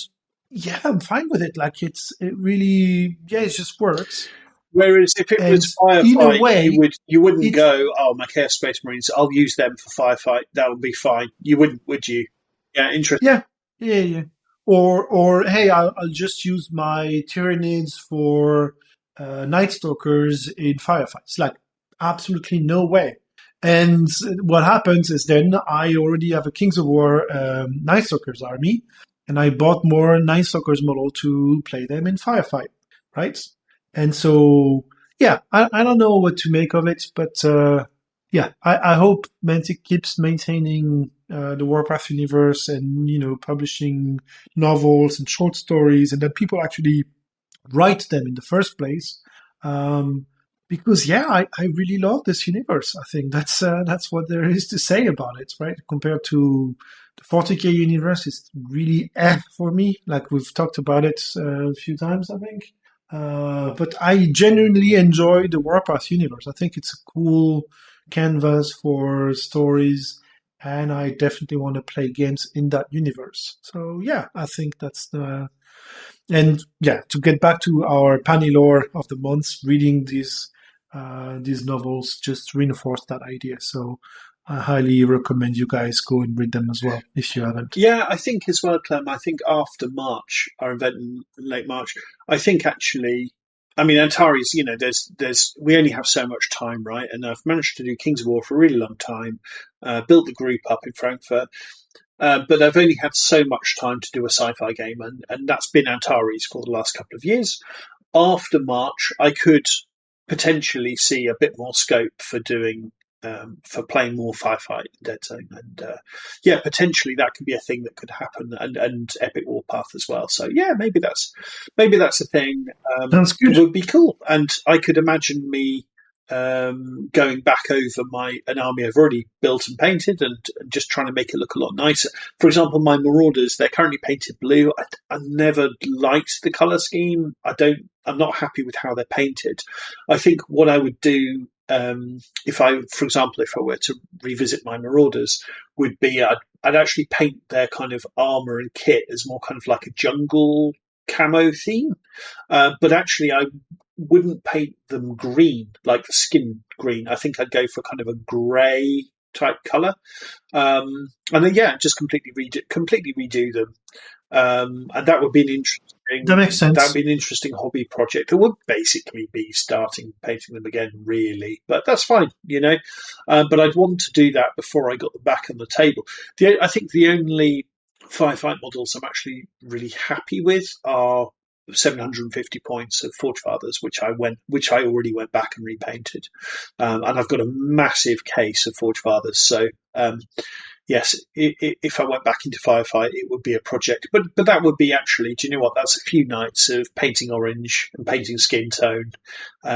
yeah, I'm fine with it. Like it really, yeah, it just works. Whereas if it was in a firefight, way, you wouldn't go, oh, my Chaos Space Marines, I'll use them for firefight. That would be fine. You wouldn't, would you? Yeah, interesting. Yeah. Or hey, I'll just use my Tyranids for Night Stalkers in firefights. Like, absolutely no way. And what happens is then I already have a Kings of War Night Stalkers army, and I bought more Night Stalkers model to play them in firefight, right? And so, yeah, I don't know what to make of it, but yeah, I hope Mantic keeps maintaining the Warpath universe and, publishing novels and short stories, and that people actually write them in the first place. Because yeah, I really love this universe. I think that's what there is to say about it, right? Compared to the 40k universe, it's really for me. Like we've talked about it a few times, I think. But I genuinely enjoy the Warpath universe. I think it's a cool canvas for stories, and I definitely want to play games in that universe. So yeah, I think that's the. And yeah, to get back to our Pani lore of the month, reading these novels just reinforced that idea. So I highly recommend you guys go and read them as well if you haven't. Yeah, I think as well, Clem. I think after March, our event in late March, I think actually, I mean, Antares, we only have so much time, right? And I've managed to do Kings of War for a really long time, built the group up in Frankfurt. But I've only had so much time to do a sci-fi game, and that's been Antares for the last couple of years. After March, I could potentially see a bit more scope for doing for playing more firefight in Dead Zone, and yeah, potentially that could be a thing that could happen, and Epic Warpath as well. So yeah, maybe that's a thing. Sounds good. It would be cool, and I could imagine me going back over an army I've already built and painted, and just trying to make it look a lot nicer. For example, my Marauders, they're currently painted blue. I never liked the color scheme. I'm not happy with how they're painted. I think what I would do, if I were to revisit my Marauders, would be I'd actually paint their kind of armor and kit as more kind of like a jungle camo theme. But actually, I wouldn't paint them green, like the skin green. I think I'd go for kind of a grey type colour. And then, yeah, just completely redo them. And that would be an interesting. That makes sense. That would be an interesting hobby project. It would basically be starting painting them again, really. But that's fine, But I'd want to do that before I got them back on the table. I think the only firefight models I'm actually really happy with are 750 points of Forge Fathers, which I already went back and repainted, and I've got a massive case of Forge Fathers. So yes, if I went back into firefight, it would be a project, but that would be actually, do you know what? That's a few nights of painting orange and painting skin tone,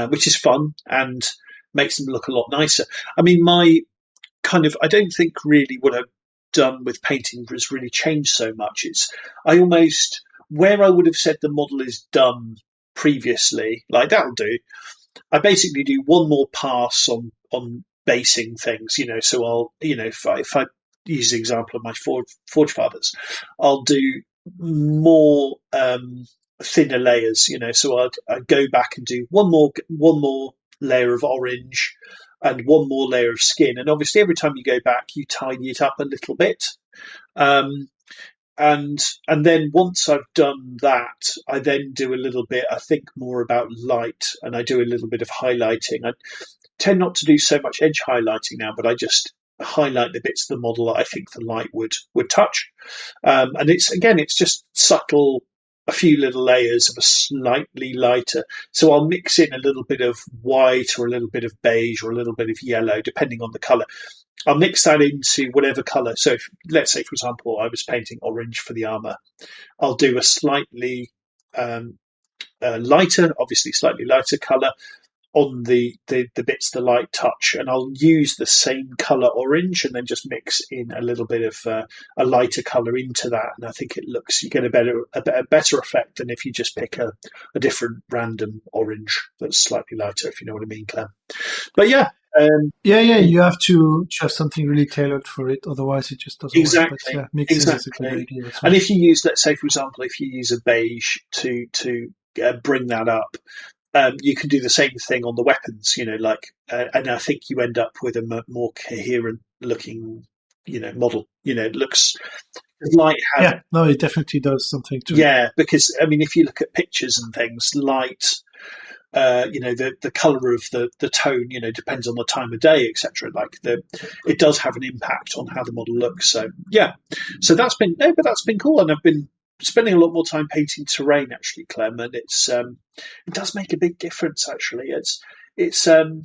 which is fun and makes them look a lot nicer. I mean, I don't think really what I've done with painting has really changed so much. Where I would have said the model is done previously, like that'll do. I basically do one more pass on basing things, So I'll, if I use the example of my Forge Fathers, I'll do more thinner layers, So I'd go back and do one more layer of orange and one more layer of skin, and obviously every time you go back, you tidy it up a little bit. And then once I've done that, I then do a little bit, I think more about light, and I do a little bit of highlighting. I tend not to do so much edge highlighting now, but I just highlight the bits of the model that I think the light would touch. And it's just subtle, a few little layers of a slightly lighter. So I'll mix in a little bit of white or a little bit of beige or a little bit of yellow, depending on the color. I'll mix that into whatever color. So let's say, for example, I was painting orange for the armor. I'll do a slightly lighter, obviously slightly lighter color. on the bits the light touch, and I'll use the same color orange and then just mix in a little bit of a lighter color into that, and I think you get a better effect than if you just pick a different random orange that's slightly lighter, if you know what I mean, Clem. But yeah. You have to have something really tailored for it, otherwise it just doesn't work. But yeah, mixing is a good idea. As well. And if you use, let's say, for example, if you use a beige to bring that up, you can do the same thing on the weapons, and I think you end up with a more coherent looking, model. It looks light. It definitely does something to it. Yeah, because I mean, if you look at pictures and things, light. The color of the tone, depends on the time of day, etc. It does have an impact on how the model looks. So yeah, that's been cool, and I've been spending a lot more time painting terrain actually, Clem, and it does make a big difference actually. It's well,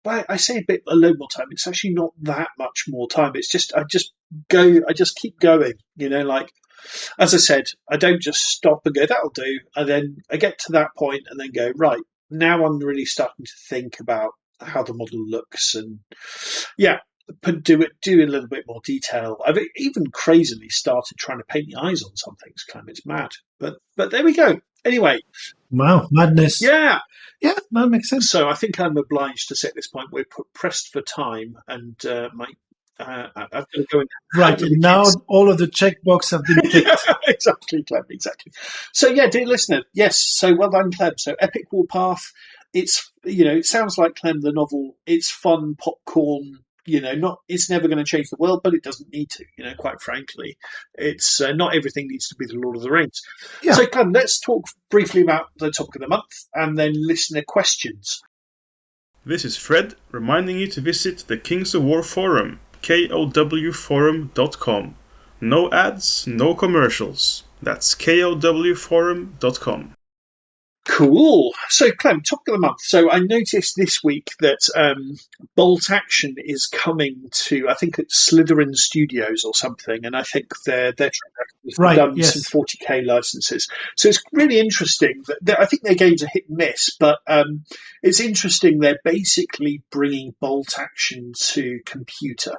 I say a load more time. It's actually not that much more time. It's just I just keep going. As I said, I don't just stop and go, that'll do, and then I get to that point and then go, right, now I'm really starting to think about how the model looks, and do a little bit more detail. I've even crazily started trying to paint the eyes on some things, Clem. It's mad, but there we go. Anyway, wow, madness. Yeah, that makes sense. So I think I'm obliged to say at this point we're pressed for time, and I've got to go in. Right, and now all of the checkbox have been ticked. Exactly, Clem, exactly. So yeah, dear listener, yes, so well done, Clem. So Epic Warpath, it's, it sounds like, Clem, the novel, it's fun, popcorn, it's never going to change the world, but it doesn't need to, quite frankly. It's not everything needs to be the Lord of the Rings. Yeah. So Clem, let's talk briefly about the topic of the month and then listener questions. This is Fred, reminding you to visit the Kings of War forum, kowforum.com. No ads, no commercials. That's kowforum.com. Cool. So, Clem, topic of the month. So, I noticed this week that Bolt Action is coming to, I think it's Slytherin Studios or something, and I think they're done some 40k licenses. So, it's really interesting. I think their games are hit and miss, but it's interesting they're basically bringing Bolt Action to computer.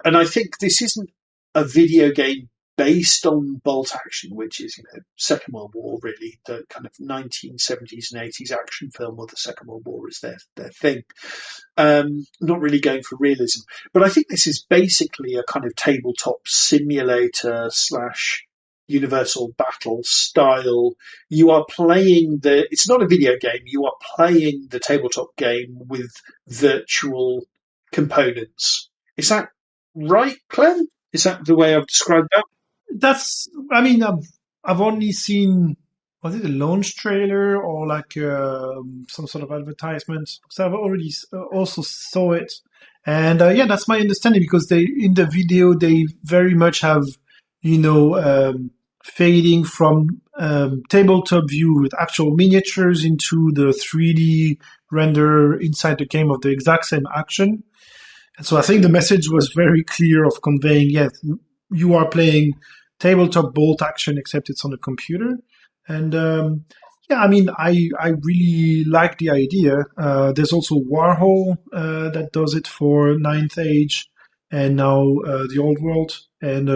And I think this isn't a video game based on Bolt Action, which is, Second World War, really, the kind of 1970s and 80s action film where the Second World War is their thing. Not really going for realism. But I think this is basically a kind of tabletop simulator / universal battle style. You are playing it's not a video game, you are playing the tabletop game with virtual components. Is that right, Clem? Is that the way I've described that? I've only seen, was it a launch trailer or like some sort of advertisement? So I've already also saw it. And that's my understanding, because in the video, they very much have, fading from tabletop view with actual miniatures into the 3D render inside the game of the exact same action. And so I think the message was very clear of conveying, yes, you are playing tabletop Bolt Action, except it's on a computer. And I really like the idea. There's also Warhol that does it for Ninth Age and now the Old World. And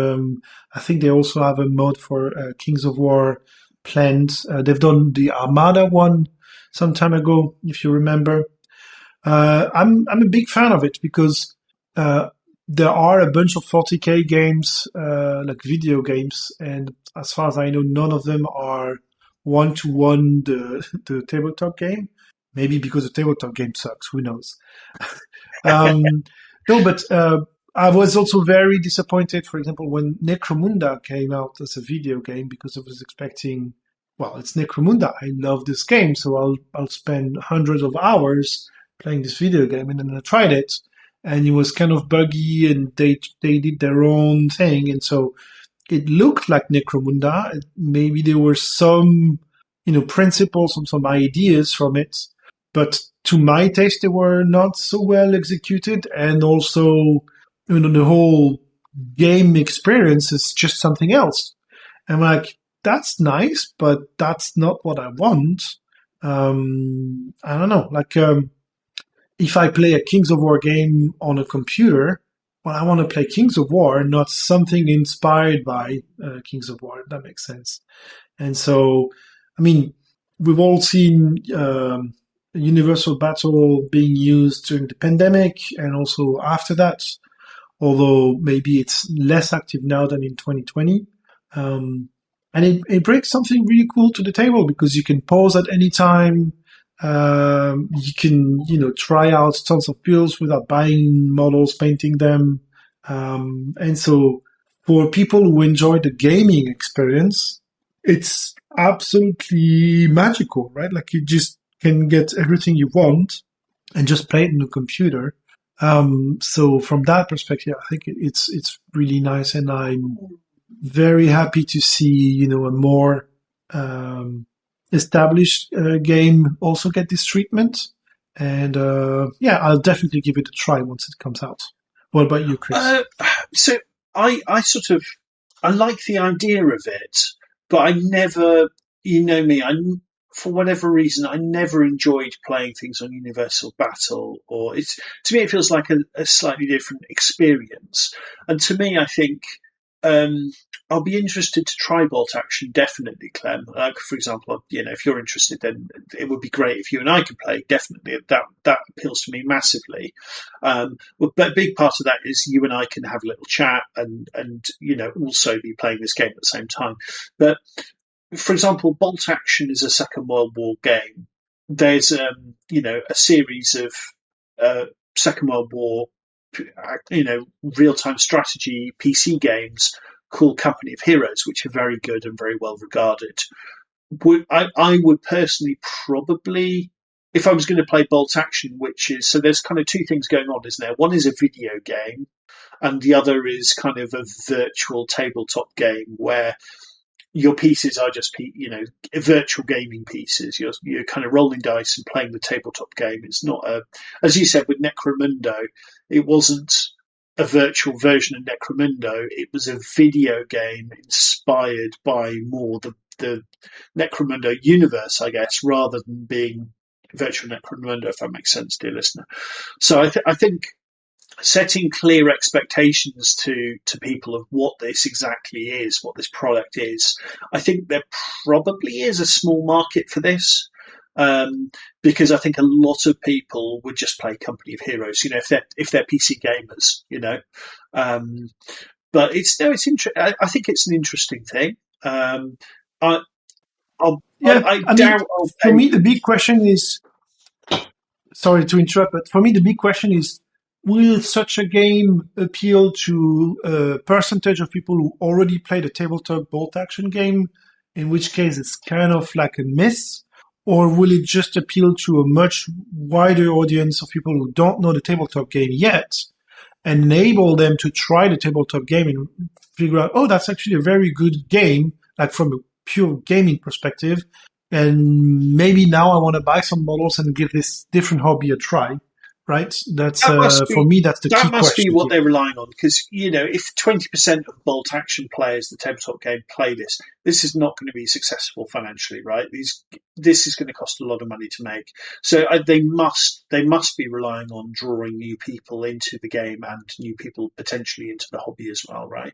I think they also have a mod for Kings of War planned. They've done the Armada one some time ago, if you remember. I'm a big fan of it because there are a bunch of 40k games, like video games, and as far as I know, none of them are one-to-one the tabletop game. Maybe because the tabletop game sucks, who knows? But I was also very disappointed, for example, when Necromunda came out as a video game, because I was expecting, well, it's Necromunda. I love this game, so I'll spend hundreds of hours playing this video game, and then I tried it, and it was kind of buggy, and they did their own thing, and so it looked like Necromunda. Maybe there were some, principles, some ideas from it, but to my taste, they were not so well executed, and also, the whole game experience is just something else. I'm like, that's nice, but that's not what I want. I don't know, like, if I play a Kings of War game on a computer, well, I want to play Kings of War, not something inspired by Kings of War. If that makes sense. And so, I mean, we've all seen Universal Battle being used during the pandemic and also after that, although maybe it's less active now than in 2020. And it brings something really cool to the table because you can pause at any time. You can, try out tons of builds without buying models, painting them. And so for people who enjoy the gaming experience, it's absolutely magical, right? Like you just can get everything you want and just play it in the computer. So from that perspective, I think it's really nice, and I'm very happy to see, a more established game also get this treatment. And I'll definitely give it a try once it comes out. What about you, Chris? So I like the idea of it, but I never, me, for whatever reason, I never enjoyed playing things on Universal Battle, or to me, it feels like a slightly different experience. And to me, I think, I'll be interested to try Bolt Action, definitely, Clem. For example, if you're interested, then it would be great if you and I could play. Definitely, that appeals to me massively. But a big part of that is you and I can have a little chat and also be playing this game at the same time. But for example, Bolt Action is a Second World War game. There's a series of Second World War real-time strategy PC games called Company of Heroes, which are very good and very well regarded. I would personally probably, if I was going to play Bolt Action, so there's kind of two things going on, isn't there? One is a video game, and the other is kind of a virtual tabletop game where your pieces are just, virtual gaming pieces. You're kind of rolling dice and playing the tabletop game. It's not as you said with Necromundo, it wasn't a virtual version of Necromundo. It was a video game inspired by more the Necromundo universe, I guess, rather than being virtual Necromundo, if that makes sense, dear listener. So I think setting clear expectations to people of what this exactly is, what this product is, I think there probably is a small market for this. Because I think a lot of people would just play Company of Heroes, if they're PC gamers, but it's interesting. I think it's an interesting thing. For me, the big question is, sorry to interrupt, but for me, the big question is, will such a game appeal to a percentage of people who already played a tabletop Bolt Action game, in which case it's kind of like a miss? Or will it just appeal to a much wider audience of people who don't know the tabletop game yet, enable them to try the tabletop game and figure out, oh, that's actually a very good game, like from a pure gaming perspective, and maybe now I want to buy some models and give this different hobby a try. Right? That's for me. That's the key question. That must be what they're relying on, because if 20% of Bolt Action players, the tabletop game, play this is not going to be successful financially, right? This is going to cost a lot of money to make. So they must be relying on drawing new people into the game and new people potentially into the hobby as well, right?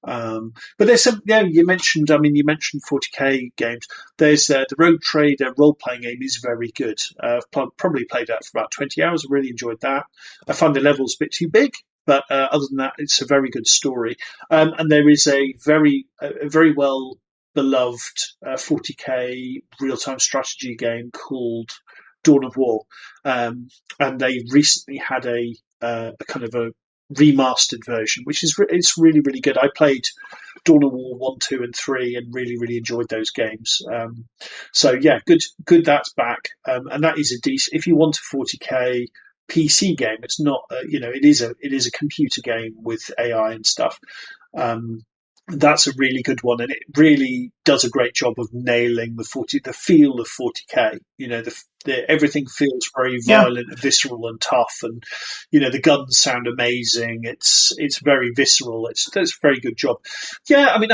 But there's some. Yeah, you mentioned 40k games. There's the Rogue Trader role playing game is very good. I've probably played that for about 20 hours. I really enjoyed that. I found the levels a bit too big, but other than that, it's a very good story. And there is a very well beloved 40k real-time strategy game called Dawn of War, and they recently had a kind of a remastered version, which is it's really, really good. I played Dawn of War 1, 2, and 3, and really, really enjoyed those games. So yeah, good. That's back, and that is a decent. If you want a 40k PC game, it's not. It is a computer game with AI and stuff. That's a really good one, and it really does a great job of nailing the feel of 40k. Everything feels very violent and visceral and tough, and the guns sound amazing. It's very visceral. It's a very good job. Yeah, I mean,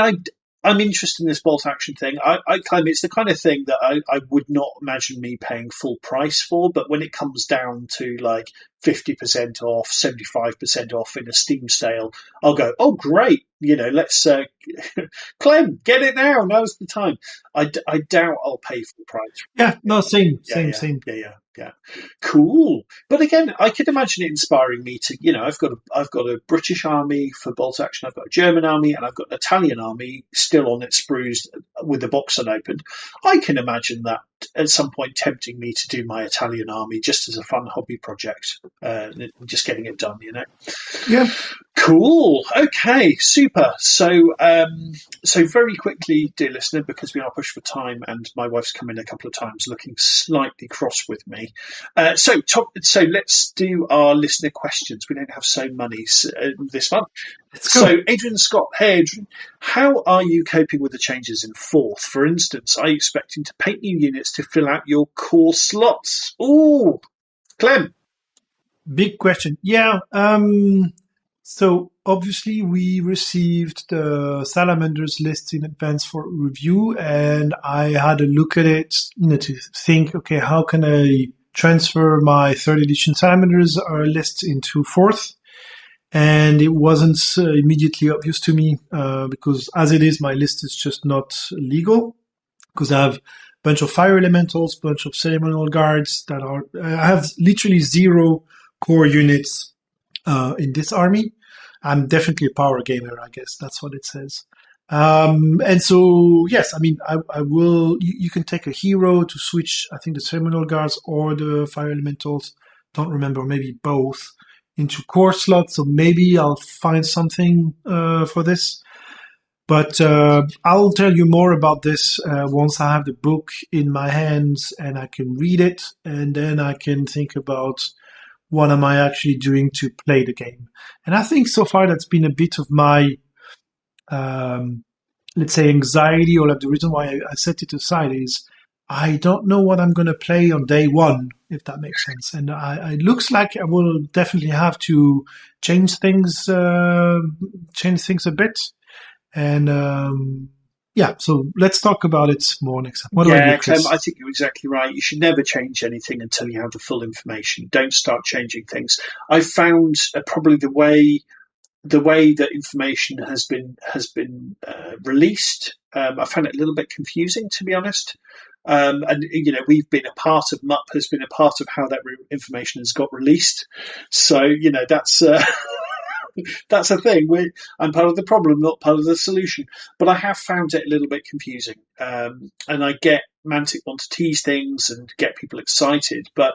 I'm interested in this bolt action thing. I claim it's the kind of thing that I would not imagine me paying full price for, but when it comes down to like 50% off, 75% off in a Steam sale, I'll go, oh, great. Let's, Clem, get it now. Now's the time. I doubt I'll pay full price. Yeah, no, same. Yeah. Cool. But again, I could imagine it inspiring me to, I've got a British army for bolt action. I've got a German army and I've got an Italian army still on its sprues with the box unopened. I can imagine that at some point tempting me to do my Italian army just as a fun hobby project, just getting it done, Yeah. Cool. Okay, super. So very quickly, dear listener, because we are pushed for time and my wife's come in a couple of times looking slightly cross with me. So let's do our listener questions. We don't have so many this month. So Adrian Scott, hey Adrian, how are you coping with the changes in 4th? For instance, are you expecting to paint new units to fill out your core slots? Ooh, Clem. Big question. Yeah. So obviously we received the Salamanders list in advance for review, and I had a look at it, to think, okay, how can I transfer my 3rd edition Salamanders list into 4th? And it wasn't immediately obvious to me, because as it is, my list is just not legal, because I have a bunch of fire elementals, bunch of ceremonial guards I have literally 0 core units in this army. I'm definitely a power gamer, I guess. That's what it says. And so, yes, I mean, I will, you can take a hero to switch, I think, the ceremonial guards or the fire elementals. Don't remember, maybe both, into core slots. So maybe I'll find something for this. But I'll tell you more about this once I have the book in my hands and I can read it, and then I can think about what am I actually doing to play the game. And I think so far that's been a bit of my, let's say, anxiety, or like the reason why I set it aside is I don't know what I'm going to play on day 1, if that makes sense. And it looks like I will definitely have to change things a bit. And yeah, so let's talk about it more next time. What do I do, Chris? Clem, I think you're exactly right. You should never change anything until you have the full information. Don't start changing things. I found probably the way that information has been released, I found it a little bit confusing, to be honest. And we've been a part of MUP has been a part of how that information has got released. So that's. That's a thing. I'm part of the problem, not part of the solution. But I have found it a little bit confusing. And I get Mantic want to tease things and get people excited, but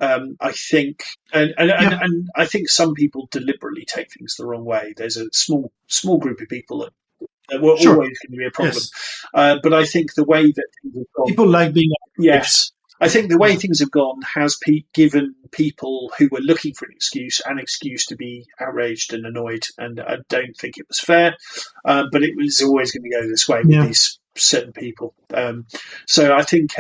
I think, and I think some people deliberately take things the wrong way. There's a small group of people that were always going to be a problem. Yes. But I think the way that things have gone, people like being yes. I think the way things have gone has given people who were looking for an excuse to be outraged and annoyed, and I don't think it was fair. But it was always going to go this way with these certain people. So I think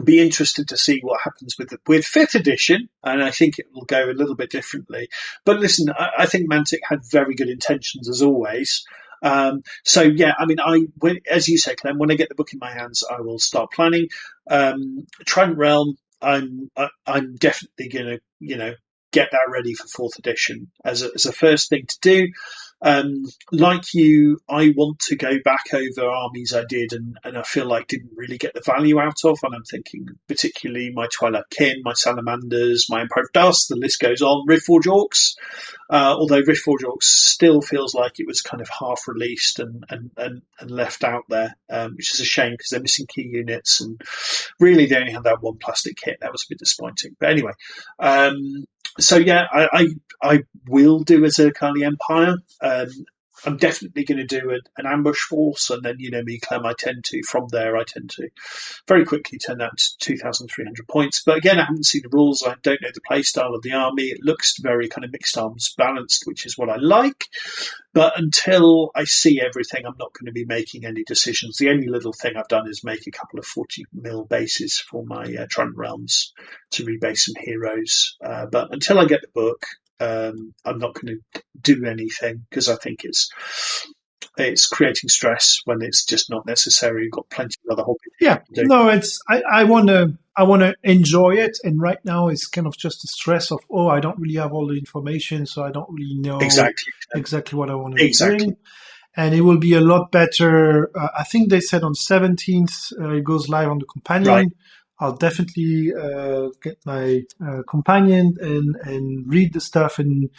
be interested to see what happens with 5th edition, and I think it will go a little bit differently. But listen, I think Mantic had very good intentions as always. So yeah, I mean, as you say, Clem, when I get the book in my hands, I will start planning. Trident Realm, I'm definitely going to, get that ready for 4th edition as a first thing to do. Like you, I want to go back over armies I did and I feel like didn't really get the value out of. And I'm thinking particularly my Twilight Kin, my Salamanders, my Empire of Dust, the list goes on. Riftforge Orcs, although Riftforge Orcs still feels like it was kind of half released and left out there, which is a shame because they're missing key units and really they only had that one plastic kit. That was a bit disappointing. But anyway, so yeah, I will do as a Kali Empire. I'm definitely going to do an ambush force, and then me, Clem. I tend to very quickly turn that to 2,300 points. But again, I haven't seen the rules. I don't know the play style of the army. It looks very kind of mixed arms balanced, which is what I like. But until I see everything, I'm not going to be making any decisions. The only little thing I've done is make a couple of 40 mil bases for my Trident Realms to rebase some heroes. But until I get the book, I'm not going to do anything because I think it's creating stress when it's just not necessary. You've got plenty of other hobbies. Yeah, to do. no, I wanna enjoy it, and right now it's kind of just the stress of, oh, I don't really have all the information, so I don't really know exactly what I want to be doing. And it will be a lot better. I think they said on 17th it goes live on the companion. Right. I'll definitely get my companion and read the stuff and,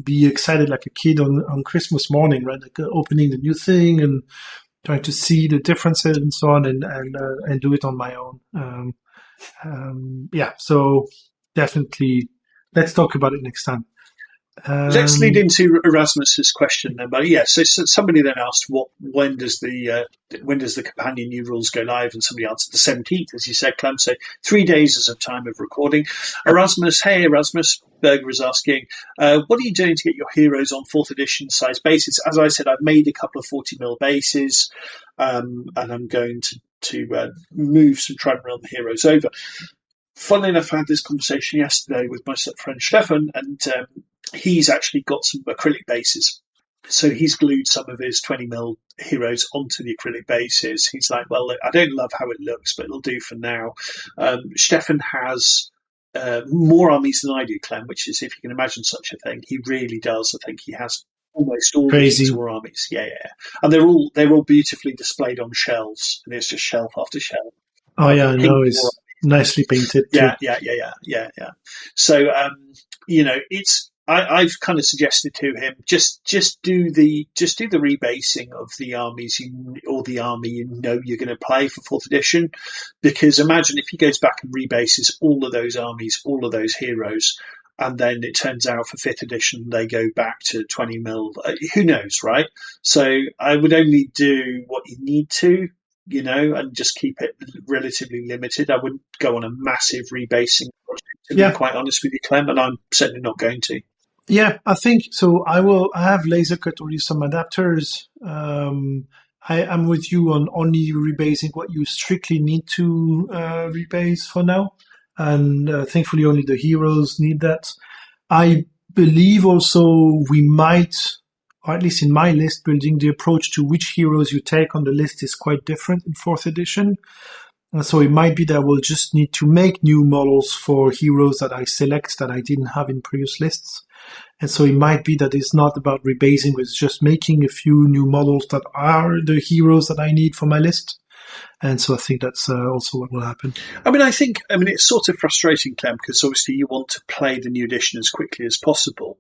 be excited like a kid on Christmas morning, right? Like opening the new thing and trying to see the differences and so on, and do it on my own. So definitely let's talk about it next time. Let's lead into Erasmus's question then. But so somebody then asked, when does the companion new rules go live? And somebody answered the 17th, as you said, Clem. So 3 days as of time of recording. Erasmus Berger is asking, what are you doing to get your heroes on 4th edition size bases? As I said, I've made a couple of 40mm bases, and I'm going to move some Trident Realm heroes over. Funnily enough, I had this conversation yesterday with my friend Stefan, and he's actually got some acrylic bases. So he's glued some of his 20mm heroes onto the acrylic bases. He's like, well, I don't love how it looks, but it'll do for now. Stefan has more armies than I do, Clem, which is, if you can imagine such a thing, he really does. I think he has almost all these war armies. Yeah. And they're all beautifully displayed on shelves, and it's just shelf after shelf. Oh, yeah, no, it's nicely painted. Yeah. So, I've kind of suggested to him, just do the rebasing of the armies or the army you're going to play for 4th edition, because imagine if he goes back and rebases all of those armies, all of those heroes, and then it turns out for 5th edition they go back to 20mm. Who knows, right? So I would only do what you need to, and just keep it relatively limited. I wouldn't go on a massive rebasing project, to be quite honest with you, Clem, and I'm certainly not going to. Yeah, I think so. I have laser cut already some adapters. I'm with you on only rebasing what you strictly need to rebase for now. And thankfully only the heroes need that. I believe also we might, or at least in my list building, the approach to which heroes you take on the list is quite different in 4th edition. And so it might be that we'll just need to make new models for heroes that I select that I didn't have in previous lists. And so it might be that it's not about rebasing, it's just making a few new models that are the heroes that I need for my list. And so I think that's also what will happen. I mean, it's sort of frustrating, Clem, because obviously you want to play the new edition as quickly as possible.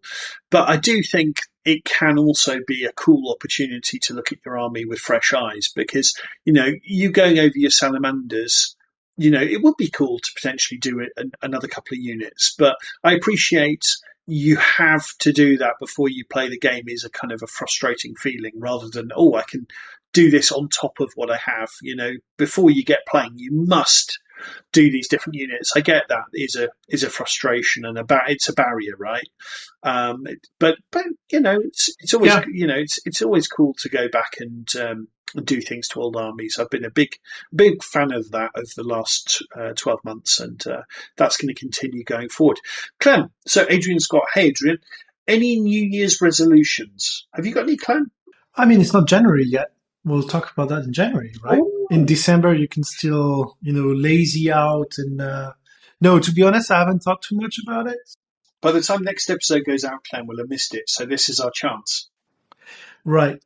But I do think it can also be a cool opportunity to look at your army with fresh eyes, because, you going over your salamanders, it would be cool to potentially do another couple of units. But I appreciate you have to do that before you play the game is a kind of a frustrating feeling, rather than, I can do this on top of what I have. Before you get playing, you must do these different units. I get that is a frustration and it's a barrier, right? But it's always it's always cool to go back and do things to old armies. I've been a big fan of that over the last 12 months, and that's going to continue going forward. Clem, so Adrian's got, hey Adrian, any New Year's resolutions? Have you got any, Clem? I mean, it's not January yet. We'll talk about that in January, right? Ooh. In December, you can still, lazy out. And no, to be honest, I haven't thought too much about it. By the time next episode goes out, Clem will have missed it. So this is our chance. Right.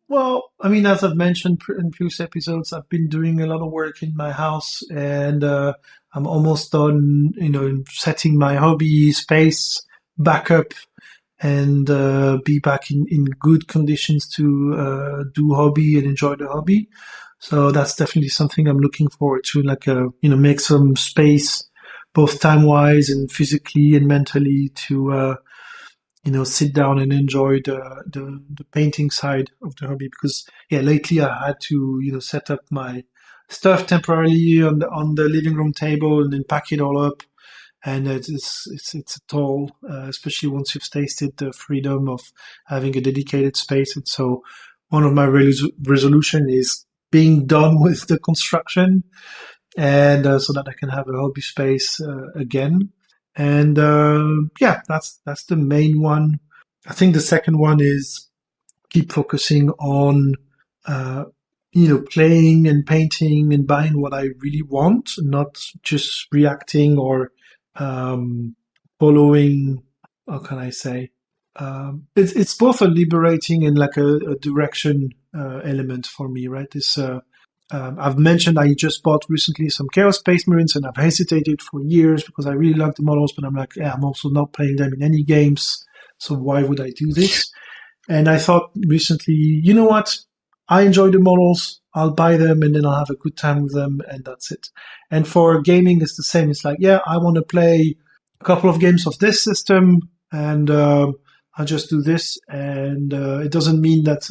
Well, I mean, as I've mentioned in previous episodes, I've been doing a lot of work in my house, and I'm almost done, setting my hobby space back up and be back in good conditions to do hobby and enjoy the hobby. So that's definitely something I'm looking forward to, like, make some space, both time-wise and physically and mentally, to sit down and enjoy the painting side of the hobby. Because lately I had to set up my stuff temporarily on the living room table and then pack it all up. And it's a toll, especially once you've tasted the freedom of having a dedicated space. And so one of my resolution is being done with the construction, and so that I can have a hobby space again. And that's the main one. I think the second one is keep focusing on, playing and painting and buying what I really want, not just reacting or following. How can I say? It's both a liberating and like a direction element for me, right? I've mentioned I just bought recently some Chaos Space Marines, and I've hesitated for years because I really like the models, but I'm like, yeah, I'm also not playing them in any games, so why would I do this? And I thought recently, you know what? I enjoy the models. I'll buy them and then I'll have a good time with them, and that's it. And for gaming, it's the same. It's like, yeah, I want to play a couple of games of this system, and I'll just do this. And it doesn't mean that's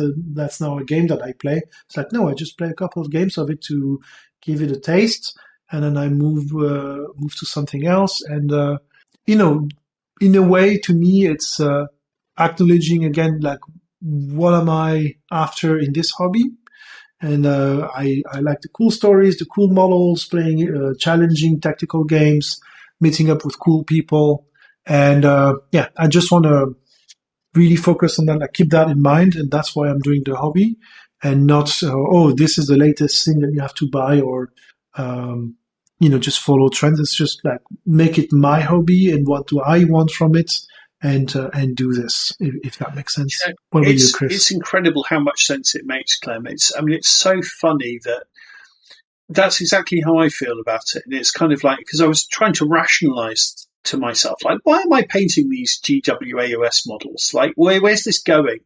now a game that I play. It's like, no, I just play a couple of games of it to give it a taste, and then I move to something else. And in a way, to me, it's acknowledging again, like, what am I after in this hobby? And I like the cool stories, the cool models, playing challenging tactical games, meeting up with cool people. And I just want to really focus on that, like keep that in mind. And that's why I'm doing the hobby, and not, this is the latest thing that you have to buy, or, just follow trends. It's just like make it my hobby and what do I want from it, and do this, if that makes sense. Yeah, What about you, Chris? It's incredible how much sense it makes, Clem. It's so funny that's exactly how I feel about it. And it's kind of like, because I was trying to rationalize to myself, like, why am I painting these GWAOS models? Like, where's this going?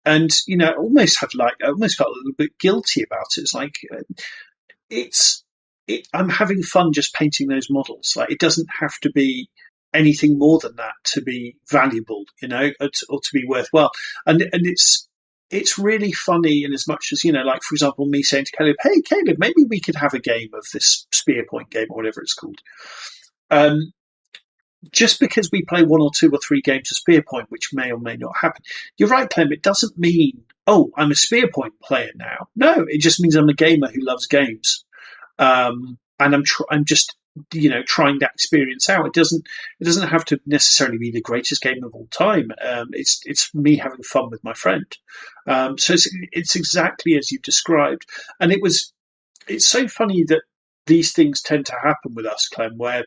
And, I almost felt a little bit guilty about it. It's like, I'm having fun just painting those models. Like, it doesn't have to be anything more than that to be valuable, or to be worthwhile. And it's really funny, in as much as, like, for example, me saying to Caleb, hey, Caleb, maybe we could have a game of this spear point game or whatever it's called. Just because we play 1 or 2 or 3 games of spear point, which may or may not happen. You're right, Clem, it doesn't mean, I'm a spear point player now. No, it just means I'm a gamer who loves games. And I'm just, trying that experience out. It doesn't have to necessarily be the greatest game of all time. It's me having fun with my friend. So it's exactly as you've described. And it's so funny that these things tend to happen with us, Clem, where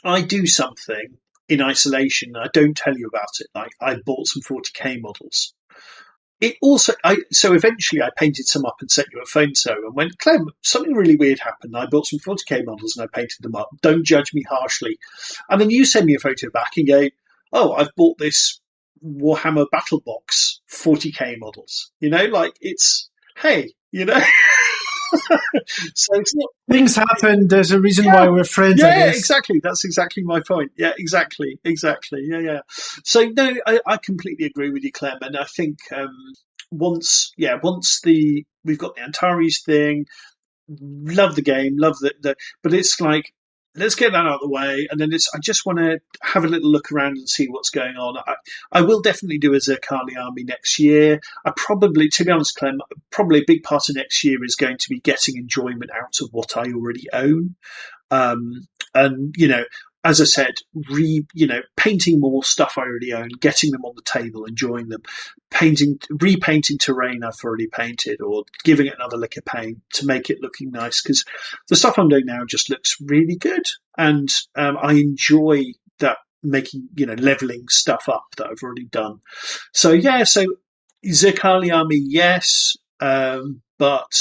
I do something in isolation. I don't tell you about it. Like, I bought some 40k models. So eventually I painted some up and sent you a phone and went, Clem, something really weird happened. I built some 40k models and I painted them up. Don't judge me harshly. And then you send me a photo back and go, I've bought this Warhammer Battle Box 40k models. It's, hey, So it's not, things happen. There's a reason why we're friends. Yeah, I guess. Exactly. That's exactly my point. Yeah, exactly. Yeah. So no, I completely agree with you, Clem. And I think once we've got the Antares thing, love the game, love but it's like, let's get that out of the way, and then I just want to have a little look around and see what's going on. I will definitely do a Zerkali army next year. To be honest, Clem, probably a big part of next year is going to be getting enjoyment out of what I already own. And, as I said, painting more stuff I already own, getting them on the table, enjoying them, repainting terrain I've already painted, or giving it another lick of paint to make it looking nice. Because the stuff I'm doing now just looks really good, and I enjoy that, making leveling stuff up that I've already done. So Zerkali army, yes, but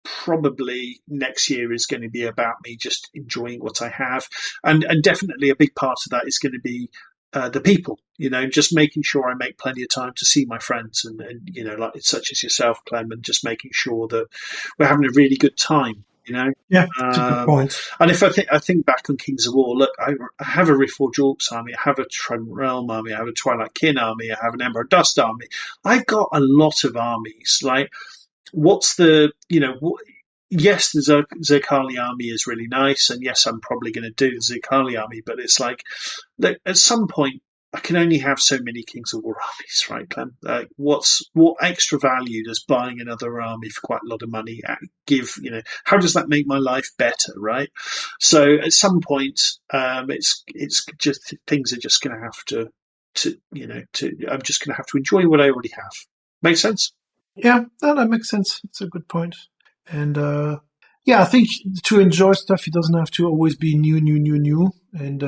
probably next year is going to be about me just enjoying what I have, and definitely a big part of that is going to be the people, just making sure I make plenty of time to see my friends, and like such as yourself, Clem, and just making sure that we're having a really good time. Yeah, that's a good point. And if I think back on Kings of War, look, I have a Reforged Orcs army, I have a Trident Realm army, I have a Twilight Kin army, I have an Emperor Dust army. I've got a lot of armies. Like, what's the, yes, the Zerkali army is really nice, and yes, I'm probably going to do the Zerkali army, but it's like, look, at some point, I can only have so many Kings of War armies, right, Clem? Like, what extra value does buying another army for quite a lot of money give? How does that make my life better, right? So at some point, it's just, things are just going to have to I'm just going to have to enjoy what I already have. Makes sense. Yeah, no, that makes sense. It's a good point. And I think to enjoy stuff, it doesn't have to always be new. And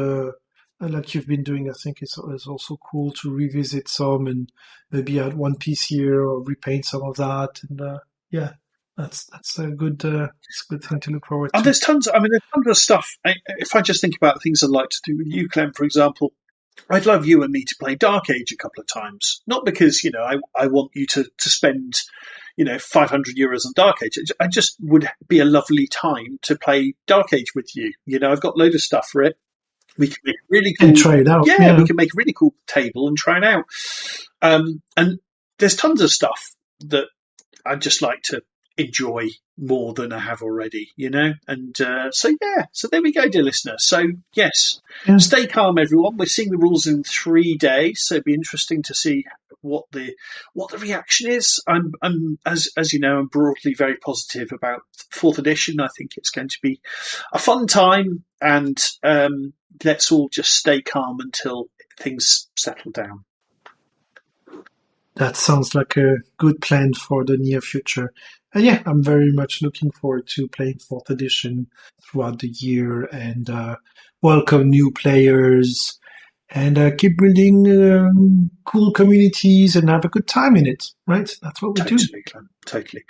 like you've been doing, I think it's also cool to revisit some and maybe add one piece here or repaint some of that. And that's a good thing to look forward to. And there's tons of stuff. If I just think about things I'd like to do with you, Clem, for example, I'd love you and me to play Dark Age a couple of times. Not because, I want you to spend, 500 euros on Dark Age. I just would be a lovely time to play Dark Age with you. I've got a load of stuff for it. We can make really cool. And try it out. Yeah, we can make a really cool table and try it out. And there's tons of stuff that I'd just like to enjoy more than I have already, And so there we go, dear listener. So yes, Stay calm, everyone. We're seeing the rules in 3 days, so it'd be interesting to see what the reaction is. I'm as you know, I'm broadly very positive about 4th edition. I think it's going to be a fun time, and let's all just stay calm until things settle down. That sounds like a good plan for the near future. And I'm very much looking forward to playing 4th edition throughout the year and welcome new players and keep building cool communities and have a good time in it, right? That's what we do. Clem, totally.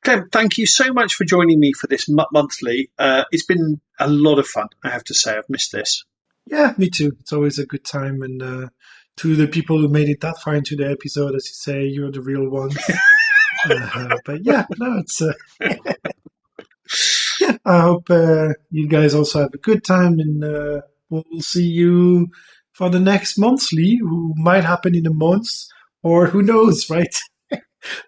Clem, thank you so much for joining me for this monthly. It's been a lot of fun, I have to say. I've missed this. Yeah, me too. It's always a good time. And to the people who made it that far into the episode, as you say, you're the real ones. But it's I hope you guys also have a good time, and we'll see you for the next monthly, who might happen in a month, or who knows, right?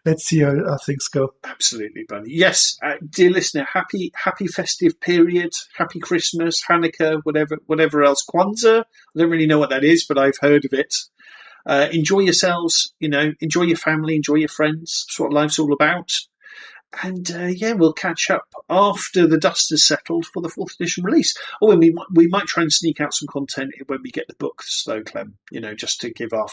Let's see how things go. Absolutely, buddy. Yes, dear listener, happy festive period, happy Christmas, Hanukkah, whatever else, Kwanzaa. I don't really know what that is, but I've heard of it. Enjoy yourselves, enjoy your family, enjoy your friends. That's what life's all about. And we'll catch up after the dust has settled for the 4th edition release. Oh, and we might try and sneak out some content when we get the books, though, Clem. Just to give our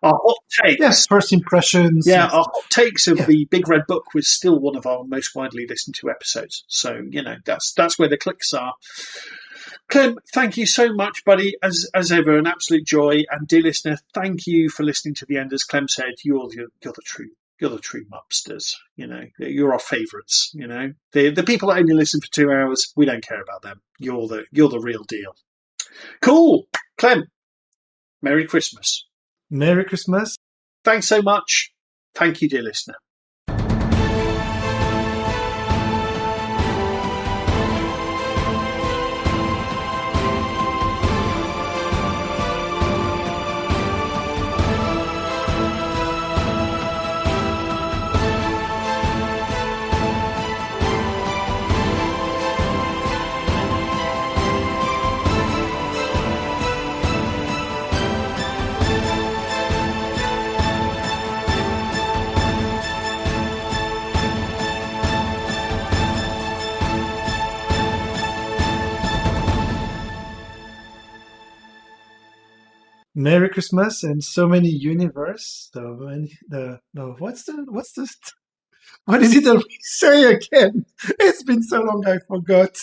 hot takes. Yes, first impressions. Yeah, our hot takes of the Big Red Book was still one of our most widely listened to episodes. So that's where the clicks are. Clem, thank you so much, buddy. As ever, an absolute joy. And dear listener, thank you for listening to the end. As Clem said, you're the true mupsters. You're our favourites. The people that only listen for 2 hours, we don't care about them. You're the real deal. Cool, Clem. Merry Christmas. Merry Christmas. Thanks so much. Thank you, dear listener. Merry Christmas and so many universe. What is it that we say again? It's been so long I forgot.